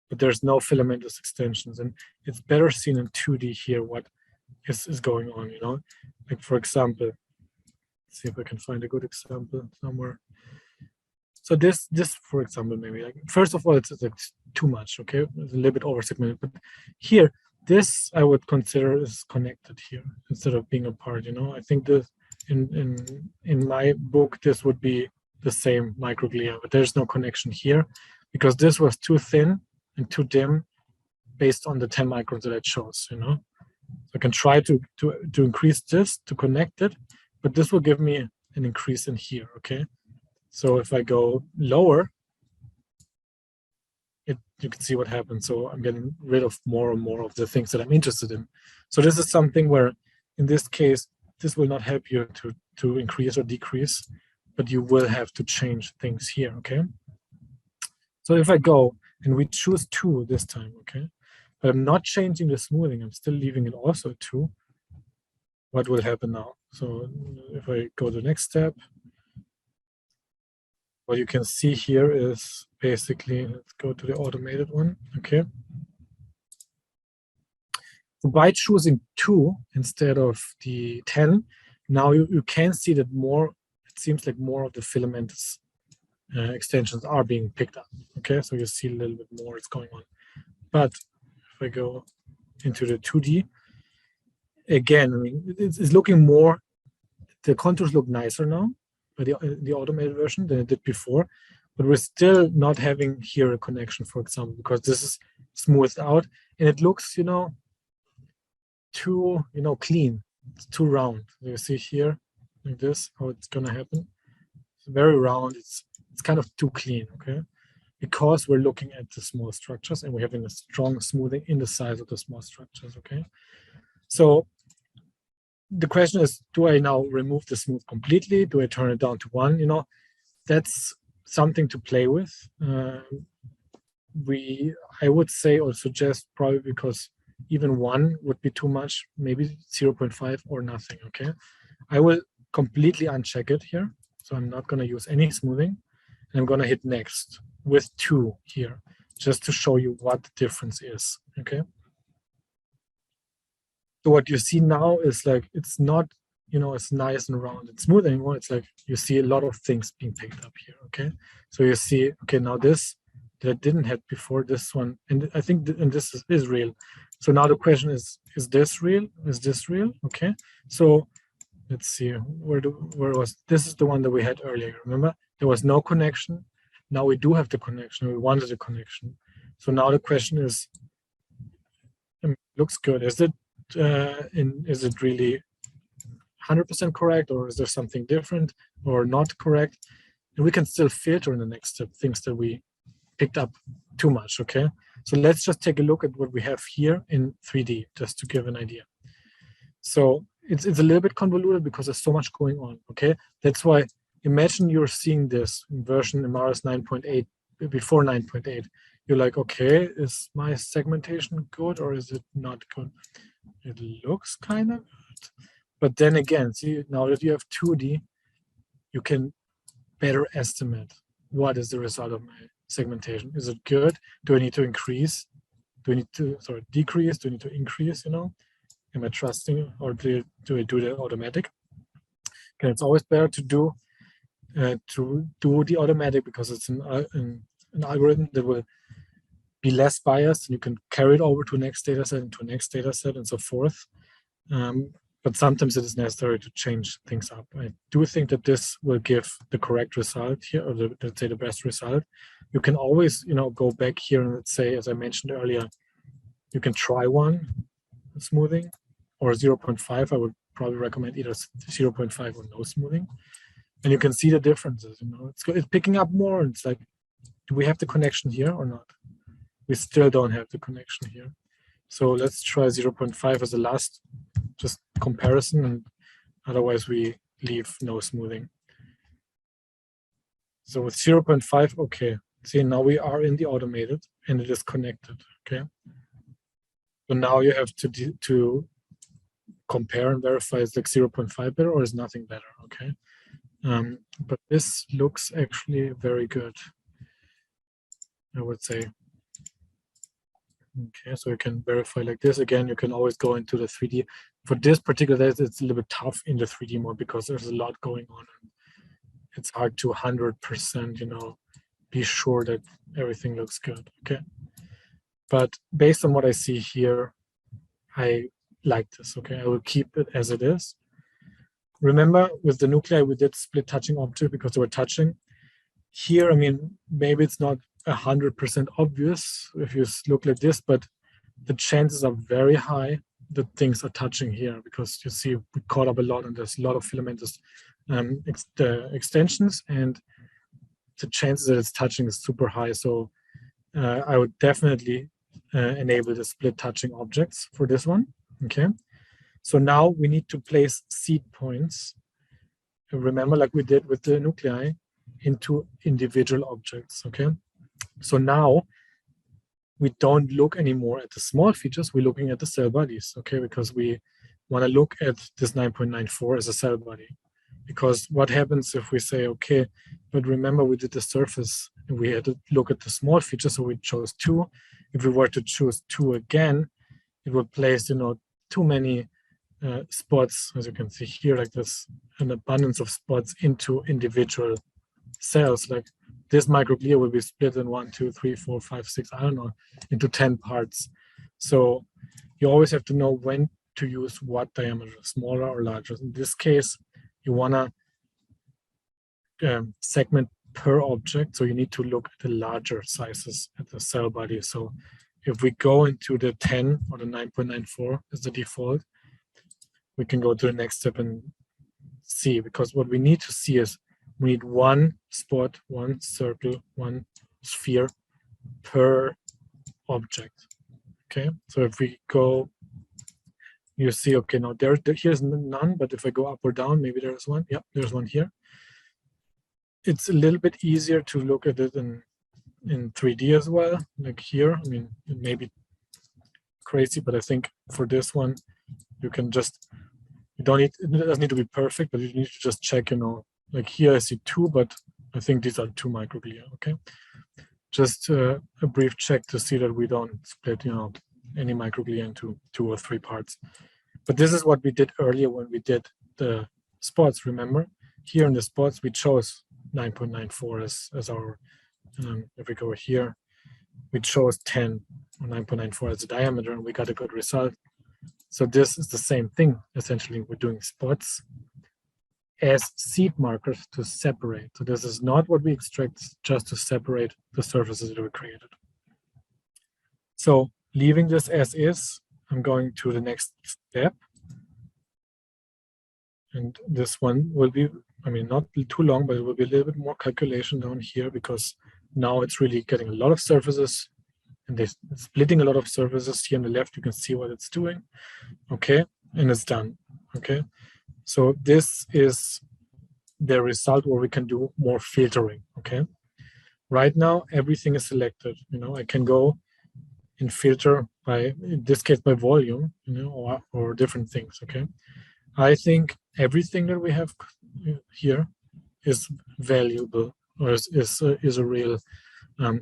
but there's no filamentous extensions, and it's better seen in 2D here what is going on, Like, for example, let's see if I can find a good example somewhere. So this, for example, maybe, like, first of all, it's like too much, okay? It's a little bit over segmented, but here, this I would consider is connected here instead of being apart, I think this, in my book, this would be the same microglia, but there's no connection here because this was too thin and too dim based on the 10 microns that I chose, So I can try to increase this to connect it, but this will give me an increase in here, okay? So if I go lower, you can see what happens. So I'm getting rid of more and more of the things that I'm interested in. So this is something where, in this case, this will not help you to increase or decrease, but you will have to change things here, okay? So if I go and we choose 2 this time, okay? but I'm not changing the smoothing. I'm still leaving it also 2. What will happen now? So if I go to the next step, what you can see here is basically, let's go to the automated one, okay? So by choosing 2 instead of the 10, now you can see that more, it seems like more of the filamentous extensions are being picked up, okay? So you see a little bit more is going on. But if I go into the 2D, again, I mean, it's looking more, the contours look nicer now by the automated version than it did before, but we're still not having here a connection, for example, because this is smoothed out and it looks, you know, too, you know, clean. It's too round. You see here, like this, how it's gonna happen. It's very round. It's kind of too clean, okay? Because we're looking at the small structures and we're having a strong smoothing in the size of the small structures, okay? So the question is, do I now remove the smooth completely? Do I turn it down to 1? You know, that's something to play with. I would say or suggest probably, because even 1 would be too much, maybe 0.5 or nothing, okay? I will completely uncheck it here. So I'm not gonna use any smoothing. And I'm gonna hit next with 2 here, just to show you what the difference is, okay? So what you see now is like, it's not, you know, it's nice and round and smooth anymore. It's like you see a lot of things being picked up here, okay? So you see, okay, now this that I didn't have before, this one, and I think, and this is real. So now the question is this real? Is this real? Okay, so let's see, where was, this is the one that we had earlier, remember? There was no connection. Now we do have the connection, we wanted a connection. So now the question is, looks good. Is it really 100% correct, or is there something different or not correct? And we can still filter in the next step things that we picked up too much, okay? So let's just take a look at what we have here in 3D, just to give an idea. So it's a little bit convoluted because there's so much going on, okay? That's why, imagine you're seeing this in version Imaris 9.8, before 9.8. You're like, okay, is my segmentation good or is it not good? It looks kind of good. But then again, see, now that you have 2D, you can better estimate what is the result of my segmentation. Is it good? Do I need to increase? Do I need to, sorry, decrease? Do I need to increase, you know? Am I trusting, or do I do the automatic? Okay, it's always better to do the automatic, because it's an algorithm that will be less biased, and you can carry it over to next data set and to next data set and so forth. But sometimes it is necessary to change things up. I do think that this will give the correct result here, or let's say the best result. You can always, you know, go back here and let's say, as I mentioned earlier, you can try 1 smoothing or 0.5. I would probably recommend either 0.5 or no smoothing. And you can see the differences, you know, it's picking up more. It's like, do we have the connection here or not? We still don't have the connection here. So let's try 0.5 as a last just comparison, and otherwise we leave no smoothing. So with 0.5, okay. See, now we are in the automated and it is connected, okay? So now you have to compare and verify, is like 0.5 better or is nothing better, okay? But this looks actually very good, I would say. Okay, so you can verify like this. Again, you can always go into the 3D. For this particular, it's a little bit tough in the 3D mode because there's a lot going on. It's hard to 100%, you know, be sure that everything looks good, okay? But based on what I see here, I like this, okay? I will keep it as it is. Remember, with the nuclei, we did split touching object because they were touching. Here, I mean, maybe it's not 100% obvious if you look like this, but the chances are very high that things are touching here, because you see we caught up a lot and there's a lot of filamentous extensions, and the chances that it's touching is super high. So I would definitely enable the split touching objects for this one, okay? So now we need to place seed points, remember, like we did with the nuclei, into individual objects, okay? So now we don't look anymore at the small features, we're looking at the cell bodies, okay? Because we want to look at this 9.94 as a cell body. Because what happens if we say, okay, but remember we did the surface and we had to look at the small features, so we chose 2. If we were to choose 2 again, it would place, too many spots, as you can see here, like this, an abundance of spots into individual cells. Like this microglia will be split in 1, 2, 3, 4, 5, 6, I don't know, into 10 parts. So you always have to know when to use what diameter, smaller or larger. In this case, you want to segment per object, so you need to look at the larger sizes at the cell body. So if we go into the 10 or the 9.94 as the default, we can go to the next step and see, because what we need to see is we need 1 spot, 1 circle, 1 sphere per object. Okay, so if we go, you see, okay, now here's none, but if I go up or down, maybe there's one. Yep, there's one here. It's a little bit easier to look at it in 3D as well, like here. I mean, it may be crazy, but I think for this one, you can just, it doesn't need to be perfect, but you need to just check, like here I see 2, but I think these are 2 microglia, okay? Just a brief check to see that we don't split, any microglia into 2 or 3 parts. But this is what we did earlier when we did the spots, remember? Here in the spots, we chose 9.94 as our, if we go here, we chose 10 or 9.94 as a diameter, and we got a good result. So this is the same thing. Essentially, we're doing spots as seed markers to separate. So this is not what we extract, just to separate the surfaces that we created. So leaving this as is, I'm going to the next step. And this one will be, not too long, but it will be a little bit more calculation down here, because now it's really getting a lot of surfaces and they're splitting a lot of surfaces. Here on the left, you can see what it's doing. Okay, and it's done. Okay, so this is the result where we can do more filtering. Okay, right now, everything is selected. I can go and filter by, in this case, by volume, or different things. Okay, I think everything that we have here is valuable, or is a real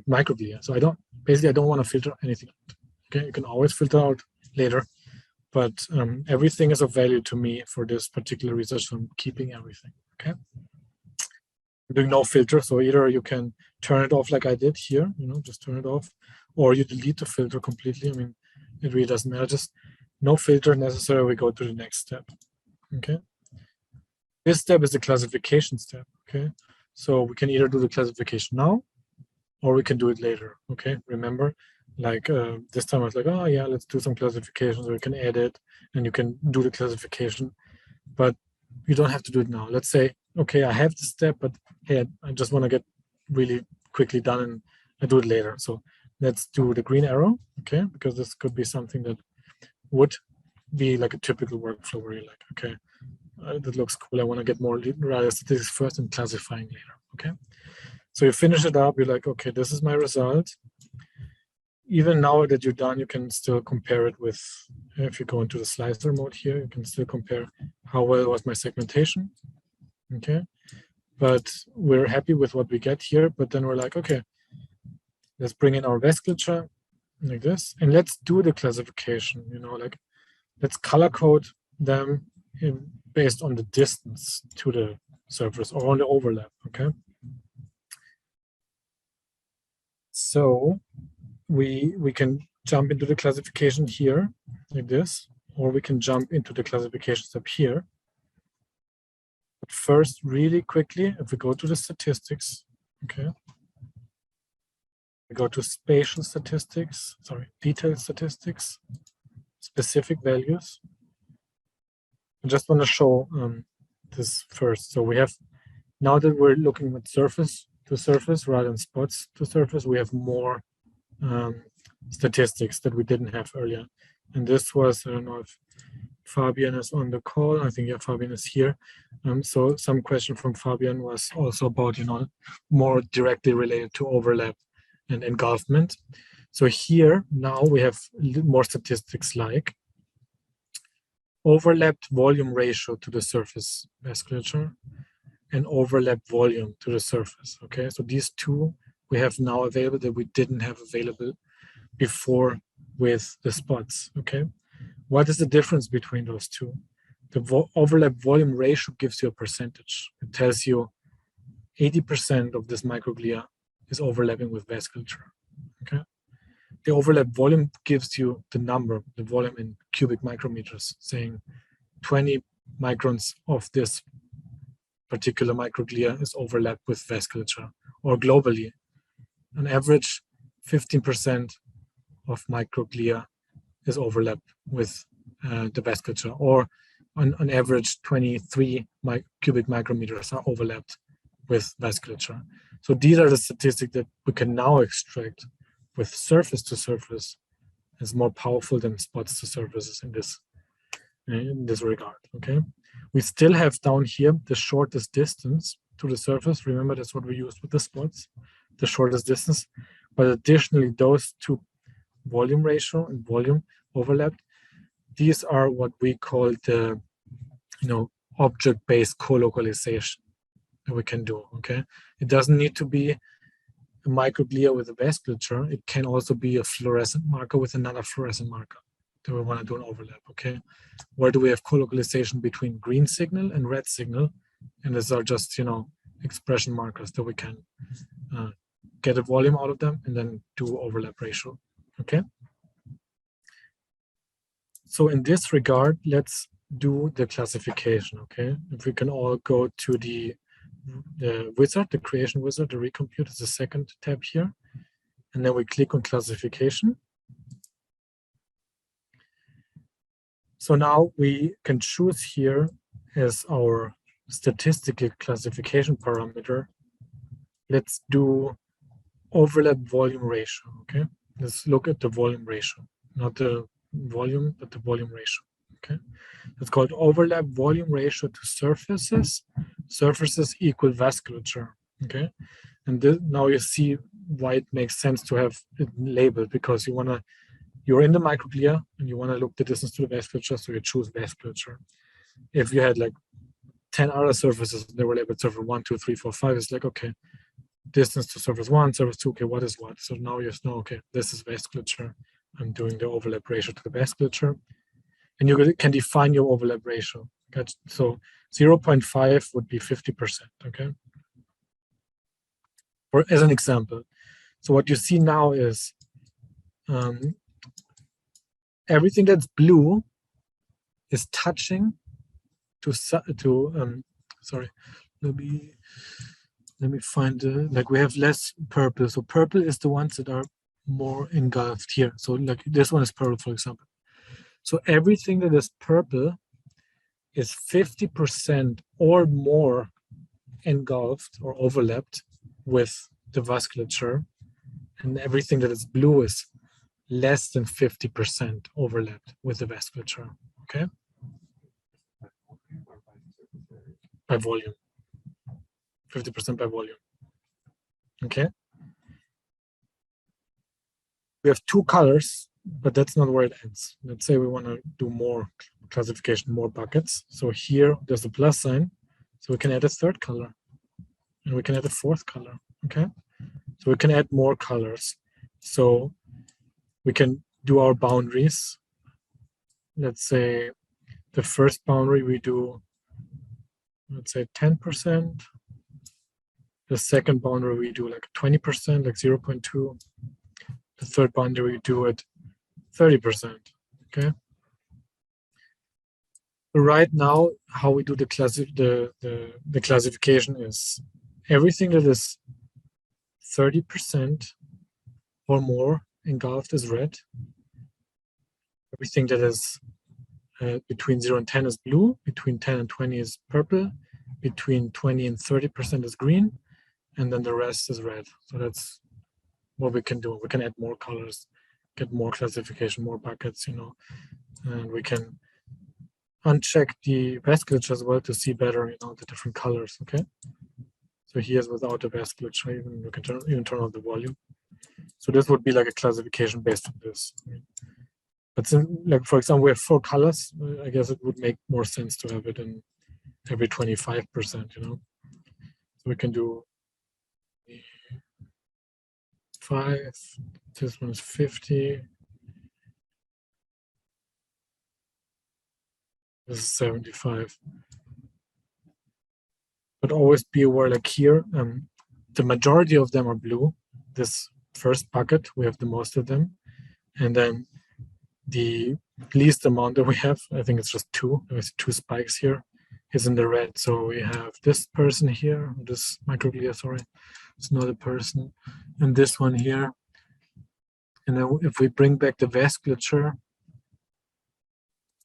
microglia. So I don't want to filter anything out. Okay, you can always filter out later, but everything is of value to me for this particular research. So I'm keeping everything. Okay, I'm doing no filter, so either you can turn it off like I did here, just turn it off, or you delete the filter completely. It really doesn't matter. Just no filter necessary. We go to the next step. Okay, this step is the classification step. Okay, so we can either do the classification now, or we can do it later. Okay, remember, like this time I was like, oh yeah, let's do some classifications, or you can edit and you can do the classification, but you don't have to do it now. Let's say, okay, I have this step, but hey, I just want to get really quickly done and I do it later. So let's do the green arrow, okay, because this could be something that would be like a typical workflow where you're like, okay, that looks cool. I want to get more statistics first and classifying later. Okay, so you finish it up. You're like, okay, this is my result. Even now that you're done, you can still compare it with, if you go into the slicer mode here, you can still compare how well was my segmentation. Okay, but we're happy with what we get here. But then we're like, okay, let's bring in our vasculature like this, and let's do the classification. Like let's color code them based on the distance to the surface or on the overlap. Okay, so we can jump into the classification here like this, or we can jump into the classifications up here. But first, really quickly, if we go to the statistics, okay, we go to spatial statistics, detailed statistics, specific values. I just want to show this first. So we have, now that we're looking at surface to surface rather than spots to surface, we have more statistics that we didn't have earlier. And this was, I don't know if Fabian is on the call. I think, yeah, Fabian is here. So some question from Fabian was also about, more directly related to overlap and engulfment. So here now we have more statistics like overlapped volume ratio to the surface vasculature and overlapped volume to the surface. Okay, so these two we have now available that we didn't have available before with the spots. Okay, what is the difference between those two? The overlap volume ratio gives you a percentage. It tells you 80% of this microglia is overlapping with vasculature. Okay, the overlap volume gives you the number, the volume in cubic micrometers, saying 20 microns of this particular microglia is overlapped with vasculature, or globally, on average, 15% of microglia is overlapped with the vasculature, or on average, 23 cubic micrometers are overlapped with vasculature. So these are the statistics that we can now extract with surface to surface. Is more powerful than spots to surfaces in this regard. Okay, we still have down here the shortest distance to the surface. Remember, that's what we used with the spots, the shortest distance. But additionally, those two, volume ratio and volume overlapped, these are what we call the object-based co-localization that we can do. Okay, it doesn't need to be a microglia with a vasculature. It can also be a fluorescent marker with another fluorescent marker that we want to do an overlap. Okay, where do we have co-localization between green signal and red signal? And these are just expression markers that we can get a volume out of them and then do overlap ratio. Okay, so in this regard, let's do the classification. Okay, if we can all go to the wizard, the creation wizard, the recompute is the second tab here, and then we click on classification. So now we can choose here as our statistical classification parameter. Let's do overlap volume ratio. Okay, let's look at the volume ratio, not the volume, but the volume ratio. Okay, it's called overlap volume ratio to surfaces. Surfaces equal vasculature. Okay, and now you see why it makes sense to have it labeled, because you're in the microglia and you want to look the distance to the vasculature, so you choose vasculature. If you had like 10 other surfaces, they were labeled surface 1, 2, 3, 4, 5. It's like, okay, distance to surface 1, surface 2. Okay, what is what? So now you know, okay, this is vasculature. I'm doing the overlap ratio to the vasculature. And you can define your overlap ratio. Okay? So 0.5 would be 50%, okay? Or as an example. So what you see now is everything that's blue is touching to sorry, let me find like we have less purple. So purple is the ones that are more engulfed here. So like this one is purple, for example. So everything that is purple is 50% or more engulfed or overlapped with the vasculature, and everything that is blue is less than 50% overlapped with the vasculature. Okay, by volume, 50% by volume. Okay, we have two colors, but that's not where it ends. Let's say we want to do more classification, more buckets. So here there's a plus sign, so we can add a third color, and we can add a fourth color. Okay, so we can add more colors. So we can do our boundaries. Let's say the first boundary we do, let's say 10%. The second boundary we do like 20%, like 0.2. The third boundary we do at 30%. Okay. Right now, how we do the classification is everything that is 30% or more engulfed is red. Everything that is between 0 and 10 is blue. Between 10 and 20 is purple. Between 20 and 30% is green, and then the rest is red. So that's what we can do. We can add more colors, get more classification, more buckets, and we can uncheck the vasculature as well to see better, the different colors. Okay. So here's without the vasculature, you can turn off the volume. So this would be like a classification based on this. But since, like, for example, we have 4 colors, I guess it would make more sense to have it in every 25%, you know. So we can do 5, this one is 50, this is 75. But always be aware, like here, the majority of them are blue. This first bucket, we have the most of them. And then the least amount that we have, I think it's just 2, there's 2 spikes here, is in the red. So we have this person here, this microglia, sorry, it's not a person, and this one here. And then if we bring back the vasculature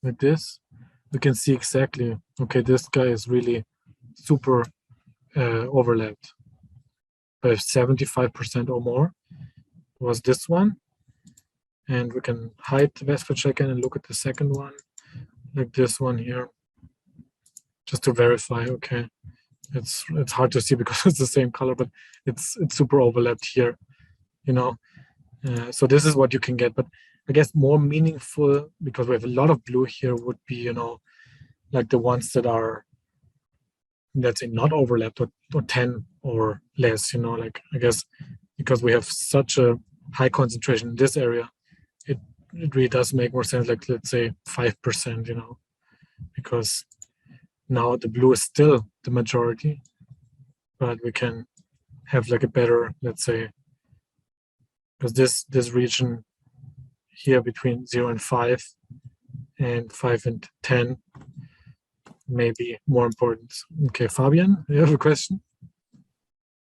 like this, we can see exactly, okay, this guy is really super overlapped by 75% or more. Was this one. And we can hide the vasculature again and look at the second one, like this one here, just to verify. Okay, it's hard to see because it's the same color, but it's super overlapped here, you know. So this is what you can get. But I guess more meaningful, because we have a lot of blue here, would be, you know, like the ones that are, let's say, not overlapped, or 10 or less, you know. Like, I guess because we have such a high concentration in this area, it really does make more sense, like, let's say 5%, you know, because now the blue is still the majority, but we can have like a better, let's say, because this region here between 0 and 5 and 5 and 10 may be more important. Okay, Fabian, you have a question?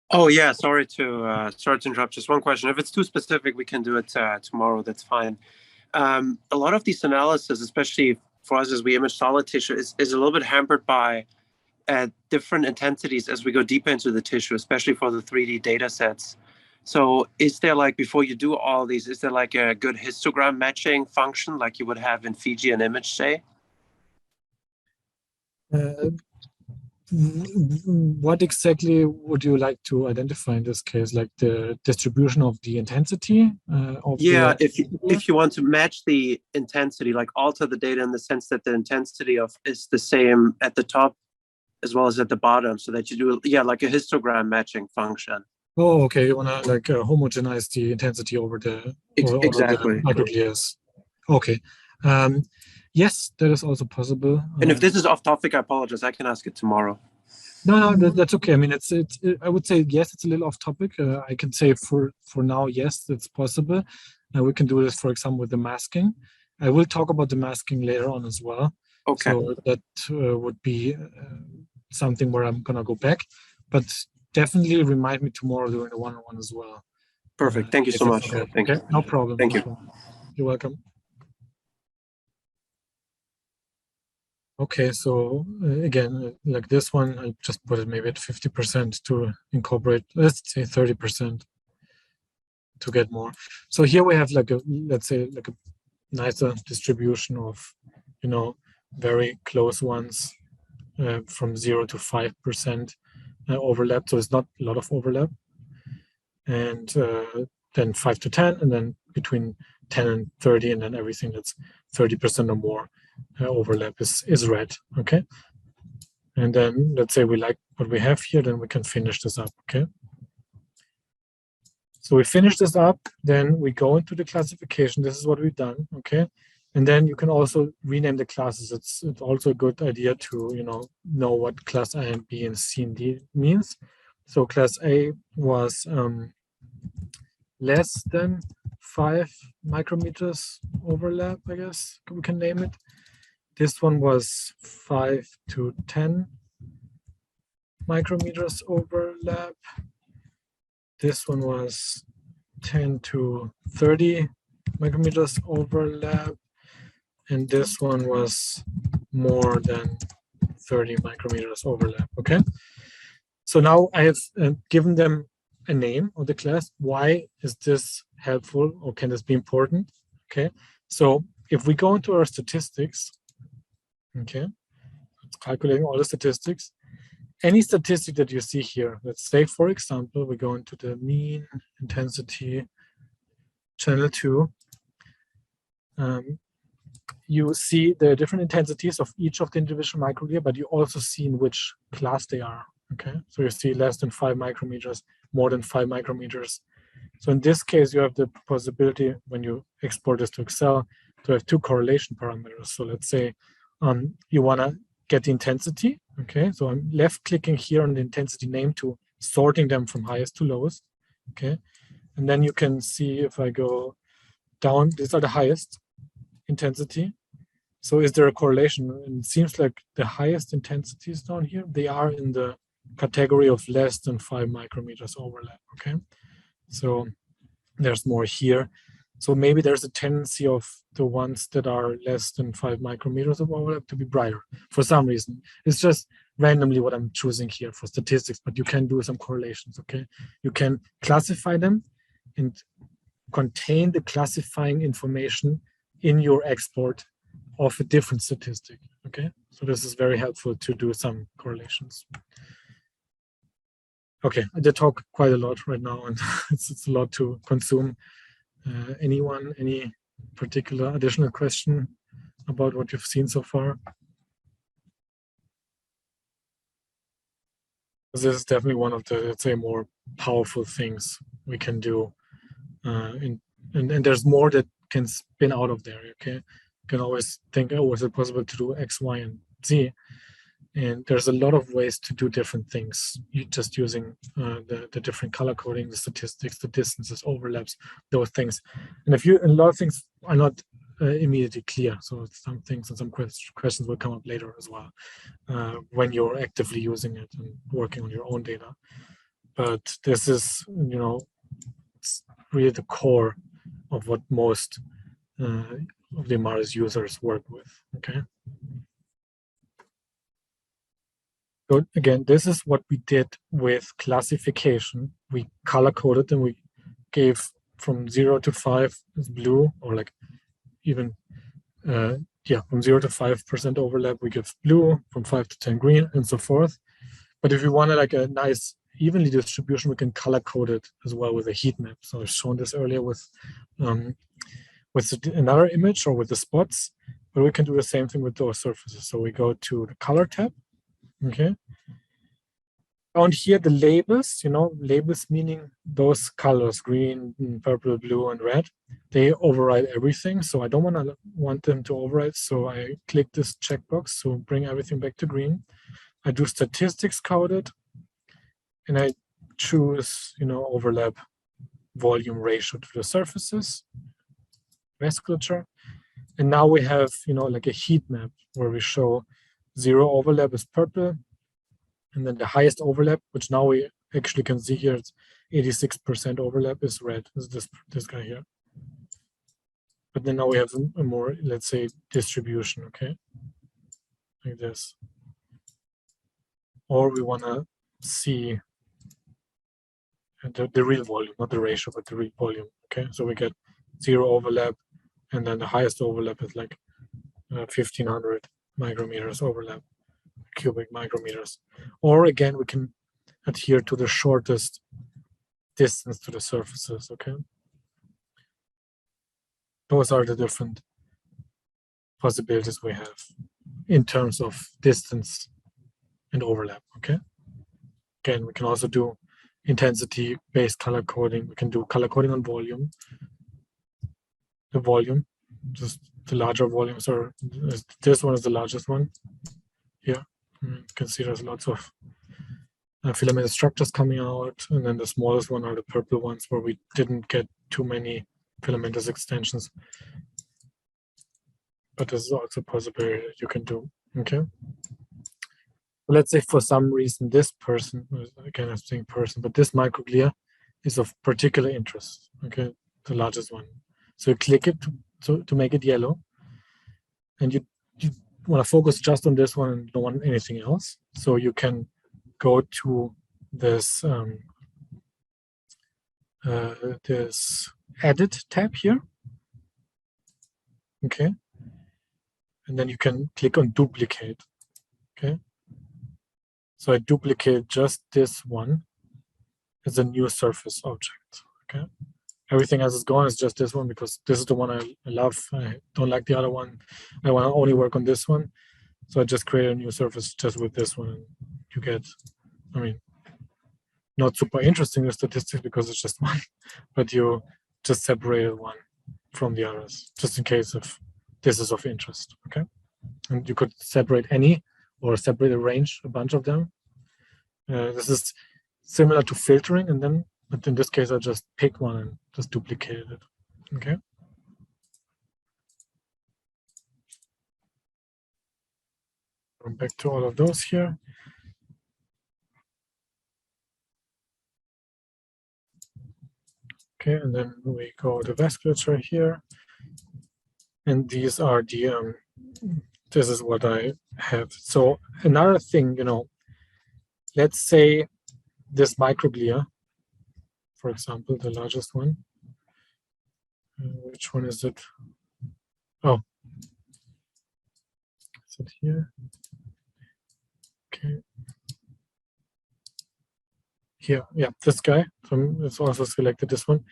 Oh yeah, sorry to interrupt. Just one question. If it's too specific, we can do it tomorrow. That's fine. A lot of these analysis, especially for us as we image solid tissue, is a little bit hampered by different intensities as we go deeper into the tissue, especially for the 3D data sets. So is there, like, before you do all these, is there like a good histogram matching function like you would have in Fiji and image, say? What exactly would you like to identify in this case? Like the distribution of the intensity of if you want to match the intensity, like alter the data in the sense that the intensity is the same at the top as well as at the bottom, so that you do like a histogram matching function. Oh, okay. You want to like homogenize the intensity over the exactly microglia. Okay. Yes, that is also possible. And if this is off topic, I apologize. I can ask it tomorrow. No, that's okay. I mean, I would say yes, it's a little off topic. I can say for now, yes, it's possible. We can do this, for example, with the masking. I will talk about the masking later on as well. Okay. So that would be something where I'm gonna go back, but definitely remind me tomorrow during the one-on-one as well. Perfect. Thank you so much. Okay. No problem. Thank you. You're welcome. Okay, so again, like this one, I just put it maybe at 50% to incorporate, let's say 30% to get more. So here we have like let's say like a nicer distribution of, you know, very close ones from 0 to 5% overlap. So it's not a lot of overlap. And then 5 to 10, and then between 10 and 30, and then everything that's 30% or more overlap is red. Okay. And then let's say we like what we have here, then we can finish this up. Okay. So we finish this up, then we go into the classification. This is what we've done. Okay. And then you can also rename the classes. It's also a good idea to, you know what class A and B and C and D means. So class A was less than 5 micrometers overlap, I guess we can name it. This one was 5 to 10 micrometers overlap. This one was 10 to 30 micrometers overlap. And this one was more than 30 micrometers overlap, okay? So now I have given them a name of the class. Why is this helpful, or can this be important? Okay, so if we go into our statistics, okay, calculating all the statistics, any statistic that you see here, let's say, for example, we go into the mean intensity channel 2, you see the different intensities of each of the individual microglia, but you also see in which class they are. Okay, so you see less than 5 micrometers, more than 5 micrometers. So in this case, you have the possibility, when you export this to Excel, to have 2 correlation parameters. So let's say you want to get the intensity. Okay, so I'm left clicking here on the intensity name to sorting them from highest to lowest. Okay, and then you can see if I go down, these are the highest intensity. So is there a correlation? And it seems like the highest intensities down here, they are in the category of less than 5 micrometers overlap. Okay, so there's more here. So maybe there's a tendency of the ones that are less than 5 micrometers of overlap to be brighter for some reason. It's just randomly what I'm choosing here for statistics, but you can do some correlations. Okay, you can classify them and contain the classifying information in your export of a different statistic. Okay, so this is very helpful to do some correlations. Okay, I did talk quite a lot right now, and it's a lot to consume. Anyone, any particular additional question about what you've seen so far? This is definitely one of the, let's say, more powerful things we can do. And there's more that can spin out of there. Okay, you can always think, oh, is it possible to do X, Y, and Z? And there's a lot of ways to do different things. You just using the different color coding, the statistics, the distances, overlaps, those things. And a lot of things are not immediately clear. So some things and some questions will come up later as well when you're actively using it and working on your own data. But this is, it's really the core of what most of the Imaris users work with. Okay. So again, this is what we did with classification. We color coded and we gave from 0 to 5 is blue, or like even from 0 to 5% overlap, we give blue, from 5 to 10 green, and so forth. But if we wanted like a nice evenly distribution, we can color code it as well with a heat map. So I've shown this earlier with another image or with the spots, but we can do the same thing with those surfaces. So we go to the color tab. Okay. Down here, the labels, labels meaning those colors, green, purple, blue, and red, they override everything. So I don't want them to override. So I click this checkbox to bring everything back to green. I do statistics coded, and I choose, overlap volume ratio to the surfaces, vasculature. And now we have, like a heat map where we show 0 overlap is purple, and then the highest overlap, which now we actually can see here, it's 86% overlap is red, is this guy here. But then now we have a more, let's say, distribution, okay, like this. Or we want to see the real volume, not the ratio, but the real volume, okay? So we get 0 overlap, and then the highest overlap is like 1500 micrometers overlap, cubic micrometers. Or again, we can adhere to the shortest distance to the surfaces, okay? Those are the different possibilities we have in terms of distance and overlap, okay? Again, we can also do intensity-based color coding. We can do color coding on volume. The volume, just the larger volumes are, this one is the largest one here. You can see there's lots of filament structures coming out, and then the smallest one are the purple ones where we didn't get too many filamentous extensions. But this is also a possibility that you can do, okay? Let's say for some reason this person, again I'm saying person, but this microglia is of particular interest, okay, the largest one. So you click it to make it yellow, and you want to focus just on this one and don't want anything else. So you can go to this this edit tab here, okay, and then you can click on duplicate, okay. So I duplicate just this one as a new surface object, okay? Everything else is gone. It's just this one because this is the one I love. I don't like the other one. I want to only work on this one. So I just create a new surface just with this one. And you get, I mean, not super interesting the statistics because it's just one, but you just separated one from the others, just in case if this is of interest, okay? And you could separate any or separate a range, a bunch of them. This is similar to filtering, and then, but in this case, I just pick one and just duplicated it, okay? Go back to all of those here. Okay, and then we go to vasculature here. And these are the, this is what I have. So another thing, you know, let's say this microglia, for example, the largest one. Which one is it? Oh, is it here? Okay. Here, yeah, this guy. So it's also selected this one.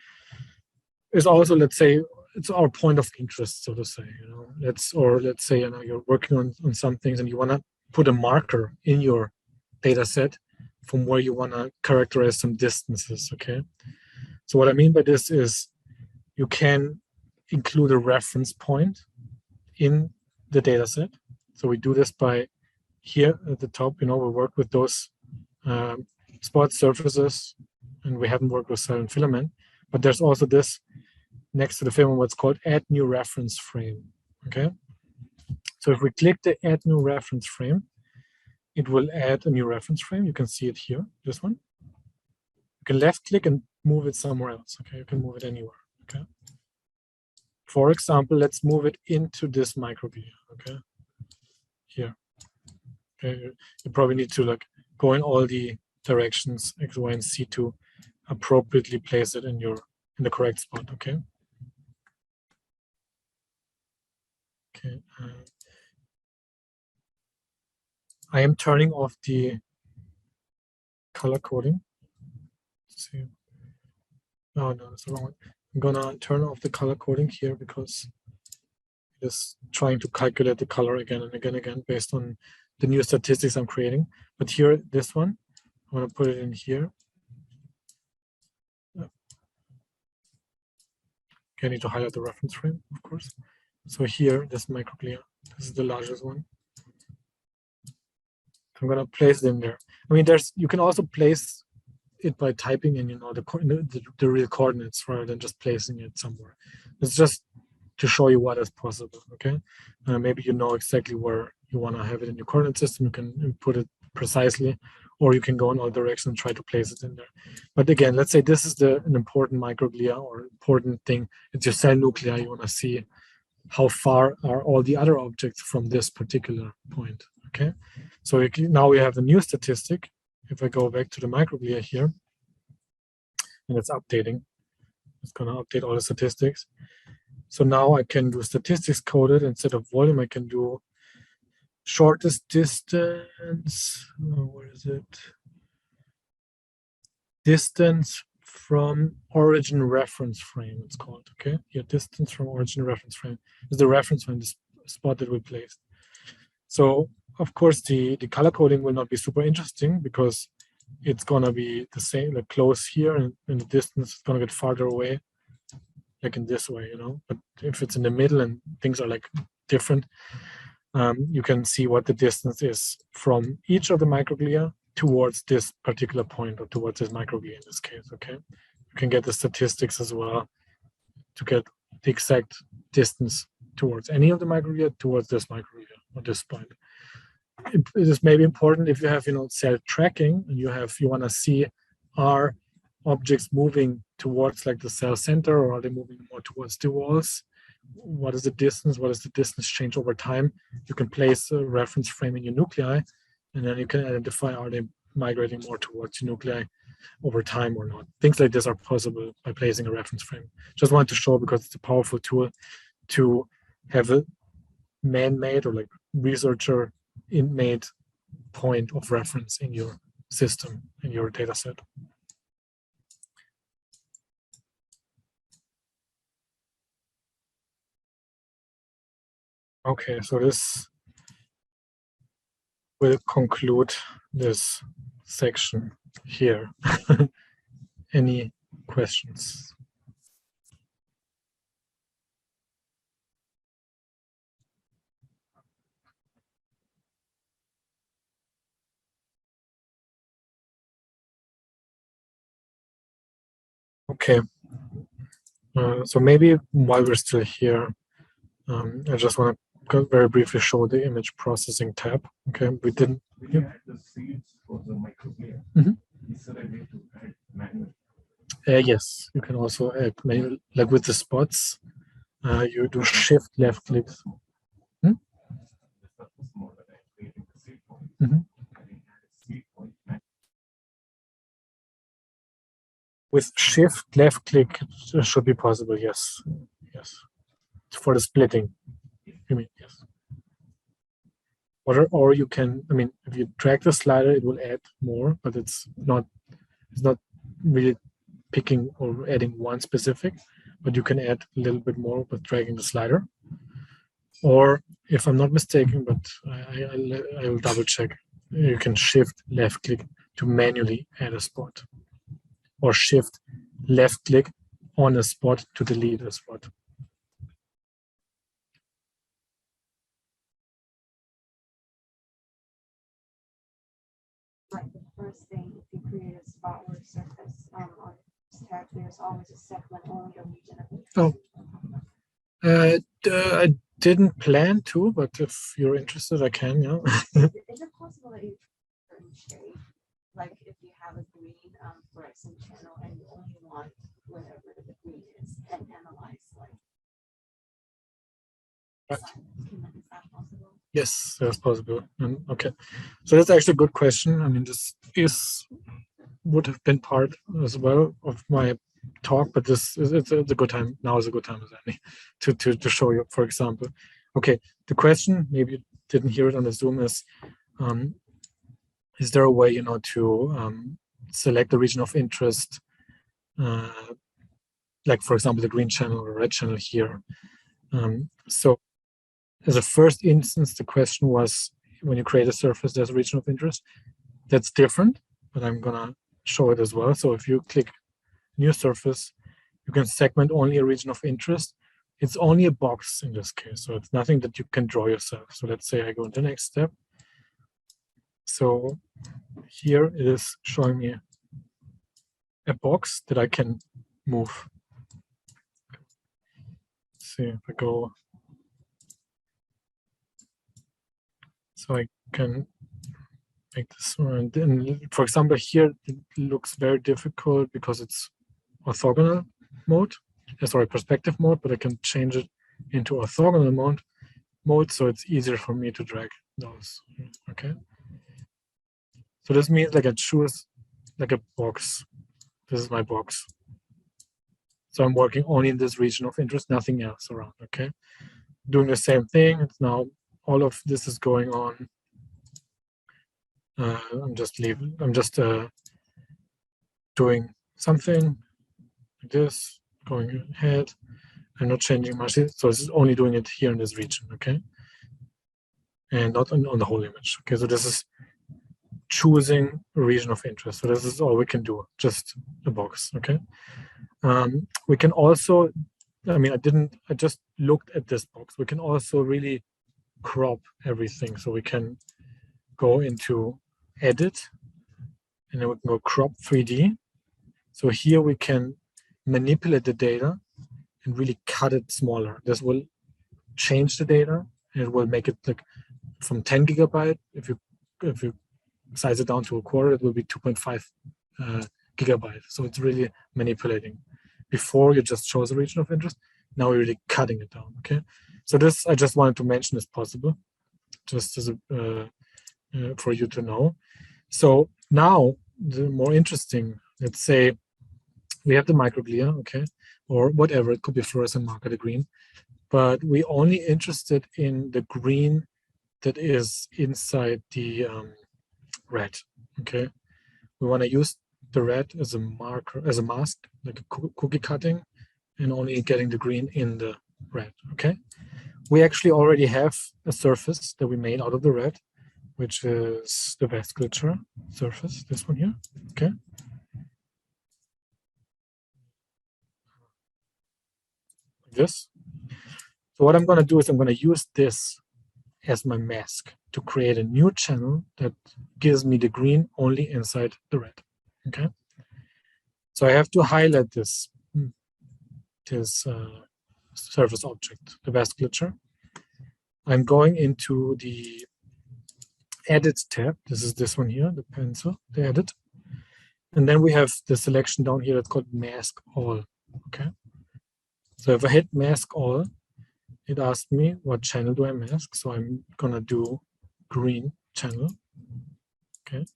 Is also, let's say, it's our point of interest, so to say. You know, let's say, you know, you're working on some things and you want to put a marker in your data set from where you want to characterize some distances. Okay. So what I mean by this is you can include a reference point in the data set. So we do this by here at the top, you know, we work with those spot surfaces, and we haven't worked with cell and filament, but there's also this next to the filament, what's called add new reference frame, okay? So if we click the add new reference frame, it will add a new reference frame. You can see it here, this one. You can left click and move it somewhere else, okay? You can move it anywhere, okay? For example, let's move it into this microglia, okay? Here, okay? You probably need to like go in all the directions, X, Y, and Z to appropriately place it in the correct spot, okay? Okay. I am turning off the color coding. Let's see. Oh no, that's the wrong one. I'm gonna turn off the color coding here because it is trying to calculate the color again and again and again based on the new statistics I'm creating. But here, this one, I'm gonna put it in here. Okay, I need to highlight the reference frame, of course. So here, this microglia, this is the largest one. I'm gonna place it in there. I mean, you can also place it by typing in, you know, the real coordinates rather than just placing it somewhere. It's just to show you what is possible, okay? Maybe you know exactly where you want to have it in your coordinate system. You can input it precisely, or you can go in all directions and try to place it in there. But again, let's say this is an important microglia or important thing. It's your cell nuclei. You want to see how far are all the other objects from this particular point, okay? So now we have a new statistic. If I go back to the microglia here, and it's updating, it's going to update all the statistics. So now I can do statistics coded instead of volume. I can do shortest distance. Where is it? Distance from origin reference frame, it's called. Okay, here, distance from origin reference frame is the reference frame, the spot that we placed. So of course, the color coding will not be super interesting because it's gonna be the same, like close here, and in the distance, it's gonna get farther away, like in this way, you know. But if it's in the middle and things are like different, you can see what the distance is from each of the microglia towards this particular point, or towards this microglia in this case, okay? You can get the statistics as well to get the exact distance towards any of the microglia, towards this microglia or this point. It is maybe important if you have, you know, cell tracking, and you want to see, are objects moving towards like the cell center, or are they moving more towards the walls? What is the distance? What is the distance change over time? You can place a reference frame in your nuclei, and then you can identify, are they migrating more towards your nuclei over time or not? Things like this are possible by placing a reference frame. Just wanted to show because it's a powerful tool to have a man-made or like researcher made point of reference in your system, in your data set. Okay, so this will conclude this section here. Any questions? Okay, so maybe while we're still here, I just want to very briefly show the image processing tab. Okay, we didn't. When you add the seeds for the microglia, Mhm. is there a way to add manually? Yes, you can also add manual, like with the spots. You do shift left click. The stuff was more that I created the seed point. Mhm. I didn't add a seed point manually. With shift left click, it should be possible. Yes, yes. For the splitting, you mean yes. Or you can. I mean, if you drag the slider, it will add more, but it's not. It's not really picking or adding one specific, but you can add a little bit more by dragging the slider. Or if I'm not mistaken, but I will double check. You can shift left click to manually add a spot, or shift left click on a spot to delete a spot. Like the first thing, if you create a spot or a surface on this tab, there's always a segment only a region of interest. Oh. I didn't plan to, but if you're interested, I can. Yeah. Is it possible that you turn shade? Like if you have a green fluorescent channel and you only want whatever the green is and analyze like Right. is that possible? Yes, that's possible. Okay, so that's actually a good question. I mean, this would have been part as well of my talk, but this is it's a good time. Now is a good time as any to show you, for example. Okay, the question, maybe you didn't hear it on the Zoom, is there a way, to select the region of interest, like for example the green channel or red channel here? So as a first instance, the question was, when you create a surface, there's a region of interest. That's different, but I'm gonna show it as well. So if you click new surface, you can segment only a region of interest. It's only a box in this case, so it's nothing that you can draw yourself. So let's say I go to the next step. So here it is showing me a box that I can move. Let's see if I go. So I can make this one. Then, for example, here it looks very difficult because it's orthogonal mode. Sorry, perspective mode, but I can change it into orthogonal mode, so it's easier for me to drag those. Okay. So this means like I choose like a box. This is my box. So I'm working only in this region of interest, nothing else around. Okay. Doing the same thing. It's now all of this is going on. I'm just doing something like this, going ahead. I'm not changing much, so it's only doing it here in this region, okay? And not on the whole image. Okay, so this is choosing a region of interest. So this is all we can do, just a box, okay? We can also, I just looked at this box. We can also really crop everything. So we can go into edit, and then we can go crop 3D. So here we can manipulate the data and really cut it smaller. This will change the data, and it will make it like from 10 gigabyte. If you size it down to a quarter, it will be 2.5 gigabyte. So it's really manipulating. Before you just chose a region of interest, now we're really cutting it down. Okay, so this I just wanted to mention is possible, just as a for you to know. So now the more interesting, let's say we have the microglia, okay, or whatever, it could be fluorescent marker, the green, but we only interested in the green that is inside the red, okay. We want to use the red as a marker, as a mask, like a cookie cutting, and only getting the green in the red, okay. we actually already have a surface that we made out of the red, which is the vasculature surface, this one here, okay? Like this. So what I'm gonna do is I'm gonna use this as my mask to create a new channel that gives me the green only inside the red, okay? So I have to highlight this surface object, the vasculature. I'm going into the edit tab. This is this one here, the pencil, the edit. And then we have the selection down here that's called mask all, okay? So if I hit mask all, it asks me what channel do I mask. So I'm gonna do green channel, okay?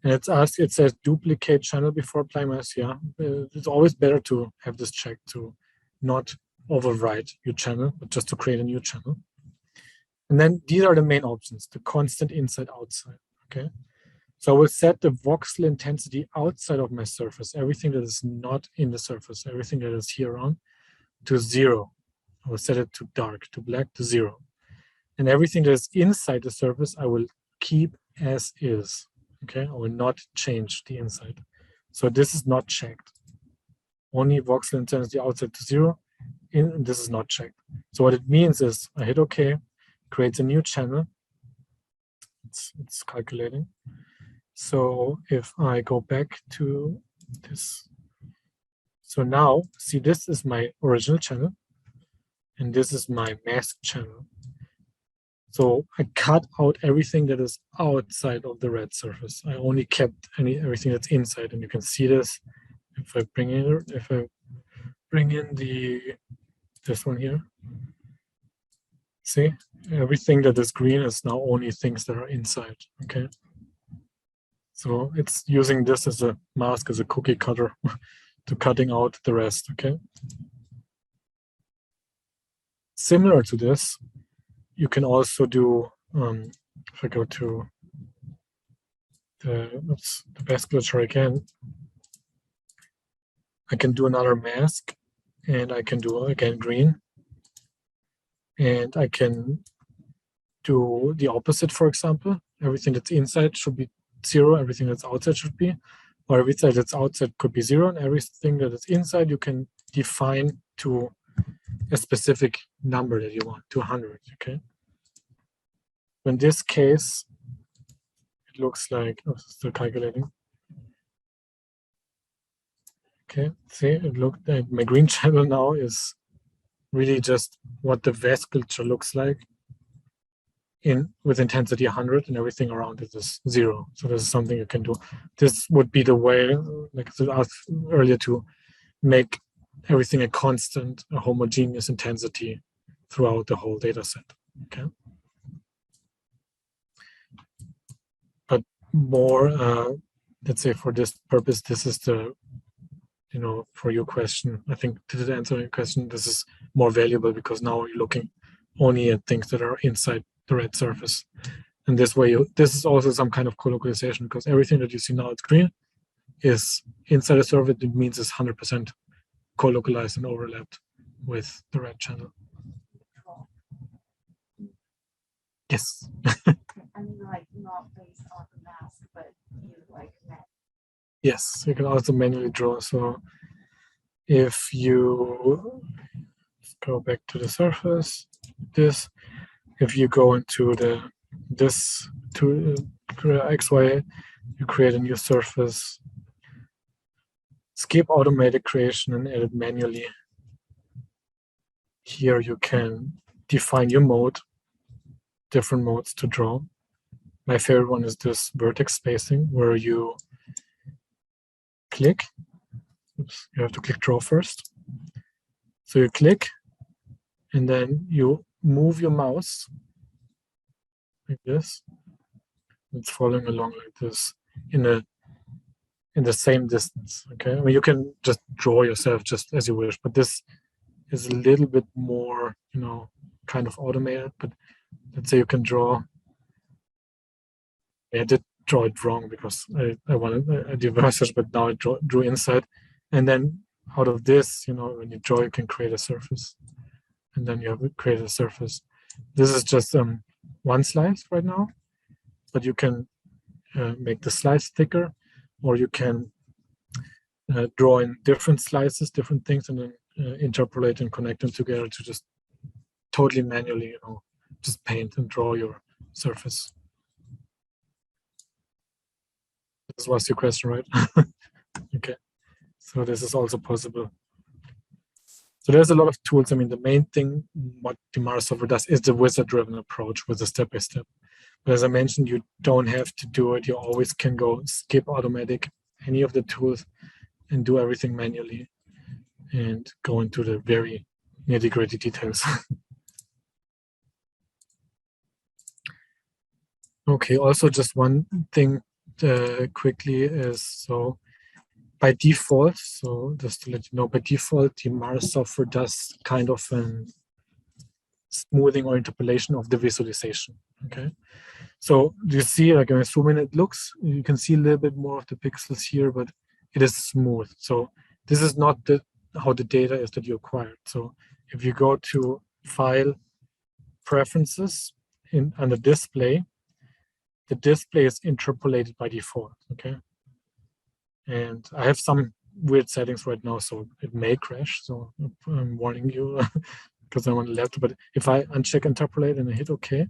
And it says duplicate channel before apply mask. Yeah, it's always better to have this checked to not overwrite your channel, but just to create a new channel. And then these are the main options, the constant inside outside, okay? So I will set the voxel intensity outside of my surface, everything that is not in the surface, everything that is here on, to 0. I will set it to dark, to black, to 0. And everything that is inside the surface, I will keep as is, okay? I will not change the inside. So this is not checked. Only voxel intensity outside to 0, this is not checked. So what it means is I hit OK, creates a new channel. It's calculating. So if I go back to this, so now see, this is my original channel and this is my mask channel. So I cut out everything that is outside of the red surface. I only kept everything that's inside, and you can see this if I bring in this one here. See, everything that is green is now only things that are inside, okay? So it's using this as a mask, as a cookie cutter to cutting out the rest, okay? Similar to this, you can also do, if I go to the vasculature again, I can do another mask, and I can do, again, green. And I can do the opposite, for example. Everything that's inside should be 0, everything that's outside should be, or everything that's outside could be 0, and everything that is inside you can define to a specific number that you want, to 100, okay? In this case, it looks like, oh, still calculating. Okay, see, it looked like my green channel now is really just what the vasculature looks like with intensity 100, and everything around it is 0. So this is something you can do. This would be the way, like I asked earlier, to make everything a constant, a homogeneous intensity throughout the whole data set, okay? But more, let's say for this purpose, this is the, for your question, I think to answer your question, this is more valuable because now you're looking only at things that are inside the red surface. And this way, this is also some kind of colocalization, because everything that you see now, it's green, is inside the surface. It means it's 100% colocalized and overlapped with the red channel. Yes. I mean, like, not based on the mask, but you like that. Yes, you can also manually draw. So if you go back to the surface, if you go into this to XY, you create a new surface, skip automated creation and edit manually. Here you can define your mode, different modes to draw. My favorite one is this vertex spacing, where you click. Oops, you have to click draw first. So you click, and then you move your mouse like this. It's following along like this in the same distance. Okay, I mean, you can just draw yourself just as you wish, but this is a little bit more, kind of automated. But let's say you can draw. I did draw it wrong because I did research, but now I drew inside, and then out of this, when you draw, you can create a surface. and then you have created a surface. This is just one slice right now, but you can make the slice thicker, or you can draw in different slices, different things, and then interpolate and connect them together to just totally manually, you know, just paint and draw your surface. This was your question, right? Okay, so this is also possible. So there's a lot of tools. I mean, the main thing what the To Imaris software does is the wizard-driven approach with the step-by-step. But as I mentioned, you don't have to do it. You always can go skip automatic, any of the tools, and do everything manually and go into the very nitty-gritty details. Okay, also just one thing quickly is, so by default, so just to let you know, by default, the To Imaris software does kind of a smoothing or interpolation of the visualization, okay? So you see, like when I zoom in, it looks, you can see a little bit more of the pixels here, but it is smooth. So this is not how the data is that you acquired. So if you go to File, Preferences, under Display, the display is interpolated by default, okay? And I have some weird settings right now, so it may crash. So I'm warning you because I'm on the laptop. But if I uncheck interpolate and I hit OK,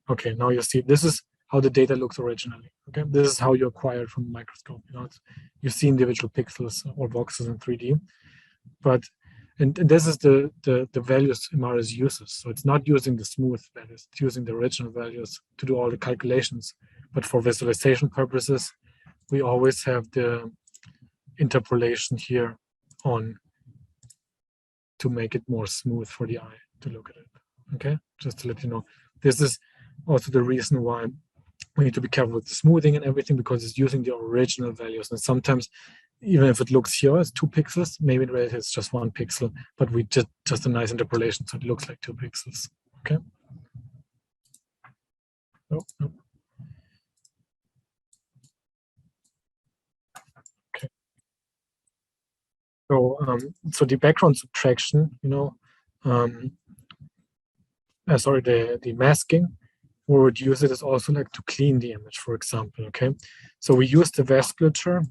okay, now you see this is how the data looks originally. Okay, this is how you acquire it from the microscope. You know, you see individual pixels or boxes in 3D, but and this is the values Imaris uses. So it's not using the smooth values; it's using the original values to do all the calculations. But for visualization purposes, we always have the interpolation here on to make it more smooth for the eye to look at it. Okay, just to let you know, this is also the reason why we need to be careful with the smoothing and everything, because it's using the original values. And sometimes, even if it looks here as 2 pixels, maybe in reality it's just 1 pixel, but we just a nice interpolation so it looks like 2 pixels. Okay. Oh, no. Okay. So the background subtraction, you know, sorry, the masking, we would use it as also like to clean the image, for example. Okay, so we use the vasculature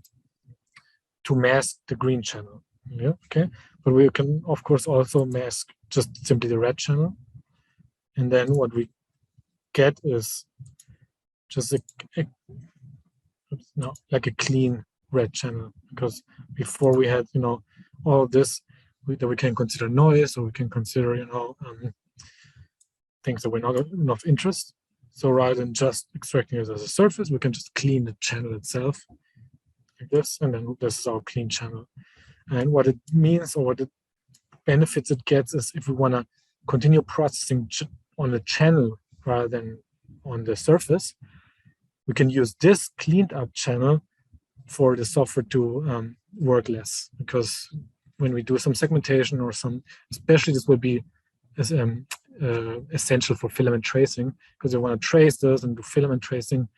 to mask the green channel. Yeah, okay, but we can of course also mask just simply the red channel, and then what we get is just like a clean red channel, because before we had, you know, all this that we can consider noise, or we can consider, you know, things that were not of interest. So rather than just extracting it as a surface, we can just clean the channel itself like this, and then this is our clean channel. And what it means, or what the benefits it gets, is if we want to continue processing on the channel rather than on the surface, we can use this cleaned up channel for the software to work less. Because when we do some segmentation or some, especially this will be essential for filament tracing, because you want to trace this and do filament tracing,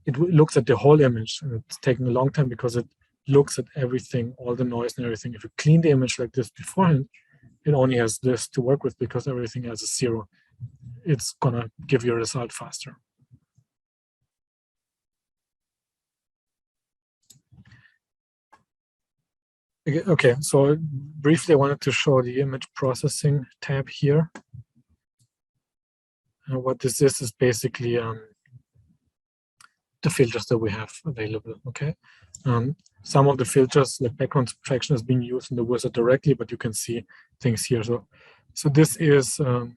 it looks at the whole image, and it's taking a long time because it looks at everything, all the noise and everything. If you clean the image like this beforehand, it only has this to work with because everything has a 0. It's gonna give you a result faster. Okay, so briefly I wanted to show the image processing tab here. And what this is basically the filters that we have available, okay? Some of the filters, like background subtraction, is being used in the wizard directly, but you can see things here. So this is okay.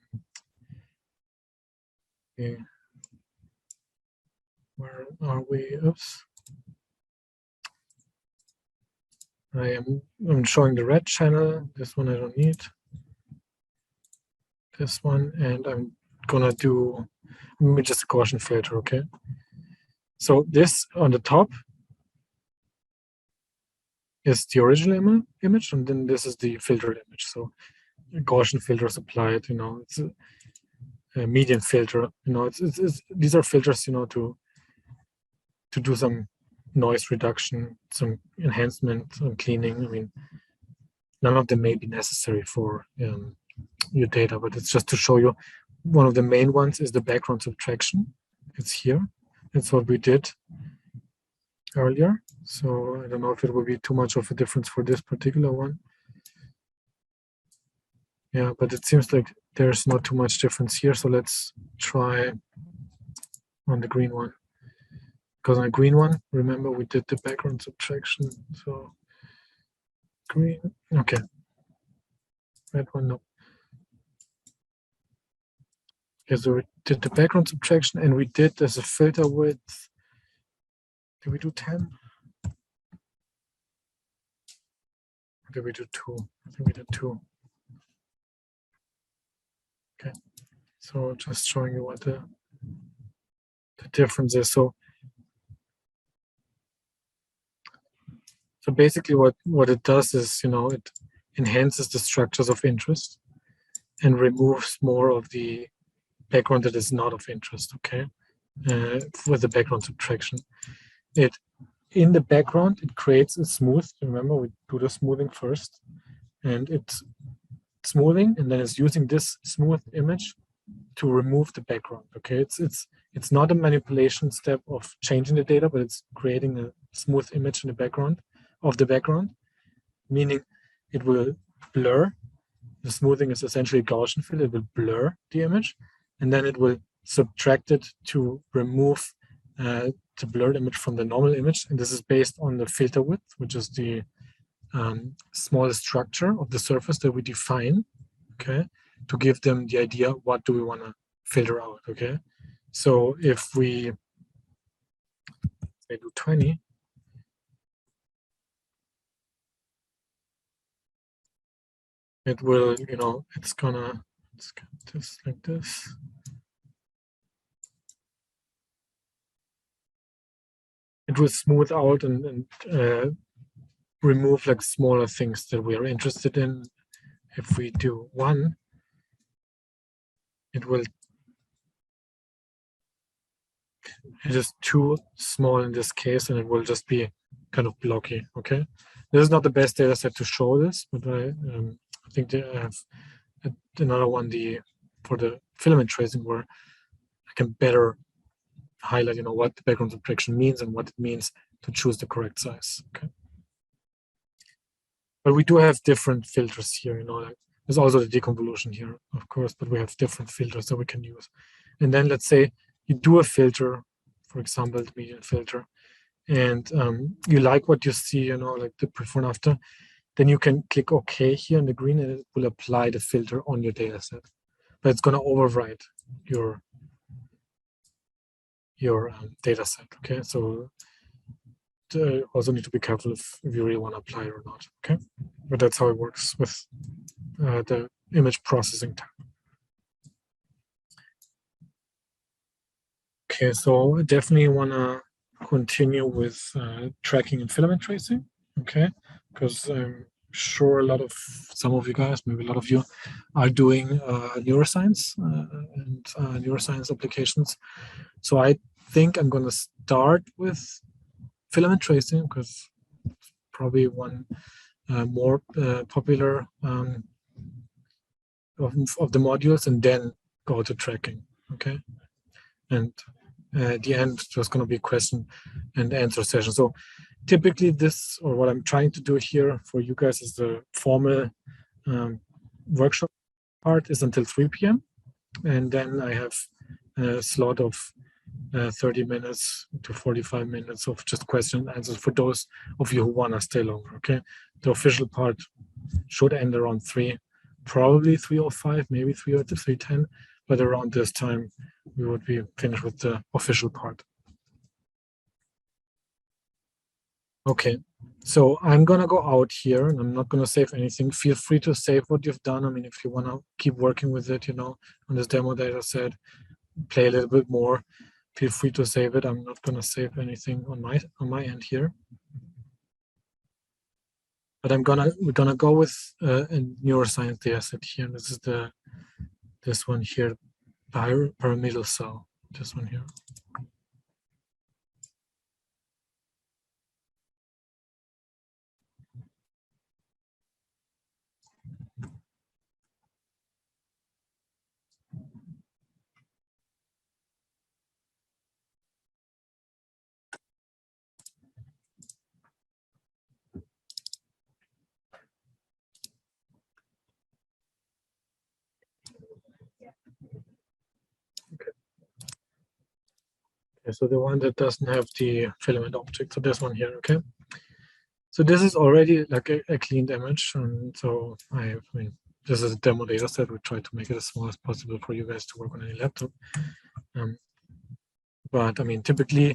Where are we? Oops. I'm showing the red channel. This one I don't need. This one, and I'm gonna do maybe just a Gaussian filter, okay? So this on the top is the original image, and then this is the filtered image. So Gaussian filter is applied, you know, it's a median filter, you know, these are filters, you know, to do some noise reduction, some enhancement, some cleaning. I mean, none of them may be necessary for your data, but it's just to show you one of the main ones is the background subtraction. It's here. It's what we did earlier. So I don't know if it will be too much of a difference for this particular one. Yeah, but it seems like there's not too much difference here. So let's try on the green one. Because on the green one, remember we did the background subtraction. So green, okay. Red one, no. Okay, so we did the background subtraction and we did as a filter width. Did we do 10? Or did we do 2? I think we did 2. Okay, so just showing you what the difference is. So basically what it does is, it enhances the structures of interest and removes more of the background that is not of interest, okay? With the background subtraction. In the background, it creates a smooth. Remember, we do the smoothing first, and it's smoothing, and then it's using this smooth image to remove the background. Okay, it's not a manipulation step of changing the data, but it's creating a smooth image in the background of the background, meaning it will blur. The smoothing is essentially Gaussian fill. It will blur the image, and then it will subtract it to remove the blurred image from the normal image. And this is based on the filter width, which is the smallest structure of the surface that we define, okay, to give them the idea what do we want to filter out, okay? So if we say do 20, it will, it's gonna, let's get this like this. It will smooth out and remove like smaller things that we are interested in. If we do 1, it is too small in this case, and it will just be kind of blocky. Okay, this is not the best data set to show this, but I think they have another one for the filament tracing where I can better highlight, what the background subtraction means and what it means to choose the correct size. Okay, but we do have different filters here. Like there's also the deconvolution here, of course, but we have different filters that we can use. And then let's say you do a filter, for example, the median filter, and you like what you see, like the before and after, then you can click OK here in the green, and it will apply the filter on your data set. But it's going to override your data set. Okay, so also need to be careful if you really want to apply it or not. Okay, but that's how it works with the image processing tab. Okay, so I definitely want to continue with tracking and filament tracing. Okay, because I'm sure some of you guys, maybe a lot of you, are doing neuroscience and neuroscience applications. So I think I'm going to start with filament tracing because it's probably one more popular of the modules, and then go to tracking. Okay, and at the end there's going to be a question and answer session. So typically this, or what I'm trying to do here for you guys, is the formal workshop part is until 3 p.m. and then I have a slot of 30 minutes to 45 minutes of just question and answers for those of you who want to stay longer. Okay, the official part should end around 3, probably 3:05, maybe 3:10, but around this time we would be finished with the official part. Okay, so I'm gonna go out here and I'm not gonna save anything. Feel free to save what you've done. I mean, if you wanna keep working with it, on this demo data set, play a little bit more, feel free to save it. I'm not gonna save anything on my end here. But we're gonna go with a neuroscience data set here. And this is this one here, pyramidal cell, this one here. Okay, so the one that doesn't have the filament object, so this one here, okay? So this is already like a cleaned image, and so I mean, this is a demo data set. We try to make it as small as possible for you guys to work on any laptop. But I mean, typically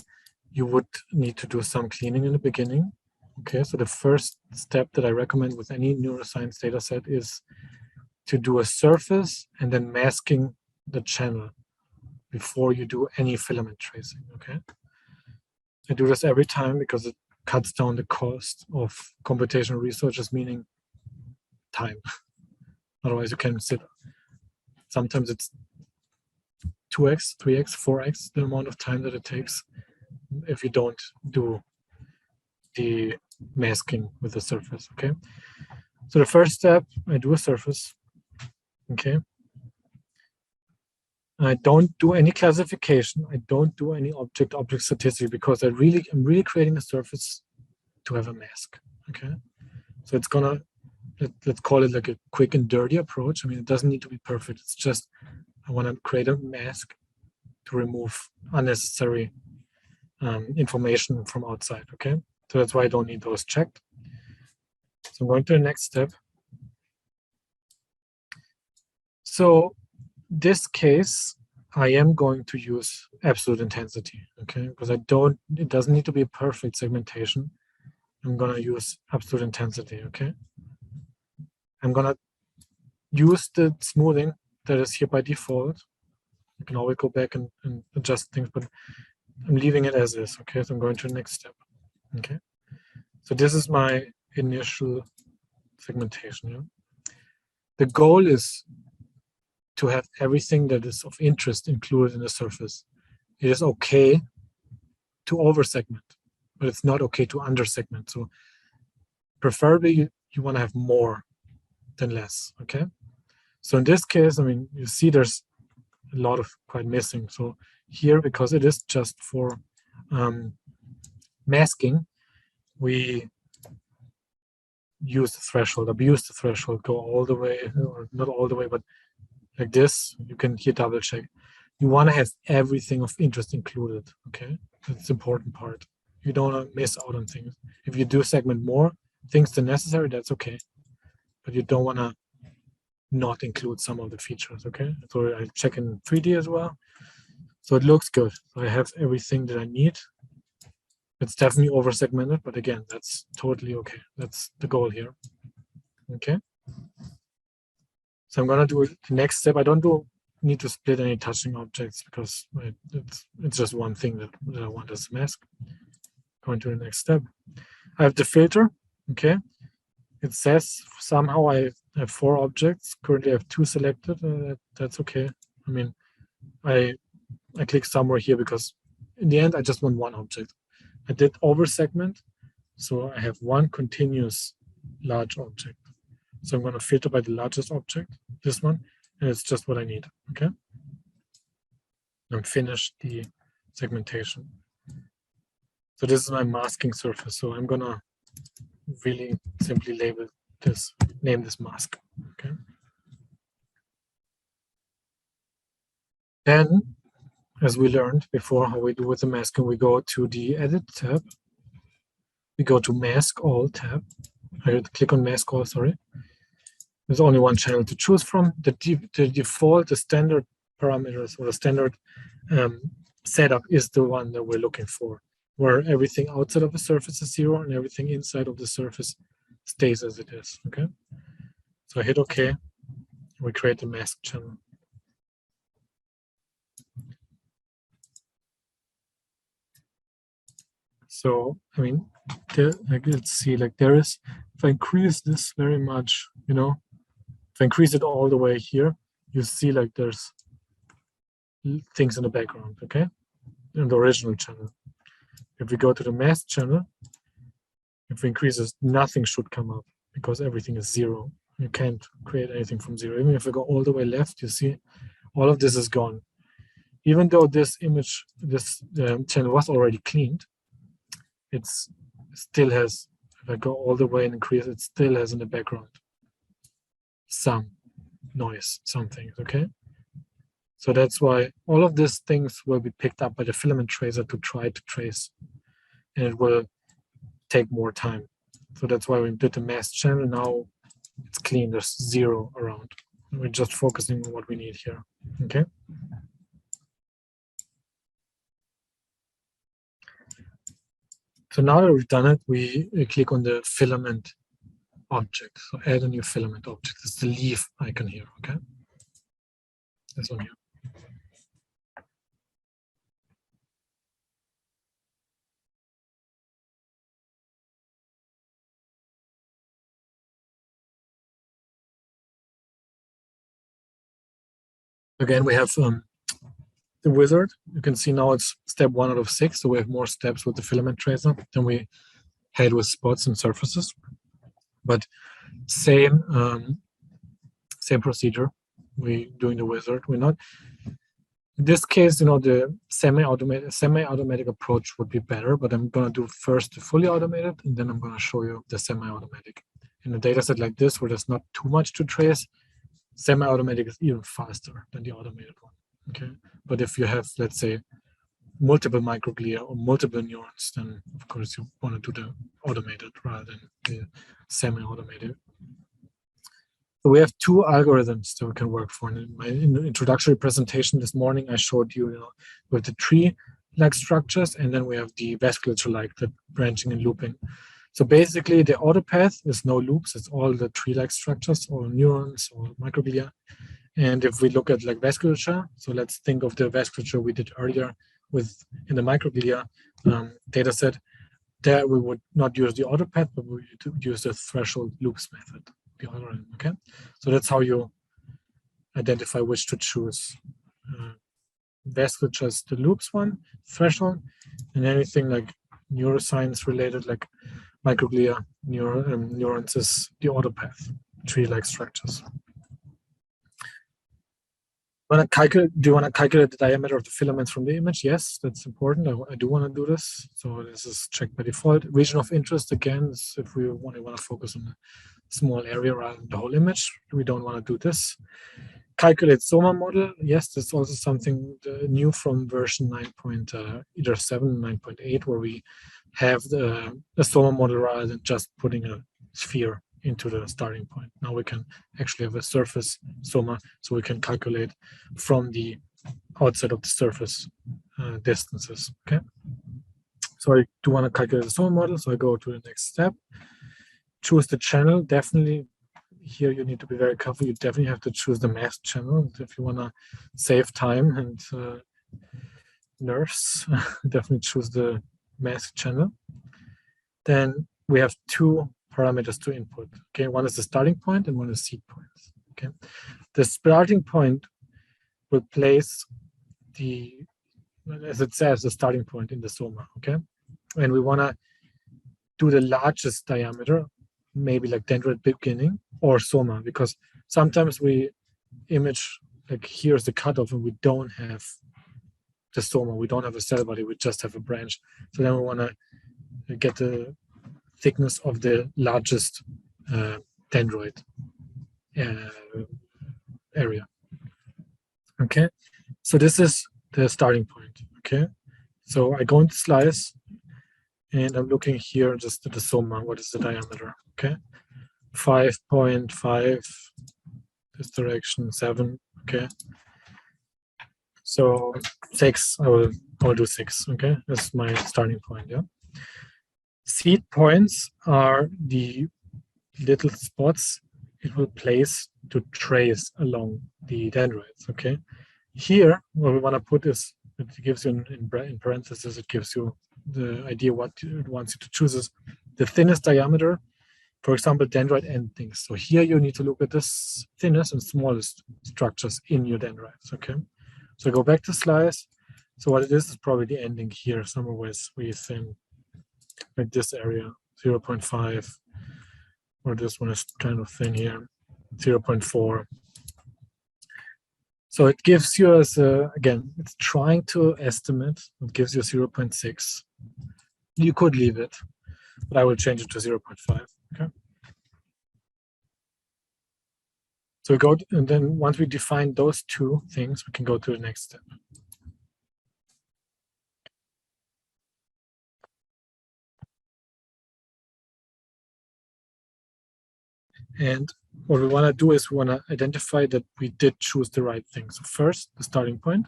you would need to do some cleaning in the beginning. Okay, so the first step that I recommend with any neuroscience data set is to do a surface and then masking the channel before you do any filament tracing, okay? I do this every time because it cuts down the cost of computational researches, meaning time. Otherwise you can sit, sometimes it's 2x, 3x, 4x the amount of time that it takes if you don't do the masking with the surface, okay? So the first step, I do a surface, okay? I don't do any classification. I don't do any object staticity because I'm really creating a surface to have a mask, okay? So it's gonna, let's call it like a quick and dirty approach. I mean, it doesn't need to be perfect. It's just, I wanna create a mask to remove unnecessary information from outside, okay? So that's why I don't need those checked. So I'm going to the next step. So this case, I am going to use absolute intensity, okay? Because it doesn't need to be a perfect segmentation. I'm gonna use absolute intensity, okay? I'm gonna use the smoothing that is here by default. You can always go back and adjust things, but I'm leaving it as is, okay? So I'm going to the next step, okay? So this is my initial segmentation, yeah? The goal is to have everything that is of interest included in the surface. It is okay to over segment, but it's not okay to under segment. So preferably you want to have more than less, okay? So in this case, I mean, you see there's a lot of quite missing. So here, because it is just for masking, we use the threshold, abuse the threshold, go all the way, or not all the way, but like this, you can here double check. You want to have everything of interest included, okay? That's the important part. You don't want to miss out on things. If you do segment more things than necessary, that's okay. But you don't want to not include some of the features, okay? So I check in 3D as well. So it looks good. So I have everything that I need. It's definitely over segmented, but again, that's totally okay. That's the goal here, okay? So I'm gonna do the next step. I don't need to split any touching objects because it's just one thing that I want as a mask. Going to the next step. I have the filter, okay? It says somehow I have 4 objects. Currently I have 2 selected. That's okay. I mean, I click somewhere here because in the end I just want 1 object. I did over segment, so I have 1 continuous large object. So I'm going to filter by the largest object, this one, and it's just what I need, okay? And finish the segmentation. So this is my masking surface. So I'm going to really simply name this mask, okay? Then, as we learned before how we do with the masking, we go to the Edit tab. We go to Mask All tab. I click on Mask All, sorry. There's only 1 channel to choose from. The default, the standard parameters or the standard setup is the one that we're looking for, where everything outside of the surface is 0 and everything inside of the surface stays as it is, okay? So I hit OK. We create the mask channel. So, I mean, let's see, like there is, if I increase this very much, you know, if I increase it all the way here, you see like there's things in the background, okay? In the original channel. If we go to the mask channel, if we increase this, nothing should come up because everything is 0. You can't create anything from 0. Even if we go all the way left, you see all of this is gone. Even though this image, this channel was already cleaned, it still has, if I go all the way and increase, it still has in the background some noise, something, okay? So that's why all of these things will be picked up by the filament tracer to try to trace, and it will take more time. So that's why we did the masked channel. Now it's clean, there's 0 around. We're just focusing on what we need here, okay? So now that we've done it, we click on the filament object. So add a new filament object. It's the leaf icon here, okay? This one here. Again, we have the wizard. You can see now it's step 1 out of 6. So we have more steps with the filament tracer than we had with spots and surfaces. But same procedure. We're doing the wizard. We're not. In this case, the semi-automatic approach would be better. But I'm going to do first the fully automated, and then I'm going to show you the semi-automatic. In a data set like this, where there's not too much to trace, semi-automatic is even faster than the automated one. Okay, but if you have, let's say, multiple microglia or multiple neurons, then of course you want to do the automated rather than the semi-automated. So we have 2 algorithms that we can work for. In my introductory presentation this morning, I showed you, with the tree-like structures, and then we have the vasculature-like, the branching and looping. So basically, the autopath is no loops. It's all the tree-like structures, or neurons, or microglia. And if we look at like vasculature, so let's think of the vasculature we did earlier in the microglia data set. There we would not use the autopath, but we would use the threshold loops method, the algorithm. Okay, so that's how you identify which to choose. Vasculature is the loops one, threshold, and anything like neuroscience related, like microglia, neurons, is the autopath, tree-like structures. Do you want to calculate the diameter of the filaments from the image? Yes, that's important. I do want to do this. So this is checked by default. Region of interest, again, is if we want to focus on a small area rather than the whole image. We don't want to do this. Calculate SOMA model. Yes, that's also something new from version 9.7, 9.8, where we have the SOMA model rather than just putting a sphere into the starting point. Now we can actually have a surface SOMA, so we can calculate from the outside of the surface distances. Okay, so I do want to calculate the SOMA model, so I go to the next step. Choose the channel. Definitely here you need to be very careful. You definitely have to choose the masked channel if you want to save time and nerves. Definitely choose the masked channel. Then we have 2 parameters to input. Okay, one is the starting point and one is seed points. Okay, the starting point will place as it says, the starting point in the SOMA. Okay, and we want to do the largest diameter, maybe like dendroid beginning or SOMA, because sometimes we image like here's the cutoff and we don't have the SOMA, we don't have a cell body, we just have a branch. So then we want to get the thickness of the largest dendroid area. Okay, so this is the starting point. Okay, so I go into slice and I'm looking here just at the SOMA. What is the diameter? Okay, 5.5, this direction, 7. Okay, so 6. I will do 6. Okay, that's my starting point. Yeah. Seed points are the little spots it will place to trace along the dendrites. Okay, here what we want to put is, it gives you in parentheses, it gives you the idea what it wants you to choose is the thinnest diameter, for example, dendrite endings. So here you need to look at this thinnest and smallest structures in your dendrites. Okay, so go back to slice. So what it is probably the ending here, somewhere where it's really thin, like this area, 0.5, or this one is kind of thin here, 0.4. So it gives you as again, it's trying to estimate. It gives you 0.6. You could leave it, but I will change it to 0.5. Okay. So we go, and then once we define those two things, we can go to the next step. And what we want to do is we want to identify that we did choose the right thing. So first, the starting point.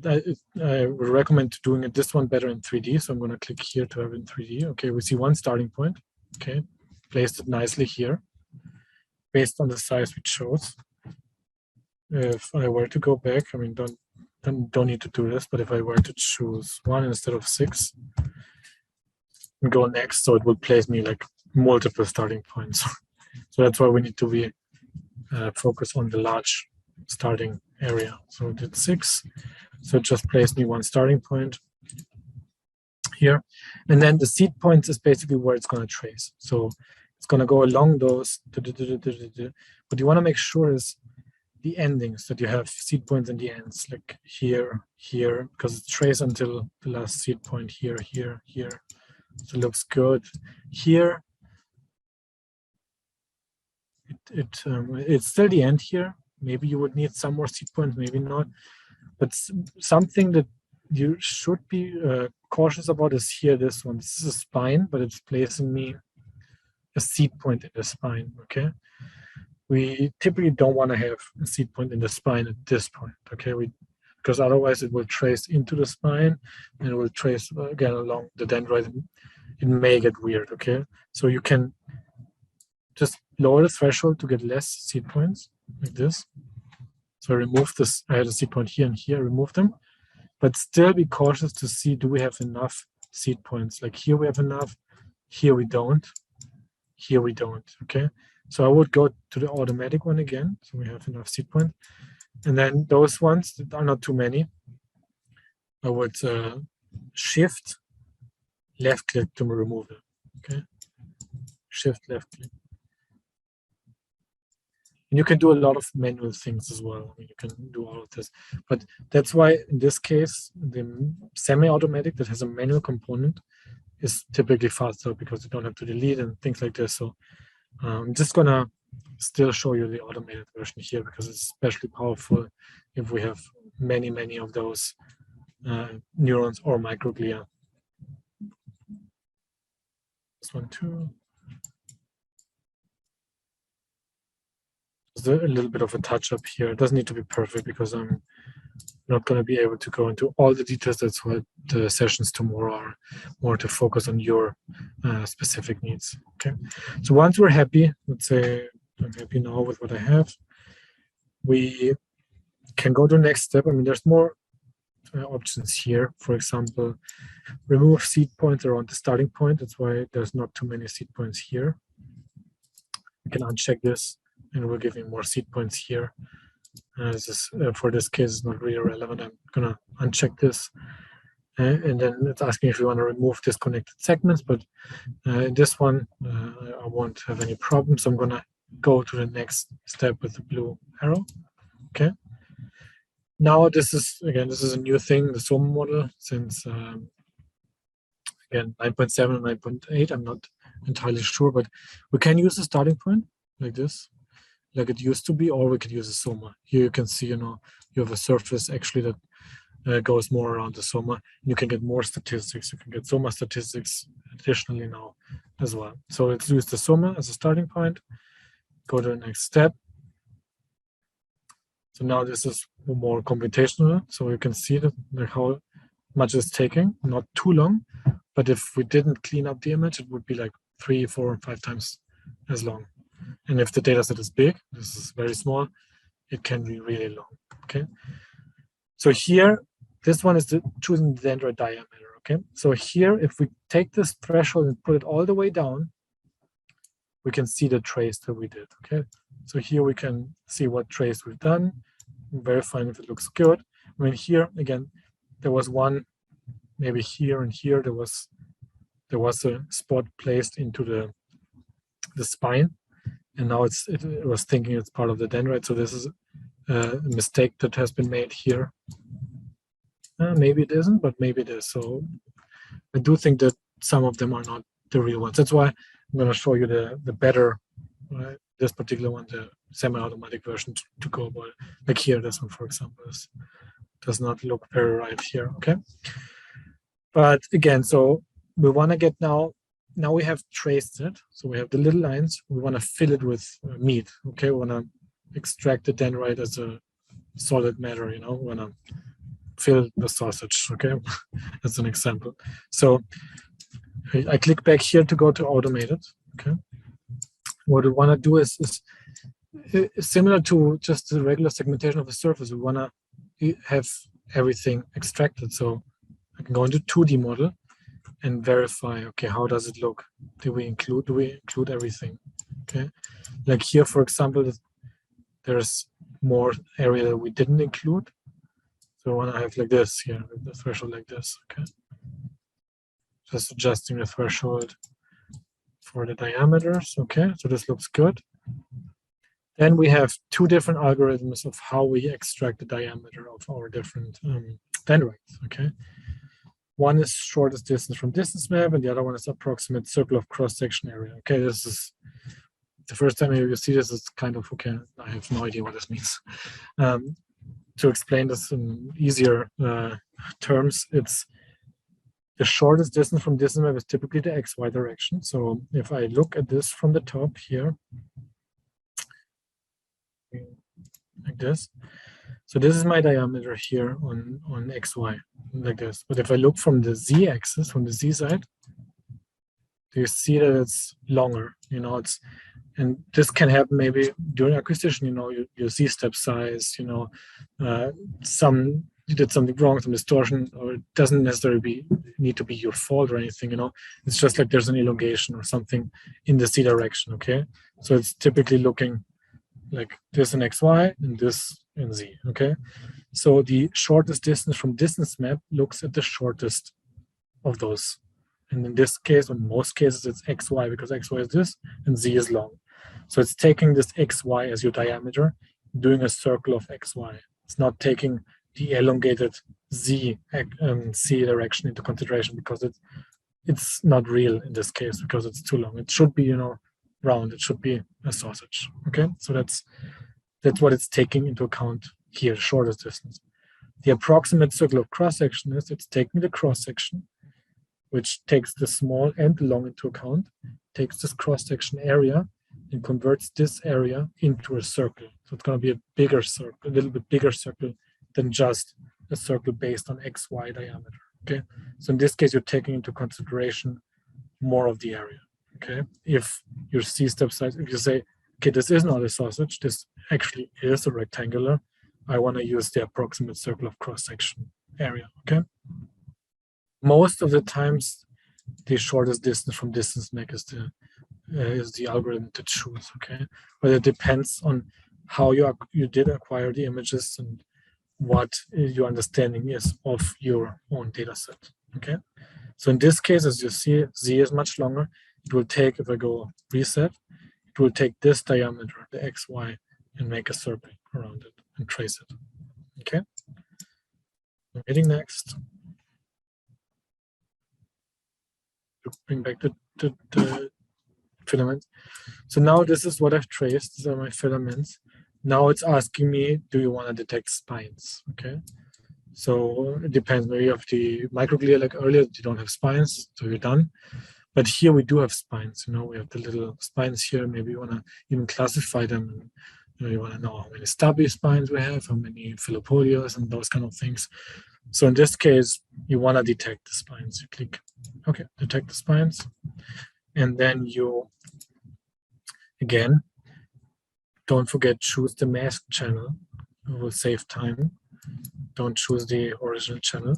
I would recommend doing this one better in 3D. So I'm going to click here to have it in 3D. Okay, we see one starting point. Okay, placed it nicely here based on the size we chose. If I were to go back, I mean, don't need to do this, but if I were to choose 1 instead of 6 and go next, so it will place me like multiple starting points. So that's why we need to be focus on the large starting area. So I did 6, so it just placed me one starting point here, and then the seed points is basically where it's going to trace. So it's going to go along those. What you want to make sure is the endings, that you have seed points in the ends, like here, here, because it's traced until the last seed point here, here, here. So it looks good. Here, it's still the end here. Maybe you would need some more seed points, maybe not. But something that you should be cautious about is here, this one. This is a spine, but it's placing me a seed point in the spine, okay? We typically don't want to have a seed point in the spine at this point, okay? Because otherwise it will trace into the spine and it will trace again along the dendrite. It may get weird, okay? So you can just lower the threshold to get less seed points, like this. So remove this, I had a seed point here and here, remove them, but still be cautious to see, do we have enough seed points? Like here we have enough, here we don't, here we don't, okay? So I would go to the automatic one again, so we have enough seed points. And then those ones that are not too many, I would shift, left click to remove them, okay? Shift, left click. And you can do a lot of manual things as well. I mean, you can do all of this, but that's why in this case, the semi-automatic that has a manual component is typically faster because you don't have to delete and things like this. So I'm just gonna still show you the automated version here because it's especially powerful if we have many, many of those neurons or microglia. This one too. There's a little bit of a touch up here. It doesn't need to be perfect because I'm not going to be able to go into all the details. That's why the sessions tomorrow are more to focus on your specific needs. Okay. So once we're happy, let's say I'm happy now with what I have, we can go to the next step. I mean, there's more options here. For example, remove seed points around the starting point. That's why there's not too many seed points here. We can uncheck this and we'll give you more seed points here. This is, for this case, is not really relevant. I'm gonna uncheck this. And then it's asking if you want to remove disconnected segments, but in this one, I won't have any problems. So I'm gonna go to the next step with the blue arrow, okay? Now this is a new thing, the SOMA model, since again, 9.7 and 9.8, I'm not entirely sure, but we can use a starting point like this, like it used to be, or we could use a SOMA. Here you can see, you have a surface actually that goes more around the SOMA. You can get more statistics. You can get SOMA statistics additionally now as well. So let's use the SOMA as a starting point. Go to the next step. So now this is more computational. So you can see that like how much it's taking, not too long. But if we didn't clean up the image, it would be like 3, 4, 5 times as long. And if the data set is big, this is very small, it can be really long, okay? So here, this one is choosing the dendrite diameter, okay? So here, if we take this threshold and put it all the way down, we can see the trace that we did, okay? So here we can see what trace we've done, verifying if it looks good. I mean, here, again, there was one, maybe here and here, there was a spot placed into the spine. And now it was thinking it's part of the dendrite. So this is a mistake that has been made here. Maybe it isn't, but maybe it is. So I do think that some of them are not the real ones. That's why I'm going to show you the better right? This particular one, the semi-automatic version to go about. Like here, this one, for example, does not look very right here, okay? But again, so we want to get now we have traced it. So we have the little lines. We want to fill it with meat, okay? We want to extract the dendrite as a solid matter, you know? We want to fill the sausage, okay? That's an example. So I click back here to go to automated, okay? What we want to do is similar to just the regular segmentation of the surface. We want to have everything extracted. So I can go into 2D model and verify, okay, how does it look? Do we include everything? Okay, like here, for example, there's more area that we didn't include. So when I have like this here, the threshold like this, okay, just adjusting the threshold for the diameters. Okay, so this looks good. Then we have two different algorithms of how we extract the diameter of our different dendrites. Okay, one is shortest distance from distance map, and the other one is approximate circle of cross-section area. Okay, this is the first time you see this. It's kind of okay. I have no idea what this means. To explain this in easier terms, it's the shortest distance from distance map is typically the XY direction. So if I look at this from the top here, like this. So this is my diameter here on XY, like this. But if I look from the Z axis, from the Z side, you see that it's longer, you know, and this can happen maybe during acquisition, you know, your Z step size, you know, you did something wrong, some distortion, or it doesn't necessarily need to be your fault or anything, you know, it's just like there's an elongation or something in the Z direction, okay? So it's typically looking like this in XY and this in Z, okay? So the shortest distance from distance map looks at the shortest of those. And in this case, in most cases, it's XY because XY is this and Z is long. So it's taking this XY as your diameter, doing a circle of XY. It's not taking the elongated Z direction into consideration because it's not real in this case because it's too long. It should be, you know, round. It should be a sausage. Okay, so that's what it's taking into account here, the shortest distance. The approximate circle of cross section is it's taking the cross section, which takes the small and the long into account, takes this cross section area and converts this area into a circle. So it's going to be a bigger circle, a little bit bigger circle than just a circle based on XY diameter. Okay, so in this case, you're taking into consideration more of the area. Okay, if your C step size, if you say, okay, this is not a sausage, this actually is a rectangular, I want to use the approximate circle of cross section area. Okay. Most of the times, the shortest distance from distance map is the algorithm to choose. Okay, but it depends on how you did acquire the images and what your understanding is of your own data set. Okay, so in this case, as you see, Z is much longer. It will take, if I go reset, it will take this diameter, the XY, and make a circle around it and trace it. Okay, I'm hitting next. Bring back the filament. So now this is what I've traced. These are my filaments. Now it's asking me, do you want to detect spines? Okay. So it depends. Maybe you have the microglia like earlier, you don't have spines, so you're done. But here we do have spines. You know, we have the little spines here. Maybe you want to even classify them. You know, you want to know how many stubby spines we have, how many filopodias, and those kind of things. So in this case, you want to detect the spines. You click, okay, detect the spines. And then you, again, don't forget, choose the mask channel. It will save time. Don't choose the original channel.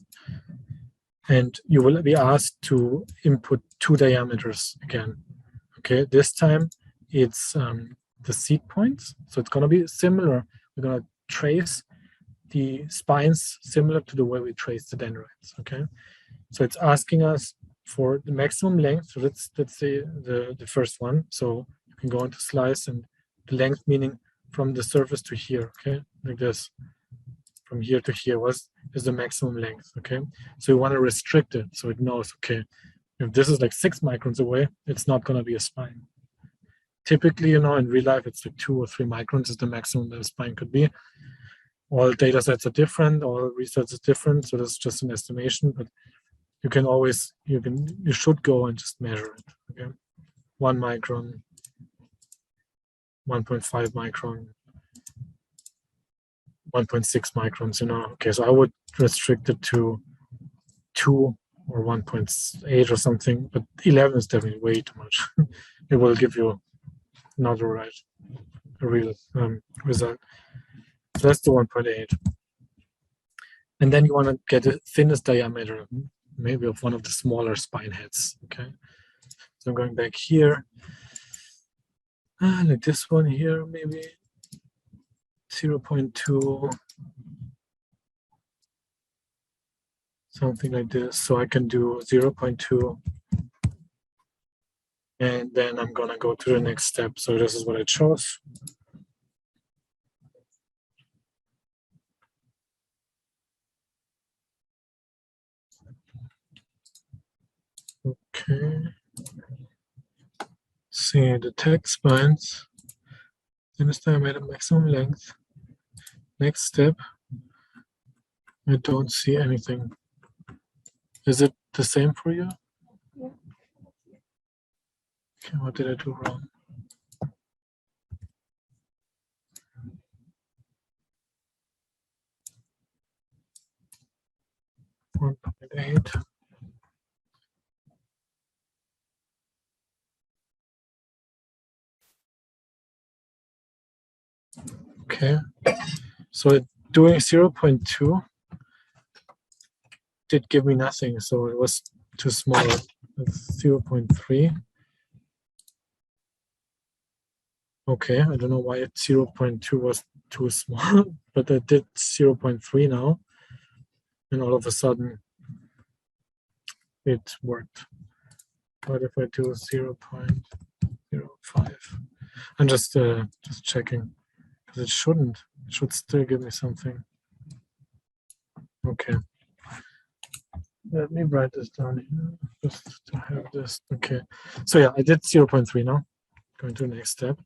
And you will be asked to input two diameters again. Okay, this time it's the seed points. So it's going to be similar. We're going to trace the spines similar to the way we trace the dendrites. Okay, so it's asking us for the maximum length. So let's say the first one. So you can go into slice and the length meaning from the surface to here. Okay, like this. From here to here is the maximum length. Okay, so you want to restrict it so it knows. Okay, if this is like 6 microns away, it's not going to be a spine. typically, in real life, it's like 2 or 3 microns is the maximum that a spine could be. All data sets are different, all research is different, so that's just an estimation, but you can always, you should go and just measure it, okay? 1 micron, 1.5 micron, 1.6 microns, okay, so I would restrict it to 2 or 1.8 or something, but 11 is definitely way too much. It will give you not a real result. So that's the 1.8. And then you want to get the thinnest diameter, maybe of one of the smaller spine heads, okay? So I'm going back here, like this one here, maybe 0.2, something like this. So I can do 0.2, and then I'm gonna go to the next step. So this is what I chose. Okay. See the text spines. Thinnest diameter, maximum length. Next step. I don't see anything. Is it the same for you? Yeah. Okay, what did I do wrong? 1.8. Okay, so doing 0.2 did give me nothing, so it was too small. It's 0.3. Okay, I don't know why 0.2 was too small, but I did 0.3 now, and all of a sudden it worked. What if I do 0.05? I'm just checking, because it shouldn't. It should still give me something. Okay. Let me write this down here, just to have this. Okay. So yeah, I did 0.3 now. Going to the next step.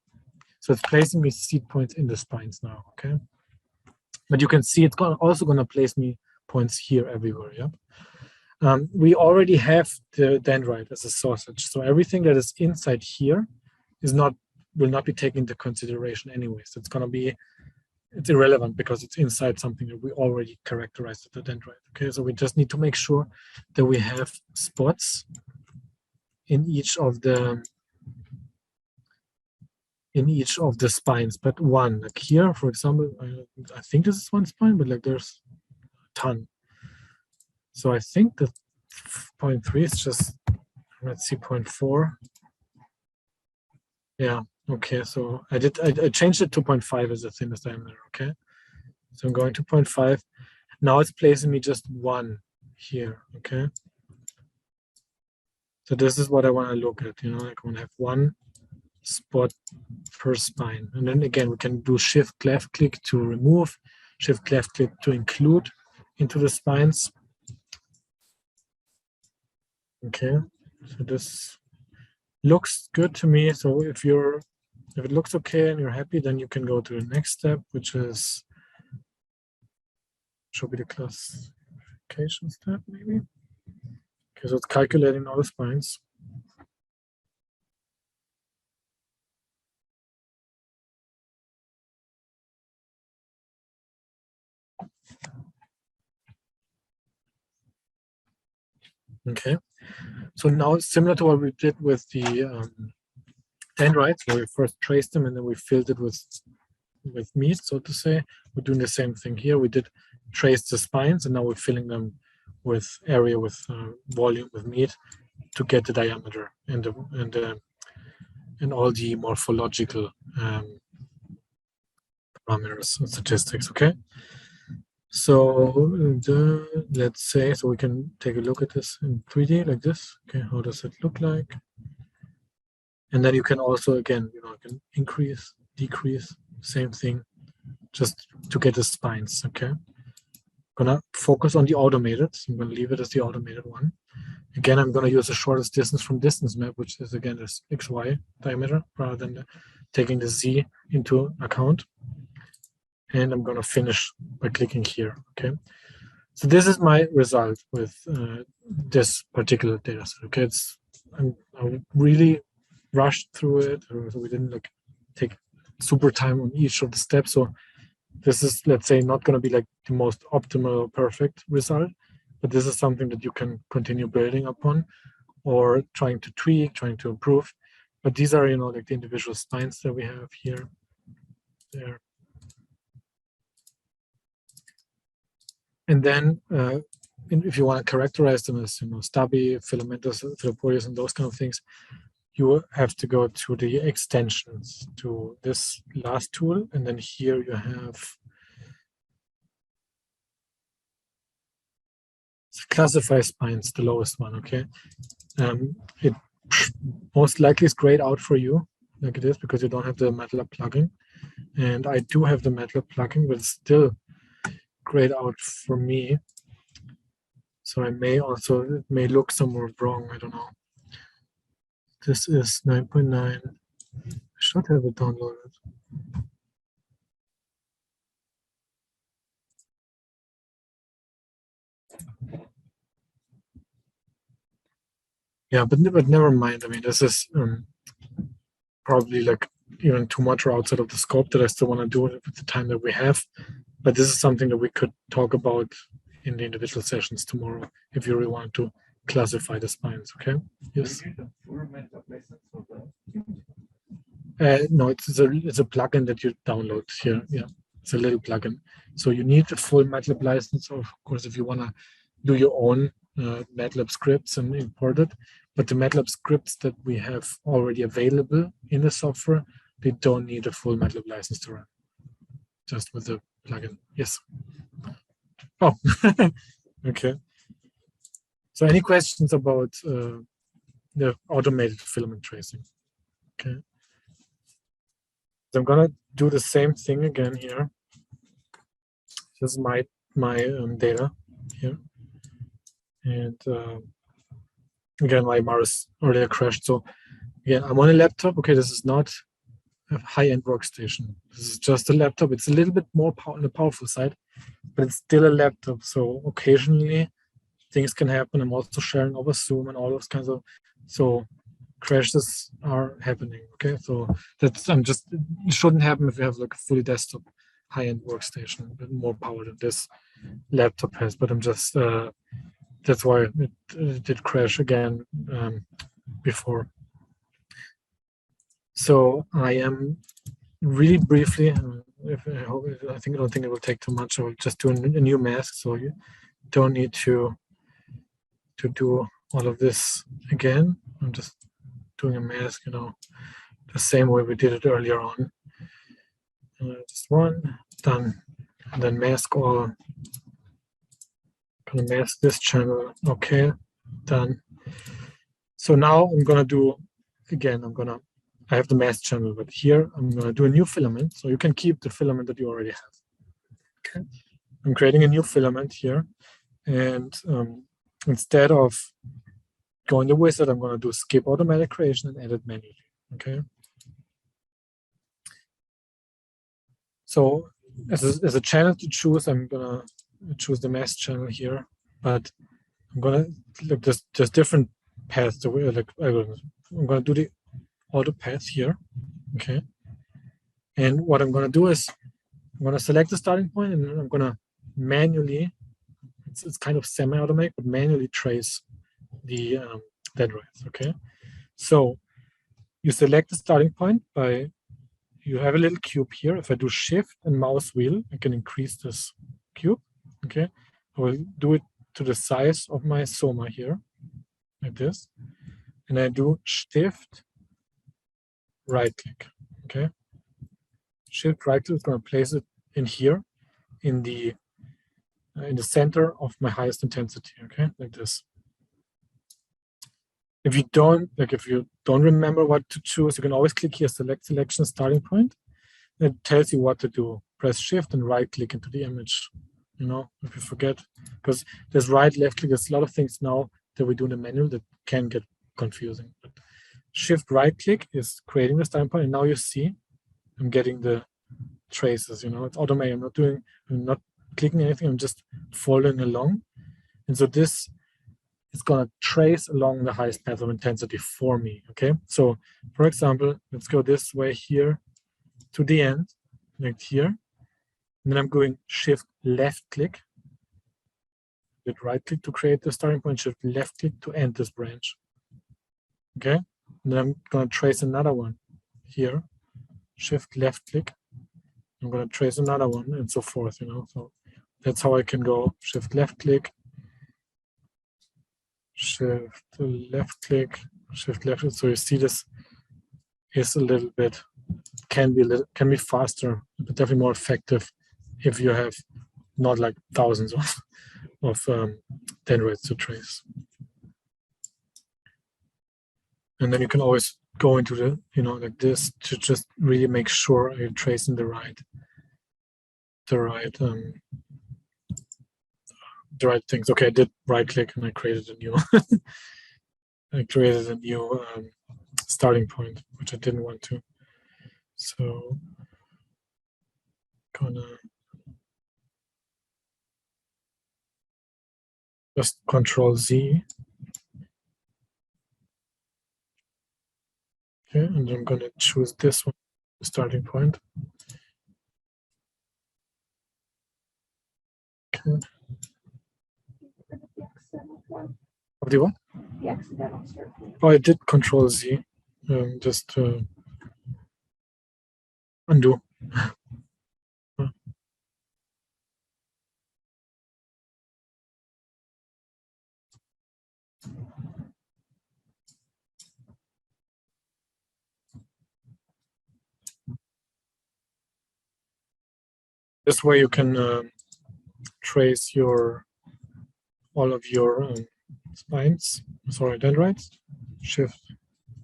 So it's placing me seed points in the spines now, okay? But you can see it's also going to place me points here everywhere, yeah? We already have the dendrite as a sausage, so everything that is inside here will not be taken into consideration anyway. So it's irrelevant because it's inside something that we already characterized as the dendrite. Okay, so we just need to make sure that we have spots in each of the spines, but one. Like here, for example, I think this is one spine, but like there's a ton. So I think that 0.3 is just, let's see, 0.4. Yeah, okay, so I changed it to 0.5 as the thinnest diameter, okay? So I'm going to 0.5. Now it's placing me just one here, okay? So this is what I want to look at, like I want to have one spot per spine. And then again, we can do shift left click to remove, shift left click to include into the spines. Okay, so this looks good to me. So if it looks okay and you're happy, then you can go to the next step, which is should be the classification step, maybe. Okay, so it's calculating all the spines. Okay, so now it's similar to what we did with the dendrites, where we first traced them and then we filled it with meat, so to say. We're doing the same thing here. We did trace the spines, and now we're filling them with area, with volume, with meat, to get the diameter and all the morphological parameters and statistics. Okay. So let's say, so we can take a look at this in 3D like this. Okay, how does it look like? And then you can also, again, you can increase, decrease, same thing, just to get the spines. Okay, gonna focus on the automated. So I'm gonna leave it as the automated one. Again, I'm going to use the shortest distance from distance map, which is again this XY diameter rather than taking the Z into account. And I'm going to finish by clicking here. Okay. So this is my result with this particular data set. Okay. I really rushed through it. So we didn't like take super time on each of the steps. So this is, let's say, not going to be like the most optimal or perfect result, but this is something that you can continue building upon or trying to tweak, trying to improve. But these are, like the individual spines that we have here, there. And then if you want to characterize them as, stubby, filamentous, filoporous, and those kind of things, you have to go to the extensions to this last tool. And then here you have classify spines, the lowest one, okay? It most likely is grayed out for you, like it is, because you don't have the MATLAB plugin. And I do have the MATLAB plugin, but it's still grayed out for me. So it may look somewhere wrong, I don't know. This is 9.9. I should have it downloaded. Yeah, but never mind. I mean, this is probably like even too much or outside of the scope that I still want to do it with the time that we have. But this is something that we could talk about in the individual sessions tomorrow if you really want to classify the spines. Okay. Yes. No, it's a plugin that you download here. Yeah, it's a little plugin. So you need a full MATLAB license, of course, if you want to do your own MATLAB scripts and import it. But the MATLAB scripts that we have already available in the software, they don't need a full MATLAB license to run. Just with the plugin. Yes. Oh, okay. So any questions about the automated filament tracing? Okay. So I'm gonna do the same thing again here. This is my data here, and again my Imaris earlier crashed. So again, I'm on a laptop. Okay, this is not a high-end workstation. This is just a laptop. It's a little bit more on the powerful side, but it's still a laptop. So occasionally things can happen. I'm also sharing over Zoom and all those kinds of crashes are happening. Okay, so it shouldn't happen if you have like a fully desktop high-end workstation, a bit more power than this laptop has. But I'm just that's why it did crash again before. So I am really briefly. I don't think it will take too much. I will just do a new mask, so you don't need to do all of this again. I'm just doing a mask, the same way we did it earlier on. Just one, done, and then mask all. Gonna mask this channel, okay, done. So now I'm gonna do, again, I have the mask channel, but here I'm gonna do a new filament, so you can keep the filament that you already have. Okay, I'm creating a new filament here, and instead of going the wizard, I'm gonna do skip automatic creation and edit manually, okay? So as a channel to choose, I'm gonna choose the mask channel here, but I'm gonna look, there's different paths that we like. I'm gonna do the auto path here, okay? And what I'm gonna do is I'm gonna select the starting point, and then I'm gonna manually, it's kind of semi-automatic, but manually trace the dendrites, okay? So you select the starting point by, you have a little cube here. If I do shift and mouse wheel, I can increase this cube, okay? I will do it to the size of my soma here, like this. And I do shift, right click, okay? Shift, right click is gonna place it in here, in the center of my highest intensity, okay? Like this. If you don't remember what to choose, you can always click here, select selection starting point. It tells you what to do. Press shift and right click into the image. If you forget, because there's right, left click, there's a lot of things now that we do in the manual that can get confusing. But shift right click is creating the starting point, and now you see I'm getting the traces, you know, it's automated. I'm not clicking anything, I'm just following along. And so this is gonna trace along the highest path of intensity for me, okay? So for example, let's go this way here to the end, like here. And then I'm going shift left click, hit right click to create the starting point, shift left click to end this branch. Okay, and then I'm gonna trace another one here, shift left click. I'm gonna trace another one and so forth, you know. So that's how I can go shift left click, shift left click, shift left click. So you see this is a little bit, can be faster, but definitely more effective if you have not like thousands of dendrites to trace. And then you can always go into the, you know, like this to just really make sure you're tracing the right things. Okay, I did right click and I created a new starting point, which I didn't want to. So gonna just Control Z. Okay, and I'm gonna choose this one, the starting point. Okay. Of the what? The accidental start point. Oh, I did Control Z, just to undo. This way you can trace all of your spines, sorry, dendrites. Shift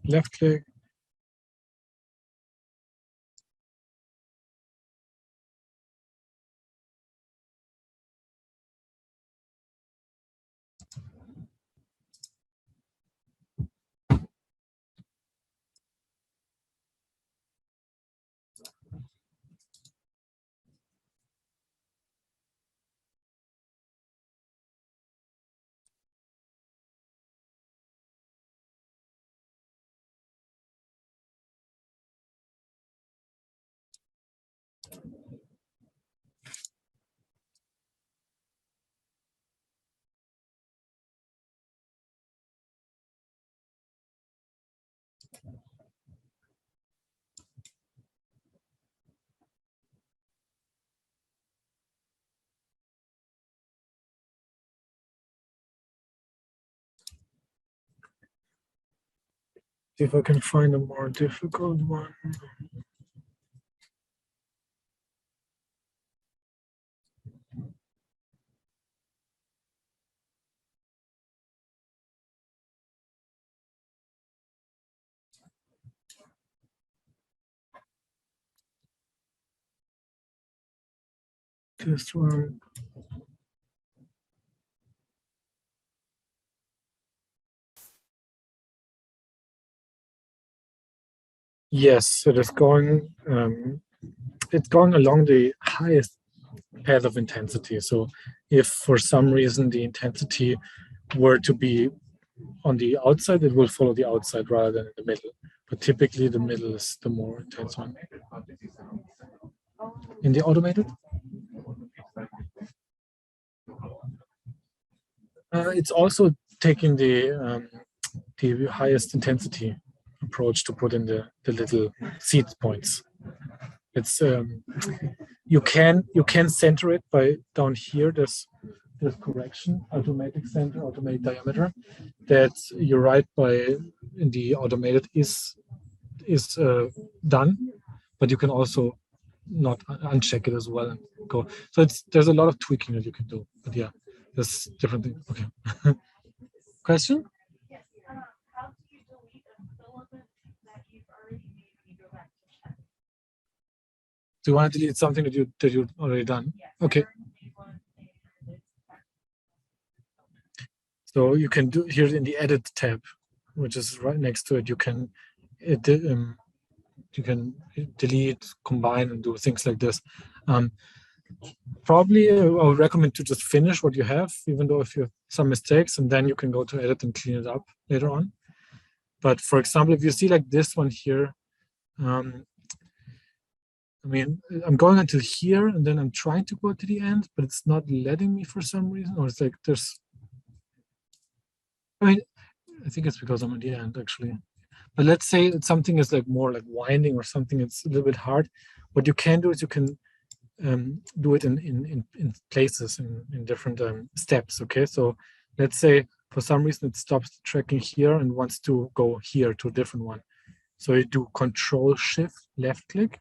left click. See if I can find a more difficult one. This one. Yes, it is going. It's going along the highest path of intensity. So, if for some reason the intensity were to be on the outside, it will follow the outside rather than in the middle. But typically, the middle is the more intense one. In the automated, it's also taking the highest intensity approach to put in the little seed points. It's you can center it by down here. There's correction, automatic center, automatic diameter, that you write by in the automated is done, but you can also not uncheck it as well and go. So there's a lot of tweaking that you can do. But yeah, there's different things. Okay. Question? Yes. How do you delete a filament that you've already made when you go back to check? Do you want to delete something that you've already done? Yes. Okay. So you can do here in the edit tab, which is right next to it. You can delete, combine, and do things like this. Probably I would recommend to just finish what you have, even though if you have some mistakes, and then you can go to edit and clean it up later on. But for example, if you see like this one here, I mean, I'm going until here, and then I'm trying to go to the end, but it's not letting me for some reason, or it's like I mean, I think it's because I'm at the end actually. But let's say it's something is like more like winding or something, it's a little bit hard. What you can do is you can do it in places, in different steps, okay? So let's say for some reason it stops tracking here and wants to go here to a different one. So you do Control Shift left click.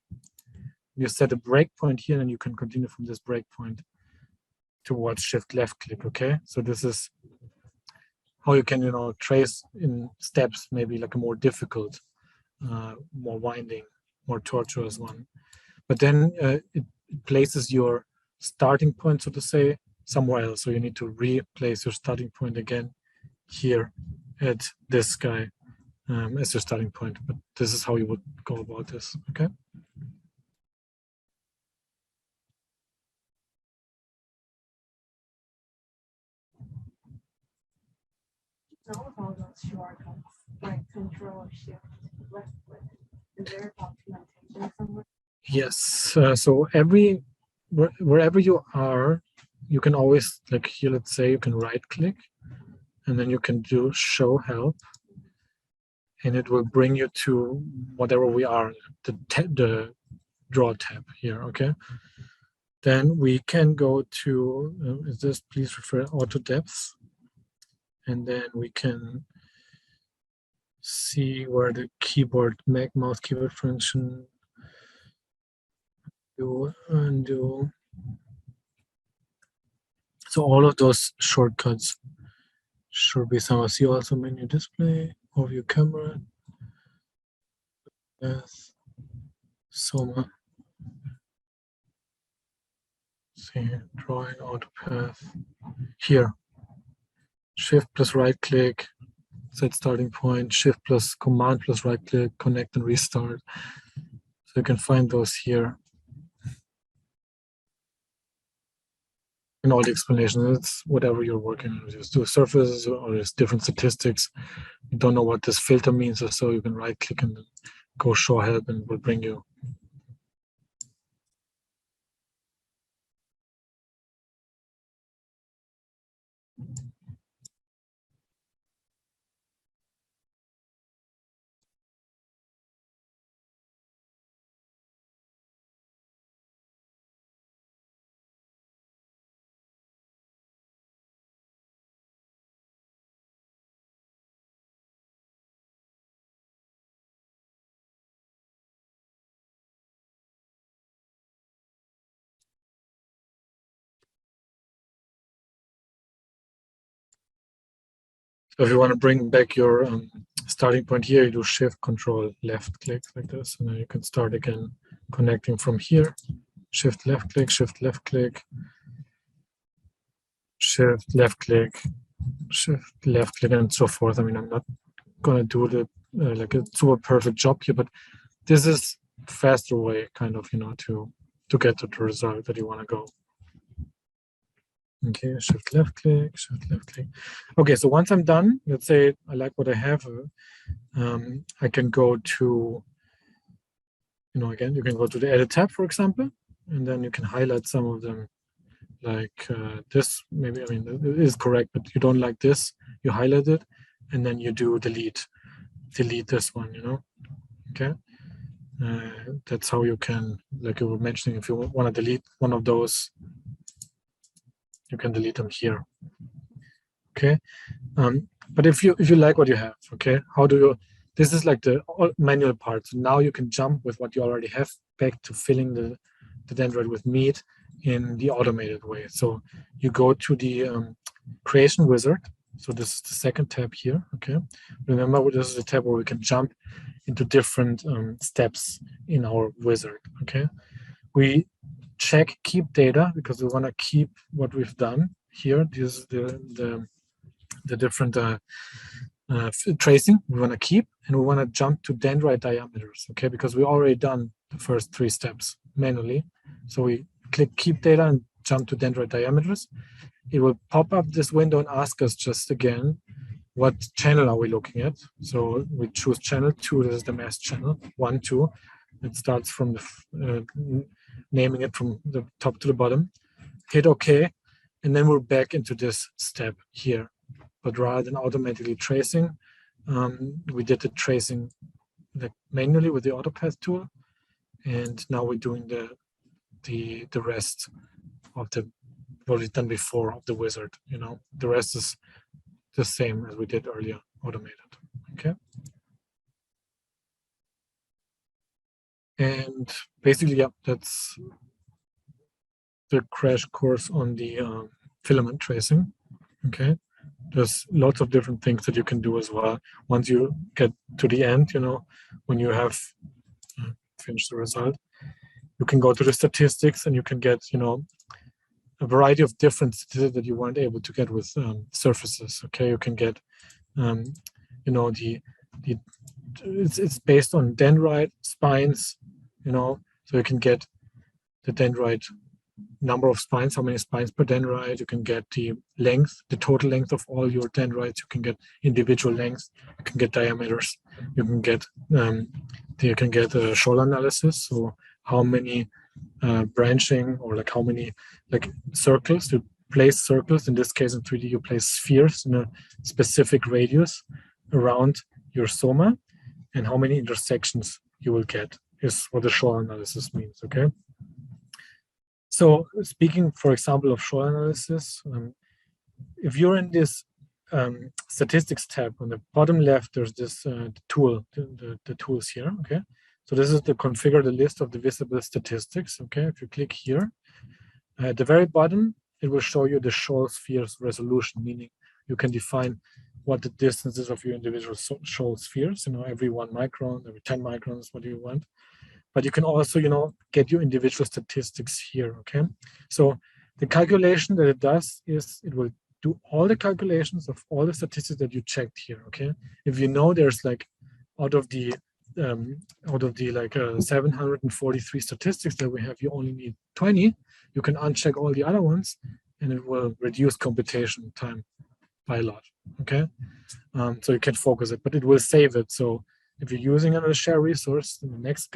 You set a breakpoint here, and you can continue from this breakpoint towards Shift left click, okay? So this is how you can, trace in steps, maybe like a more difficult, more winding, more tortuous one. But then it places your starting point, so to say, somewhere else. So you need to replace your starting point again here at this guy as your starting point. But this is how you would go about this, okay? All of all those shortcuts, like Control Shift left click, is there documentation somewhere? Yes. So wherever you are, you can always, like here, let's say you can right click, and then you can do Show Help, and it will bring you to whatever we are, the Draw tab here, okay? Then we can go to, is this, please refer auto depth, and then we can see where the keyboard, mouse keyboard function, do undo. So all of those shortcuts should be somewhere. See also menu display, overview camera, yes, Soma. See, drawing auto path. Here, Shift plus right click, set starting point, Shift plus Command plus right click, connect and restart. So you can find those here. In all the explanations, it's whatever you're working on. Just do surfaces or there's different statistics. You don't know what this filter means or so, you can right click and go show help, and it will bring you. So if you want to bring back your starting point here, you do Shift Control left click like this, and then you can start again connecting from here. Shift left click, Shift left click, Shift left click, Shift left click, and so forth. I mean, I'm not gonna do the like a super perfect job here, but this is faster way, kind of, to get to the result that you want to go. Okay, Shift left click, Shift left click. Okay, so once I'm done, let's say I like what I have, I can go to, again, you can go to the Edit tab, for example, and then you can highlight some of them, like this. Maybe, I mean, it is correct, but you don't like this, you highlight it, and then you do delete this one, okay? That's how you can, like you were mentioning, if you want to delete one of those, you can delete them here. Okay, but if you like what you have, okay, how do you? This is like the manual part. So now you can jump with what you already have back to filling the dendrite with meat in the automated way. So you go to the creation wizard. So this is the second tab here. Okay, remember this is the tab where we can jump into different steps in our wizard. Okay, we check keep data because we want to keep what we've done here. This is the different tracing we want to keep, and we want to jump to dendrite diameters, okay? Because we already done the first 3 steps manually. So we click keep data and jump to dendrite diameters. It will pop up this window and ask us just again, what channel are we looking at? So we choose channel 2, this is the mass channel, 1, 2. It starts from the, naming it from the top to the bottom. Hit OK, and then we're back into this step here. But rather than automatically tracing, we did the tracing manually with the AutoPath tool, and now we're doing the rest of what we've done before of the wizard. You know, the rest is the same as we did earlier, automated. Okay. And basically, yeah, that's the crash course on the filament tracing. Okay. There's lots of different things that you can do as well. Once you get to the end, you know, when you have finished the result, you can go to the statistics and you can get, you know, a variety of different statistics that you weren't able to get with surfaces. Okay, you can get, you know, it's based on dendrite spines, you know, so you can get the dendrite number of spines, how many spines per dendrite. You can get the length, the total length of all your dendrites. You can get individual lengths. You can get diameters. You can get a shoal analysis. So how many branching, or like how many like circles, you place circles. In this case, in 3D, you place spheres in a specific radius around your soma, and how many intersections you will get is what the shoal analysis means. Okay. So speaking, for example, of shoal analysis, if you're in this statistics tab on the bottom left, there's this tool, the tools here. Okay. So this is to configure the list of the visible statistics. Okay. If you click here, at the very bottom, it will show you the shoal spheres resolution, meaning you can define what the distances of your individual shoal spheres, you know, every 1 micron, every 10 microns, what do you want. But you can also, you know, get your individual statistics here, okay? So the calculation that it does is it will do all the calculations of all the statistics that you checked here, okay? If you know there's like out of the 743 statistics that we have, you only need 20, you can uncheck all the other ones and it will reduce computation time by a lot, okay? So you can focus it, but it will save it. So if you're using a shared resource, the next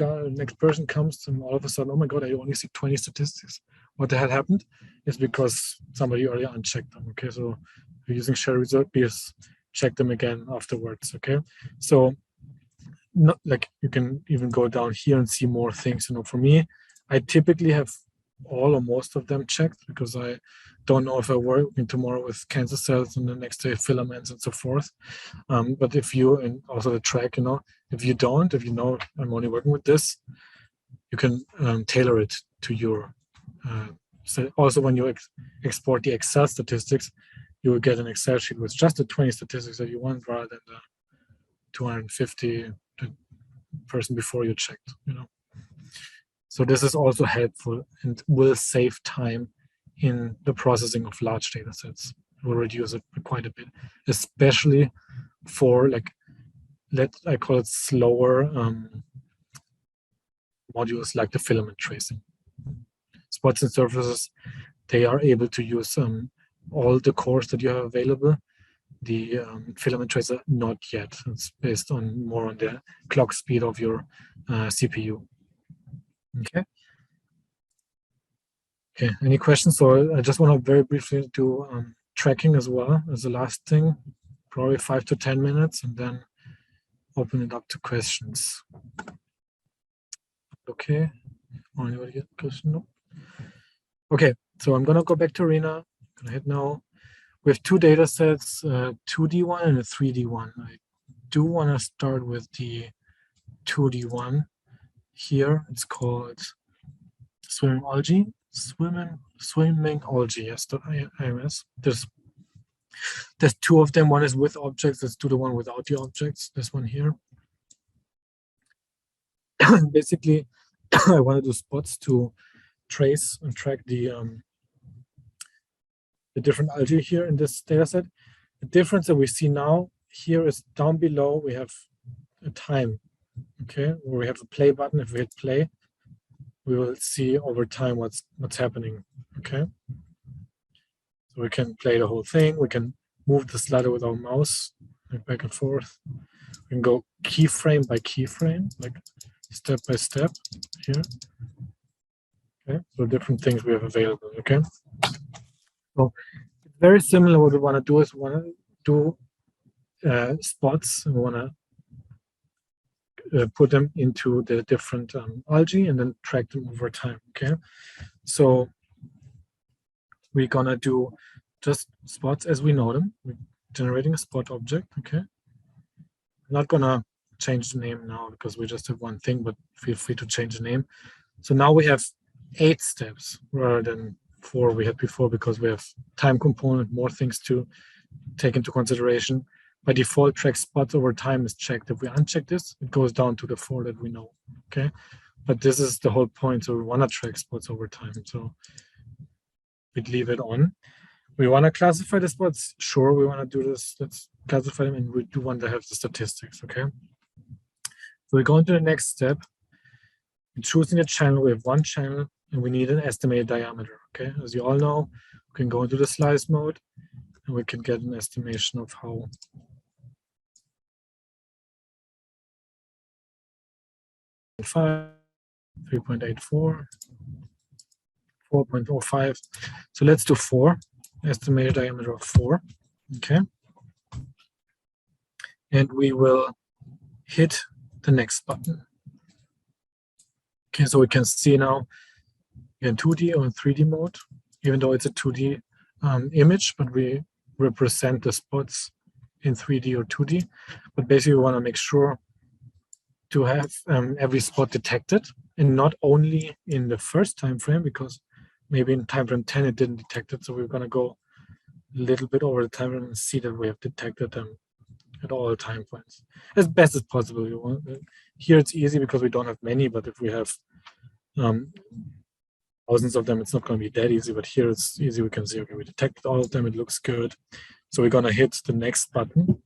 person comes and all of a sudden, oh my God, I only see 20 statistics. What the hell happened? Is because somebody already unchecked them. Okay, so if you're using shared resource, please check them again afterwards. Okay, so not like you can even go down here and see more things. You know, for me, I typically have all or most of them checked because I don't know if I work tomorrow with cancer cells and the next day filaments and so forth. But if you, and also the track, you know, if you know I'm only working with this, you can tailor it to your, so also when you export the Excel statistics, you will get an Excel sheet with just the 20 statistics that you want rather than the 250 person before you checked, you know. So this is also helpful and will save time in the processing of large data sets. It will reduce it quite a bit, especially for like, I call it slower modules like the filament tracing. Spots and surfaces, they are able to use all the cores that you have available. The filament tracer, not yet. It's based on more on the clock speed of your CPU. Okay. Okay, any questions? So I just want to very briefly do tracking as well as the last thing, probably 5 to 10 minutes, and then open it up to questions. Okay, anybody get a question? No. Okay, so I'm gonna go back to Arena. I'm gonna hit now. We have 2 data sets, 2D one and a 3D one. I do want to start with the 2D one here. It's called Swimming Algae. Swimming Algae, yes, To Imaris. There's 2 of them. One is with objects. Let's do the one without the objects. This one here. Basically, I want to do spots to trace and track the different algae here in this data set. The difference that we see now here is down below, we have a time, okay, where we have a play button. If we hit play, we will see over time what's happening, okay? So we can play the whole thing. We can move the slider with our mouse, like back and forth. We can go keyframe by keyframe, like step by step here. Okay, so different things we have available, okay? So it's very similar. What we want to do is we want to do spots, and we want to put them into the different algae and then track them over time, okay? So we're gonna do just spots as we know them. We're generating a spot object, okay? I'm not gonna change the name now because we just have one thing, but feel free to change the name. So now we have 8 steps rather than 4 we had before, because we have time component, more things to take into consideration. By default, track spots over time is checked. If we uncheck this, it goes down to the 4 that we know, okay? But this is the whole point. So we want to track spots over time. So we'd leave it on. We want to classify the spots. Sure, we want to do this. Let's classify them, and we do want to have the statistics, okay? So we go into the next step. In choosing a channel, we have one channel, and we need an estimated diameter, okay? As you all know, we can go into the slice mode, and we can get an estimation of how 3.84, 4.05. So let's do 4, estimated diameter of 4, okay? And we will hit the next button. Okay, so we can see now in 2D or in 3D mode, even though it's a 2D image, but we represent the spots in 3D or 2D. But basically we want to make sure to have every spot detected, and not only in the first time frame, because maybe in time frame 10 it didn't detect it. So we're going to go a little bit over the time frame and see that we have detected them at all time points as best as possible. You want, here it's easy because we don't have many, but if we have thousands of them, it's not going to be that easy. But here it's easy. We can see, okay, we detected all of them. It looks good. So we're going to hit the next button.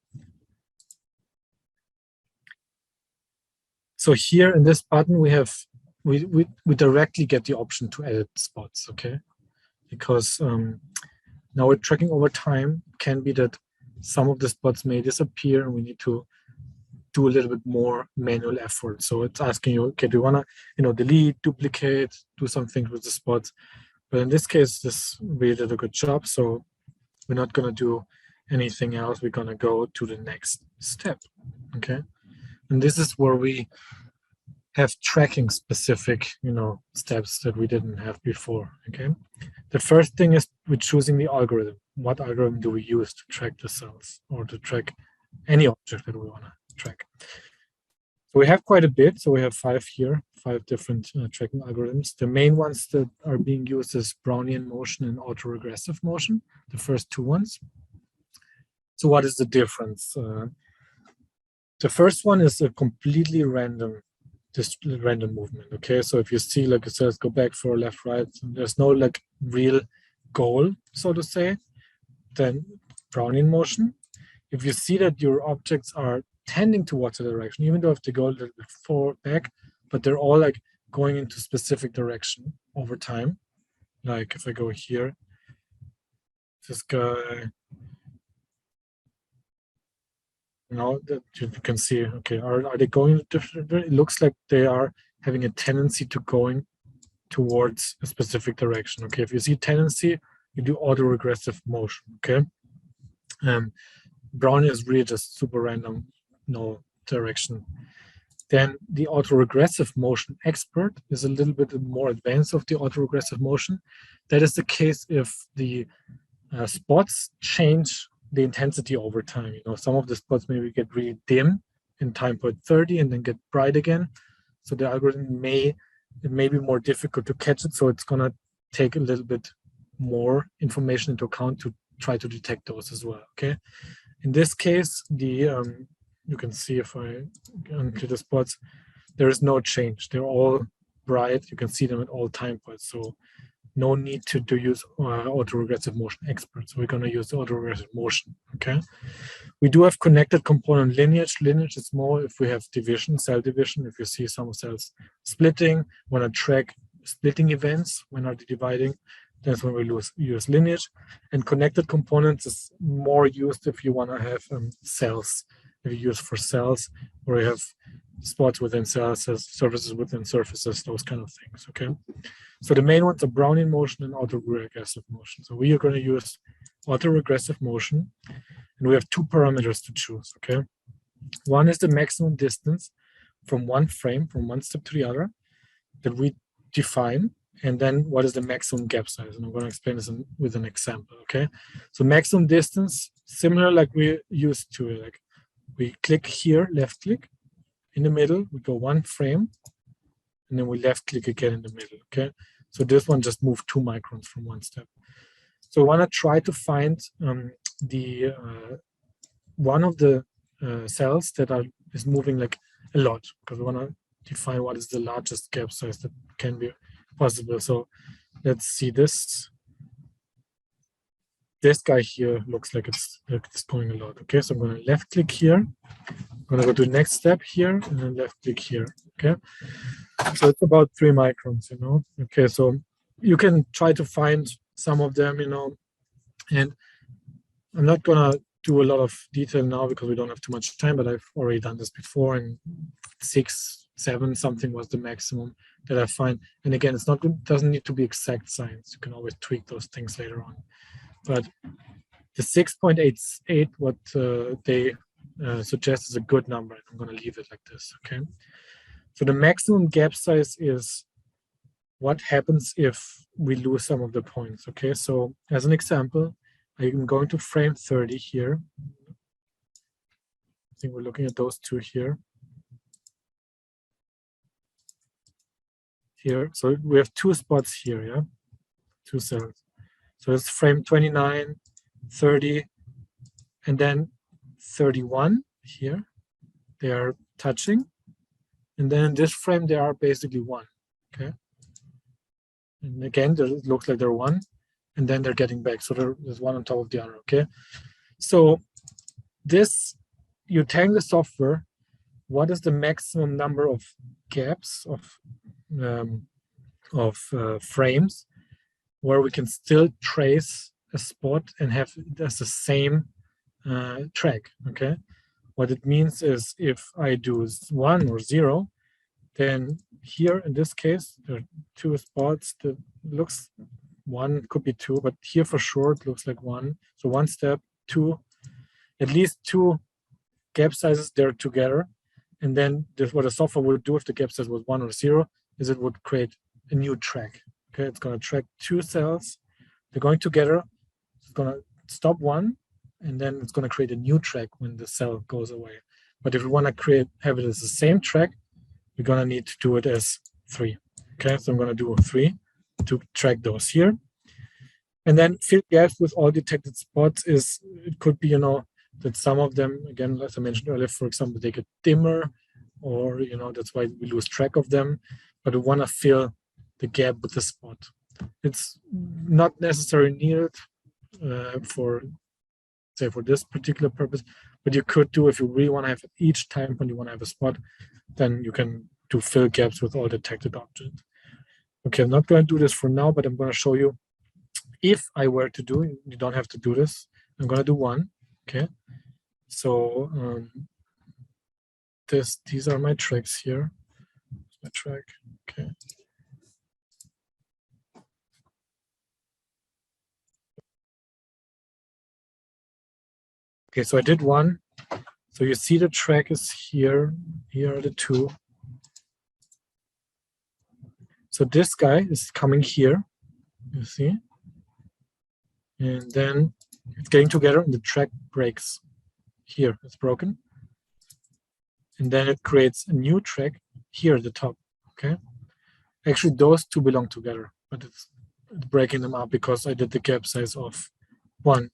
So here in this button, we have we directly get the option to edit spots, okay? Because now we're tracking over time. It can be that some of the spots may disappear, and we need to do a little bit more manual effort. So it's asking you, okay, do you want to, delete, duplicate, do some things with the spots? But in this case, this really did a good job. So we're not going to do anything else. We're going to go to the next step, okay? And this is where we have tracking specific, steps that we didn't have before, okay? The first thing is we're choosing the algorithm. What algorithm do we use to track the cells or to track any object that we want to track? So we have quite a bit. So we have 5 here, 5 different tracking algorithms. The main ones that are being used is Brownian motion and autoregressive motion, the first 2 ones. So what is the difference? The first one is a completely random movement, okay? So if you see, like it says, go back for left, right, there's no like real goal, so to say. Then Brownian motion. If you see that your objects are tending towards a direction, even though if they go a little bit forward, back, but they're all like going into specific direction over time. Like if I go here, this guy, that you can see, okay, are they going different? It looks like they are having a tendency to going towards a specific direction. Okay, if you see tendency, you do autoregressive motion, okay? Brownian is really just super random, no direction. Then the autoregressive motion expert is a little bit more advanced of the autoregressive motion. That is the case if the spots change the intensity over time. Some of the spots maybe get really dim in time point 30 and then get bright again. So the algorithm it may be more difficult to catch it. So it's gonna take a little bit more information into account to try to detect those as well, okay? In this case, you can see if I unclear the spots, there is no change. They're all bright. You can see them at all time points. So no need to use autoregressive motion expert. So we're going to use autoregressive motion, okay? We do have connected component lineage. Lineage is more if we have division, cell division, if you see some cells splitting, want to track splitting events when are they dividing, that's when we use lineage. And connected components is more used if you want to have cells, if you use for cells, or you have spots within cells, surfaces within surfaces, those kind of things, okay? So the main ones are Brownian motion and autoregressive motion. So we are going to use autoregressive motion, and we have two parameters to choose, okay? One is the maximum distance from one frame, from one step to the other, that we define, and then what is the maximum gap size? And I'm going to explain this with an example, okay? So maximum distance, similar like we used to, like we click here, left click, in the middle, we go one frame, and then we left click again in the middle, okay? So this one just moved 2 microns from one step. So I want to try to find one of the cells that is moving like a lot, because we want to define what is the largest gap size that can be possible. So let's see this. This guy here looks like it's going a lot. Okay, so I'm going to left click here. I'm going to go to the next step here and then left click here. Okay, so it's about 3 microns, you know. Okay, so you can try to find some of them, you know, and I'm not going to do a lot of detail now because we don't have too much time, but I've already done this before, and 6, 7 something was the maximum that I find. And again, it's not, it doesn't need to be exact science. You can always tweak those things later on. But the 6.88, what they suggest is a good number. I'm going to leave it like this, okay? So the maximum gap size is what happens if we lose some of the points, okay? So as an example, I'm going to frame 30 here. I think we're looking at those two here. Here, so we have 2 spots here, yeah? 2 cells. So it's frame 29, 30, and then 31 here. They are touching. And then in this frame, they are basically 1, okay? And again, it looks like they're 1, and then they're getting back. So there's one on top of the other, okay? So this, you tell the software, what is the maximum number of gaps of frames where we can still trace a spot and have it as the same track, okay? What it means is if I do 1 or 0, then here in this case, there are 2 spots that looks 1, could be 2, but here for sure it looks like 1. So 1 step, 2, at least 2 gap sizes there together. And then this, what the software would do if the gap size was 1 or 0 is it would create a new track. Okay, it's going to track 2 cells. They're going together. It's going to stop 1, and then it's going to create a new track when the cell goes away. But if we want to have it as the same track, we're going to need to do it as 3. Okay, so I'm going to do 3 to track those here. And then fill gaps with all detected spots is, it could be, you know, that some of them, again, as I mentioned earlier, for example, they get dimmer, or, you know, that's why we lose track of them. But we want to fill the gap with the spot. It's not necessarily needed for this particular purpose, but you could do, if you really want to have each time when you want to have a spot, then you can do fill gaps with all detected objects. Okay, I'm not going to do this for now, but I'm going to show you if I were to do it. You don't have to do this. I'm going to do 1. Okay, so these are my tracks here. My track. Okay. Okay, so I did 1. So you see the track is here. Here are the 2. So this guy is coming here, you see. And then it's getting together and the track breaks. Here, it's broken. And then it creates a new track here at the top, okay? Actually, those 2 belong together, but it's breaking them up because I did the gap size of 1.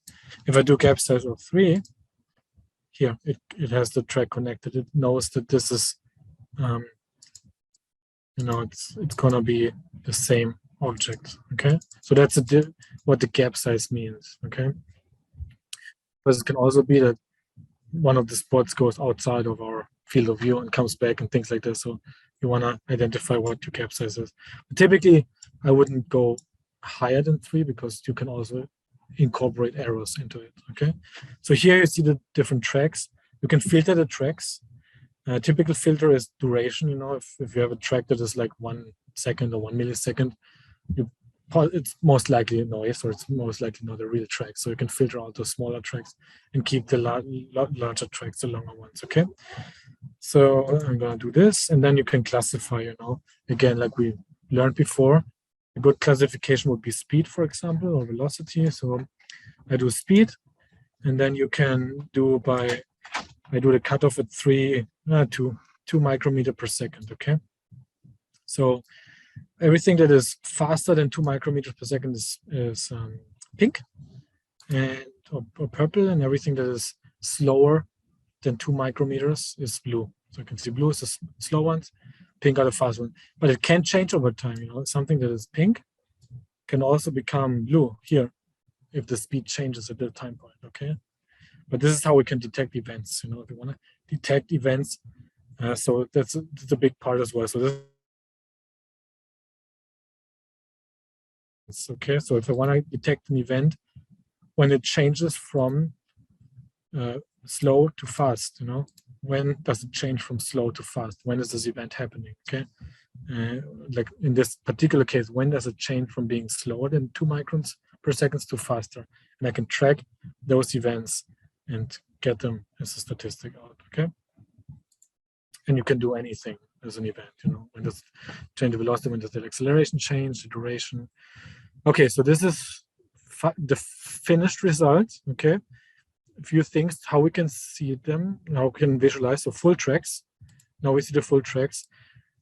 If I do gap size of 3, here, it has the track connected. It knows that this is, you know, it's gonna be the same object. Okay, so that's what the gap size means. Okay, because it can also be that one of the spots goes outside of our field of view and comes back and things like this. So you want to identify what your gap size is. But typically, I wouldn't go higher than 3 because you can also incorporate errors into it. Okay, so here you see the different tracks. You can filter the tracks. Typical filter is duration. You know, if you have a track that is like 1 second or 1 millisecond, it's most likely noise, or it's most likely not a real track. So you can filter out the smaller tracks and keep the larger tracks, the longer ones. Okay, so I'm gonna do this, and then you can classify. You know, again, like we learned before, a good classification would be speed, for example, or velocity. So I do speed, and then you can do I do the cutoff at 2 micrometer per second. Okay, so everything that is faster than 2 micrometers per second is pink and or purple, and everything that is slower than 2 micrometers is blue. So you can see blue is the slow ones, pink are the fast ones. But it can change over time. You know, something that is pink can also become blue here if the speed changes at the time point. Okay, but this is how we can detect events. You know, if you want to detect events, so that's a big part as well. So this. Okay, so if I want to detect an event when it changes from slow to fast, you know, when does it change from slow to fast? When is this event happening? Okay, like in this particular case, when does it change from being slower than 2 microns per second to faster? And I can track those events and get them as a statistic out. Okay, and you can do anything as an event. You know, when does it change the velocity? When does the acceleration change? The duration? Okay, so this is the finished result. Okay, a few things, how we can see them, how we can visualize. So full tracks. Now we see the full tracks.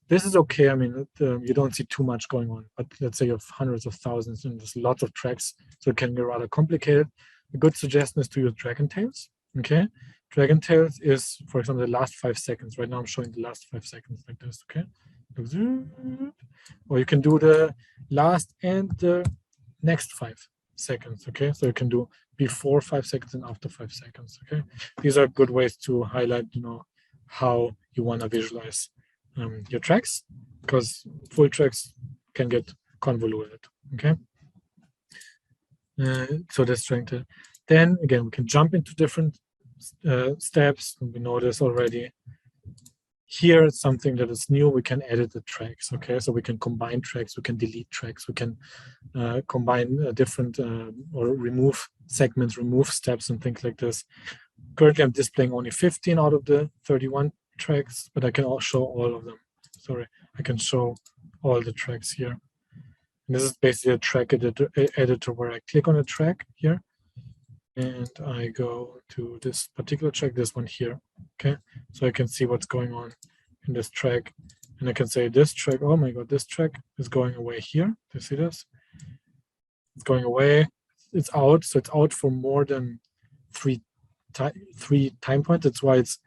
This is okay. I mean, you don't see too much going on, but let's say you have hundreds of thousands and there's lots of tracks, so it can get rather complicated. A good suggestion is to use dragon tails. Okay, dragon tails is, for example, the last 5 seconds. Right now I'm showing the last 5 seconds like this. Okay, or you can do the last and the next 5 seconds. Okay, so you can do before 5 seconds and after 5 seconds. Okay, these are good ways to highlight, you know, how you want to visualize your tracks, because full tracks can get convoluted. Okay, so that's trying to. Then again, we can jump into different steps. We know this already. Here, it's something that is new. We can edit the tracks. Okay, so we can combine tracks. We can delete tracks. We can combine different or remove segments, remove steps, and things like this. Currently, I'm displaying only 15 out of the 31 tracks, but I can also show all of them. Sorry, I can show all the tracks here. And this is basically a track editor where I click on a track here, and I go to this particular track, this one here. Okay, so I can see what's going on in this track, and I can say this track, oh my god, this track is going away here. Do you see this? It's going away, it's out, so it's out for more than three time points. That's why it's,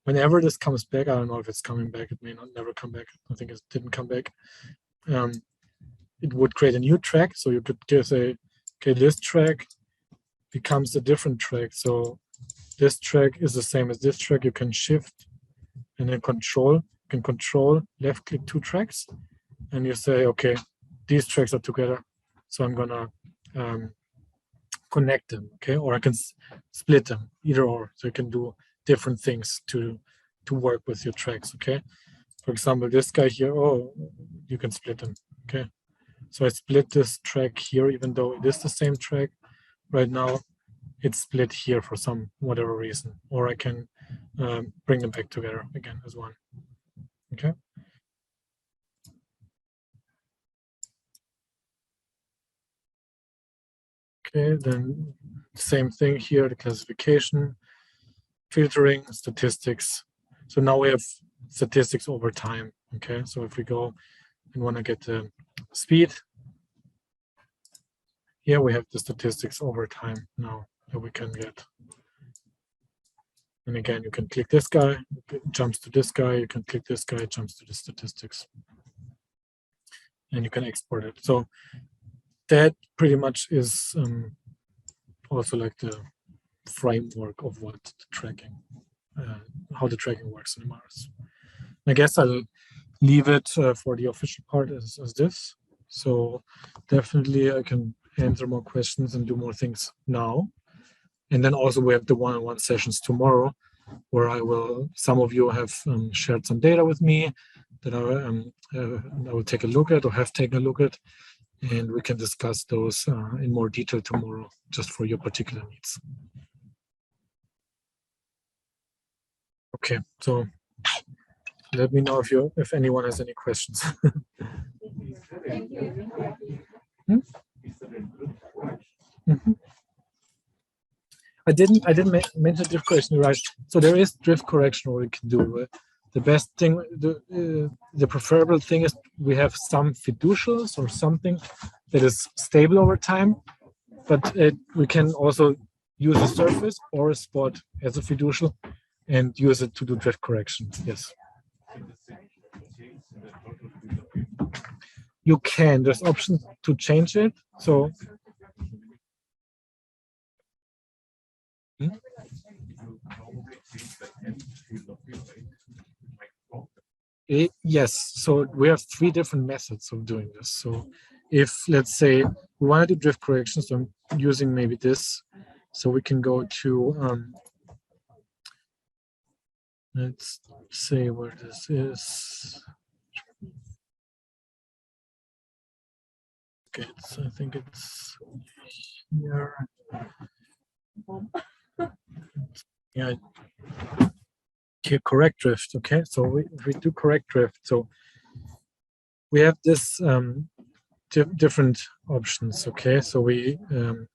whenever this comes back, I don't know if it's coming back, it may not never come back. I think it didn't come back. It would create a new track, so you could just say, okay, this track becomes a different track. So this track is the same as this track. You can shift and then control. You can control left click 2 tracks, and you say, okay, these tracks are together, so I'm gonna connect them. Okay, or I can split them, either or. So you can do different things to work with your tracks. Okay, for example, this guy here, oh, you can split them. Okay, so I split this track here, even though it is the same track. Right now, it's split here for some whatever reason, or I can bring them back together again as one. Okay. Okay, then same thing here, the classification, filtering, statistics. So now we have statistics over time. Okay, so if we go and want to get the speed, here we have the statistics over time now that we can get. And again, you can click this guy, it jumps to this guy, you can click this guy, it jumps to the statistics. and you can export it. So that pretty much is also like the framework of what the tracking, how the tracking works in Imaris. I guess I'll leave it for the official part as this. So definitely I can answer more questions and do more things now. And then also we have the one-on-one sessions tomorrow, where some of you have shared some data with me that I will take a look at or have taken a look at, and we can discuss those in more detail tomorrow, just for your particular needs. Okay, so let me know if anyone has any questions. Mhm. I didn't mention drift correction, right? So there is drift correction what we can do. The best thing, the preferable thing is we have some fiducials or something that is stable over time, but we can also use a surface or a spot as a fiducial and use it to do drift correction. Yes. You can. There's options to change it. So. Yes, so we have 3 different methods of doing this. So if, let's say, we want to do drift correction, so I'm using maybe this, so we can go to, let's say where this is. Okay, I think it's here. Yeah. Here, correct drift. Okay, so we do correct drift. So we have this different options. Okay, so we let's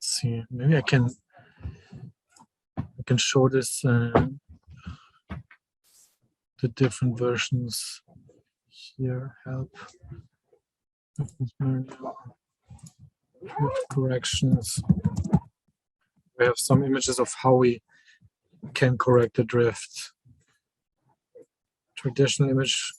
see. Maybe I can show this the different versions here. Help. Drift corrections. We have some images of how we can correct the drift. Traditional image.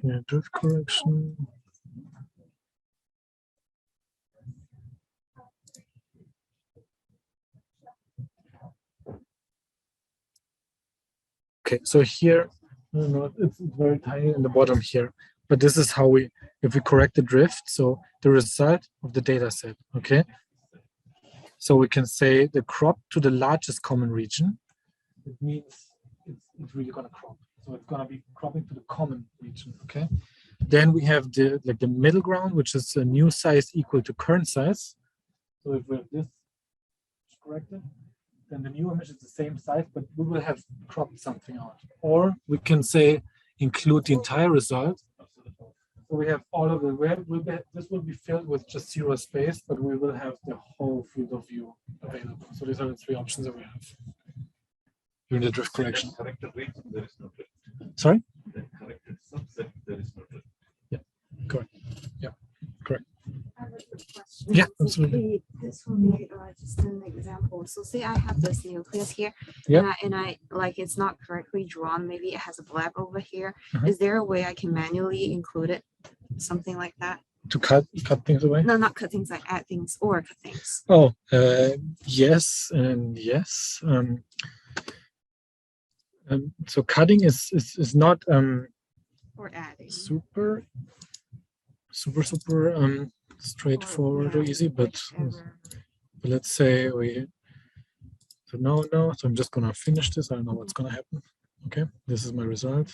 Yeah, drift correction. Okay, so here, it's very tiny in the bottom here, but this is how if we correct the drift, so the result of the data set, okay? So we can say the crop to the largest common region. It means it's really gonna crop. So it's gonna be cropping to the common region, okay? Then we have the middle ground, which is a new size equal to current size. So if we have this corrected, then the new image is the same size, but we will have cropped something out. Or we can say include the entire result. So we have all of the, this will be filled with just 0 space, but we will have the whole field of view available. So these are the 3 options that we have during the drift correction. There is no drift. Sorry? The corrected subset, there is no drift. Yeah, correct. Yeah, correct. I have a quick question. Yeah, So absolutely. this will be just an example. So say I have this nucleus here, Yeah. and I like it's not correctly drawn. Maybe it has a black over here. Uh-huh. Is there a way I can manually include it? Something like that? To cut things away? No, not cut things, like add things or cut things. Oh, yes and yes. So cutting is not Or adding. super straightforward or easy, but let's say so I'm just gonna finish this. I don't know what's gonna happen. Okay, this is my result.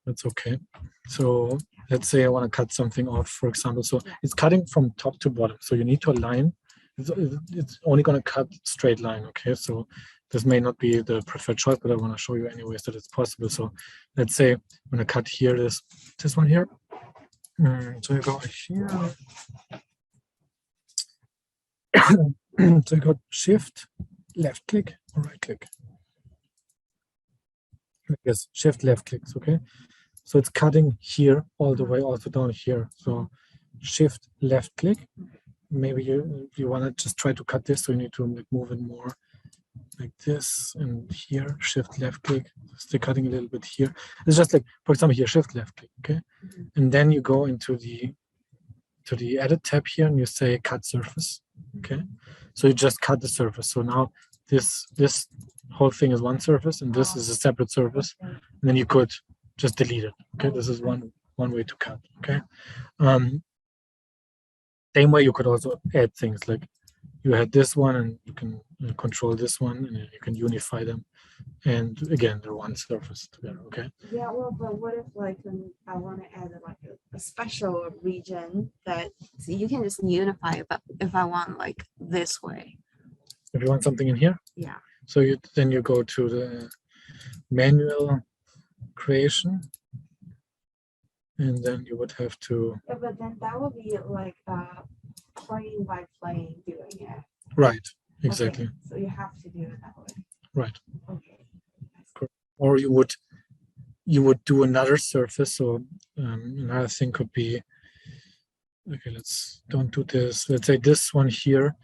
That's okay. So let's say I want to cut something off, for example. So it's cutting from top to bottom. So you need to align. It's only going to cut straight line. Okay, so this may not be the preferred choice, but I want to show you anyways that it's possible. So let's say I'm going to cut here this one here. So you go here. So you go shift, left click, or right click. Yes, shift left clicks. Okay. So it's cutting here all the way also down here. So shift left click maybe you want to just try to cut this, so you need to like move it more like this, and here shift left click, still cutting a little bit here. It's just like, for example, here shift left click, okay, and then you go into the edit tab here and you say cut surface, okay, so you just cut the surface. So now this whole thing is one surface and this is a separate surface, and then you could just delete it, okay. This is one way to cut, okay. Same way you could also add things, like you had this one and you can control this one and you can unify them, and again they're one surface together, okay. Yeah, well, but what if like I want to add like a special region that so you can just unify it, but if I want like this way, If you want something in here, yeah. so then you go to the manual creation, and then you would have to, Yeah, but then that would be like plane by plane doing it. right, exactly. Okay, so you have to do it that way. Right. Okay. Or you would do another surface. So another thing could be, okay, don't do this. Let's say this one here,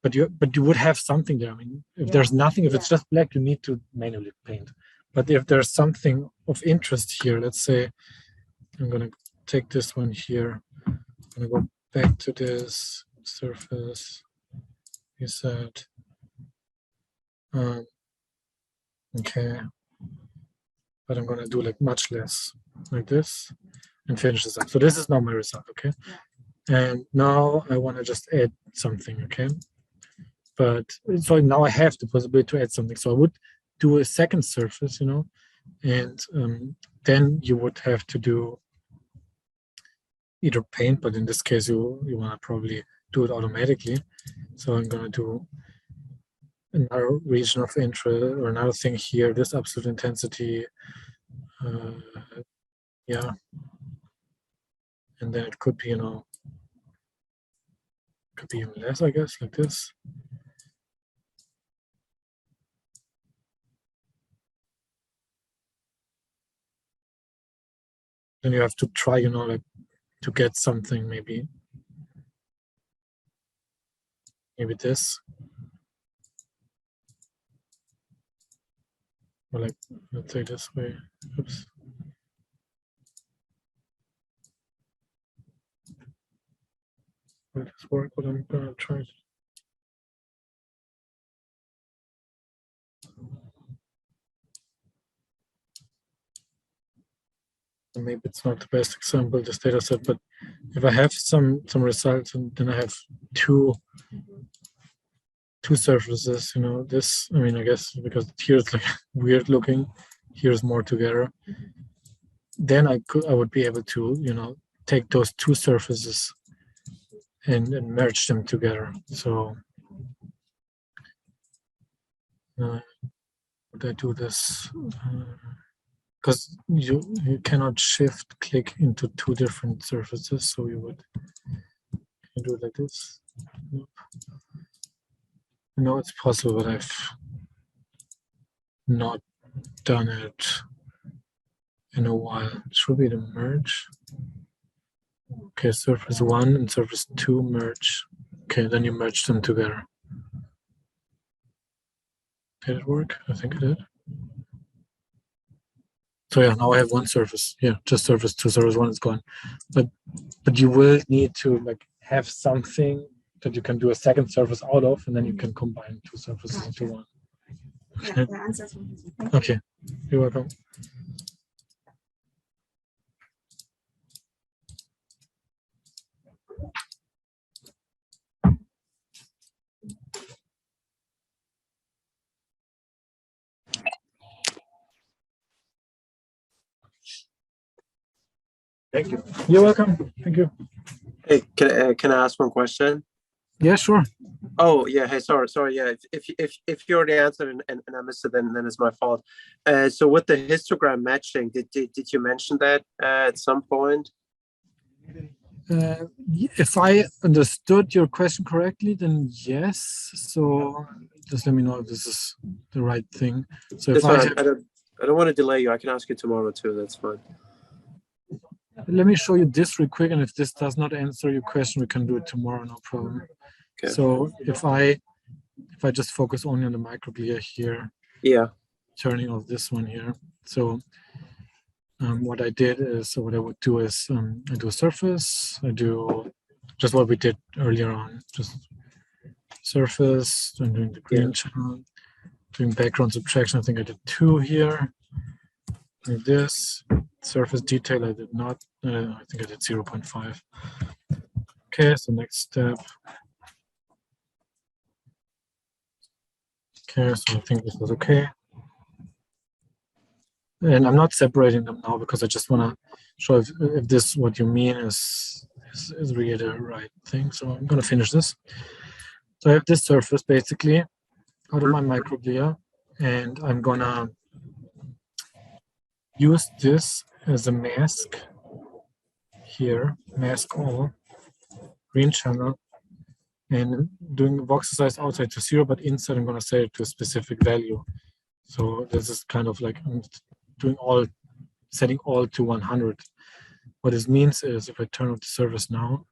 but you would have something there. I mean, if there's nothing, if it's just black, you need to manually paint. But if there's something of interest here, let's say I'm gonna take this one here. I'm gonna go back to this surface. You said, okay, but I'm gonna do like much less, like this, and finish this up. So this is now my result, okay? And now I want to just add something, okay? But so now I have the possibility to add something. So I would do a second surface, you know, and then you would have to do either paint, but in this case you want to probably do it automatically. So I'm gonna do another region of interest or another thing here, this absolute intensity, yeah, and then it could be, you know, could be even less, I guess, like this. Then you have to try, you know, like to get something, maybe this, or like, let's say this way. Oops. Will this work? What I'm gonna try. Maybe it's not the best example, this data set, but if I have some results and then I have two surfaces, you know, this, I mean, I guess because here's like weird looking, here's more together, then I would be able to, you know, take those two surfaces and merge them together. So would I do this? Because you cannot shift click into two different surfaces, so you do it like this. Nope. I know it's possible, but I've not done it in a while. It should be the merge. Okay, surface 1 and surface 2 merge. Okay, then you merge them together. Did it work? I think it did. So yeah, now I have one surface. Yeah, just surface 2, surface 1 is gone. But you will need to like have something that you can do a second surface out of, and then you can combine two surfaces into one. Yeah, that answers my question. Thank you. Okay, you're welcome. Thank you. You're welcome. Thank you. Hey, can I ask one question? Yeah, sure. Oh yeah, hey, sorry. Yeah, if you already answered and I missed it, then it's my fault. So with the histogram matching, did you mention that at some point? If I understood your question correctly, then yes. So just let me know if this is the right thing. So if I don't want to delay you. I can ask you tomorrow too. That's fine. let me show you this real quick, and if this does not answer your question, we can do it tomorrow, no problem. Okay. So if I just focus only on the microglia here, Yeah. turning off this one here. So what I did is, so what I would do is I do a surface, I do just what we did earlier on, just surface, I'm doing the green channel, doing background subtraction. I think I did 2 here. Like this surface detail, I did not. I think I did 0.5. Okay, so next step. Okay, so I think this was okay. And I'm not separating them now because I just want to show if this what you mean is really the right thing. So I'm going to finish this. So I have this surface basically out of my microglia, and I'm going to use this as a mask here, mask all, green channel, and doing the voxel size outside to 0, but inside I'm going to set it to a specific value. So this is kind of like I'm doing all, setting all to 100. What this means is if I turn off the surface now,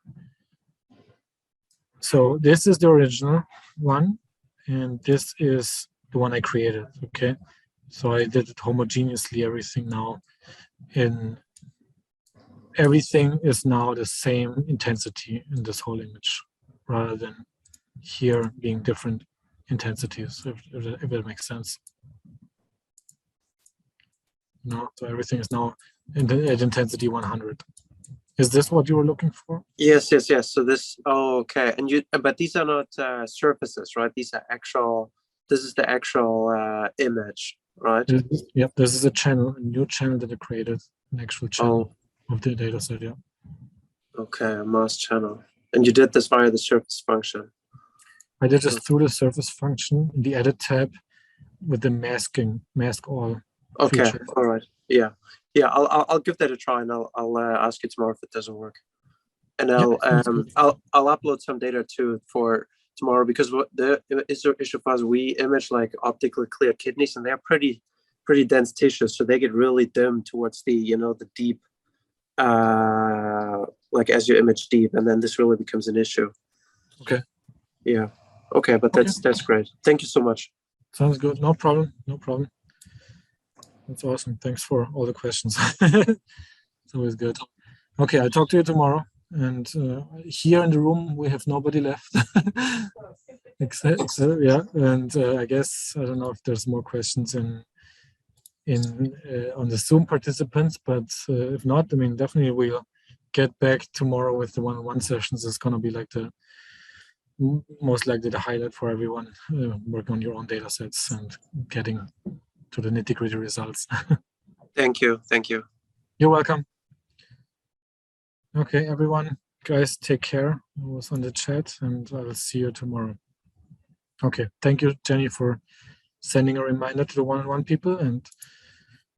so this is the original one, and this is the one I created, okay? So I did it homogeneously, everything now. In everything is now the same intensity in this whole image, rather than here being different intensities, if it makes sense. No, so everything is now at intensity 100. Is this what you were looking for? Yes. So this, okay. And but these are not surfaces, right? These are actual, this is the actual image, right? Yep, this is a channel, a new channel that I created, an actual channel of the data set, yeah. Okay, a mask channel. And you did this via the surface function. I did this through the surface function in the edit tab with the mask all. Okay, feature. all right. Yeah. I'll give that a try, and I'll ask you tomorrow if it doesn't work. And I'll upload some data too for tomorrow, because what the issue for us, we image like optically clear kidneys, and they're pretty dense tissues, so they get really dim towards the the deep, like as you image deep, and then this really becomes an issue. Okay. Yeah. Okay, but that's great. Thank you so much. Sounds good. No problem. No problem. That's awesome. Thanks for all the questions. It's always good. Okay, I'll talk to you tomorrow. And here in the room, we have nobody left. except, yeah. And I guess, I don't know if there's more questions on the Zoom participants, but if not, I mean, definitely we'll get back tomorrow with the one-on-one sessions. It's going to be like most likely the highlight for everyone, working on your own data sets and getting to the nitty-gritty results. Thank you. You're welcome. Okay, everyone, guys, take care. I was on the chat, and I'll see you tomorrow. Okay, thank you, Jenny, for sending a reminder to the one-on-one people, and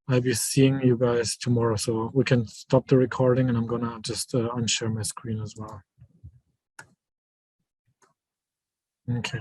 I'll be seeing you guys tomorrow. So we can stop the recording, and I'm gonna just unshare my screen as well. Okay.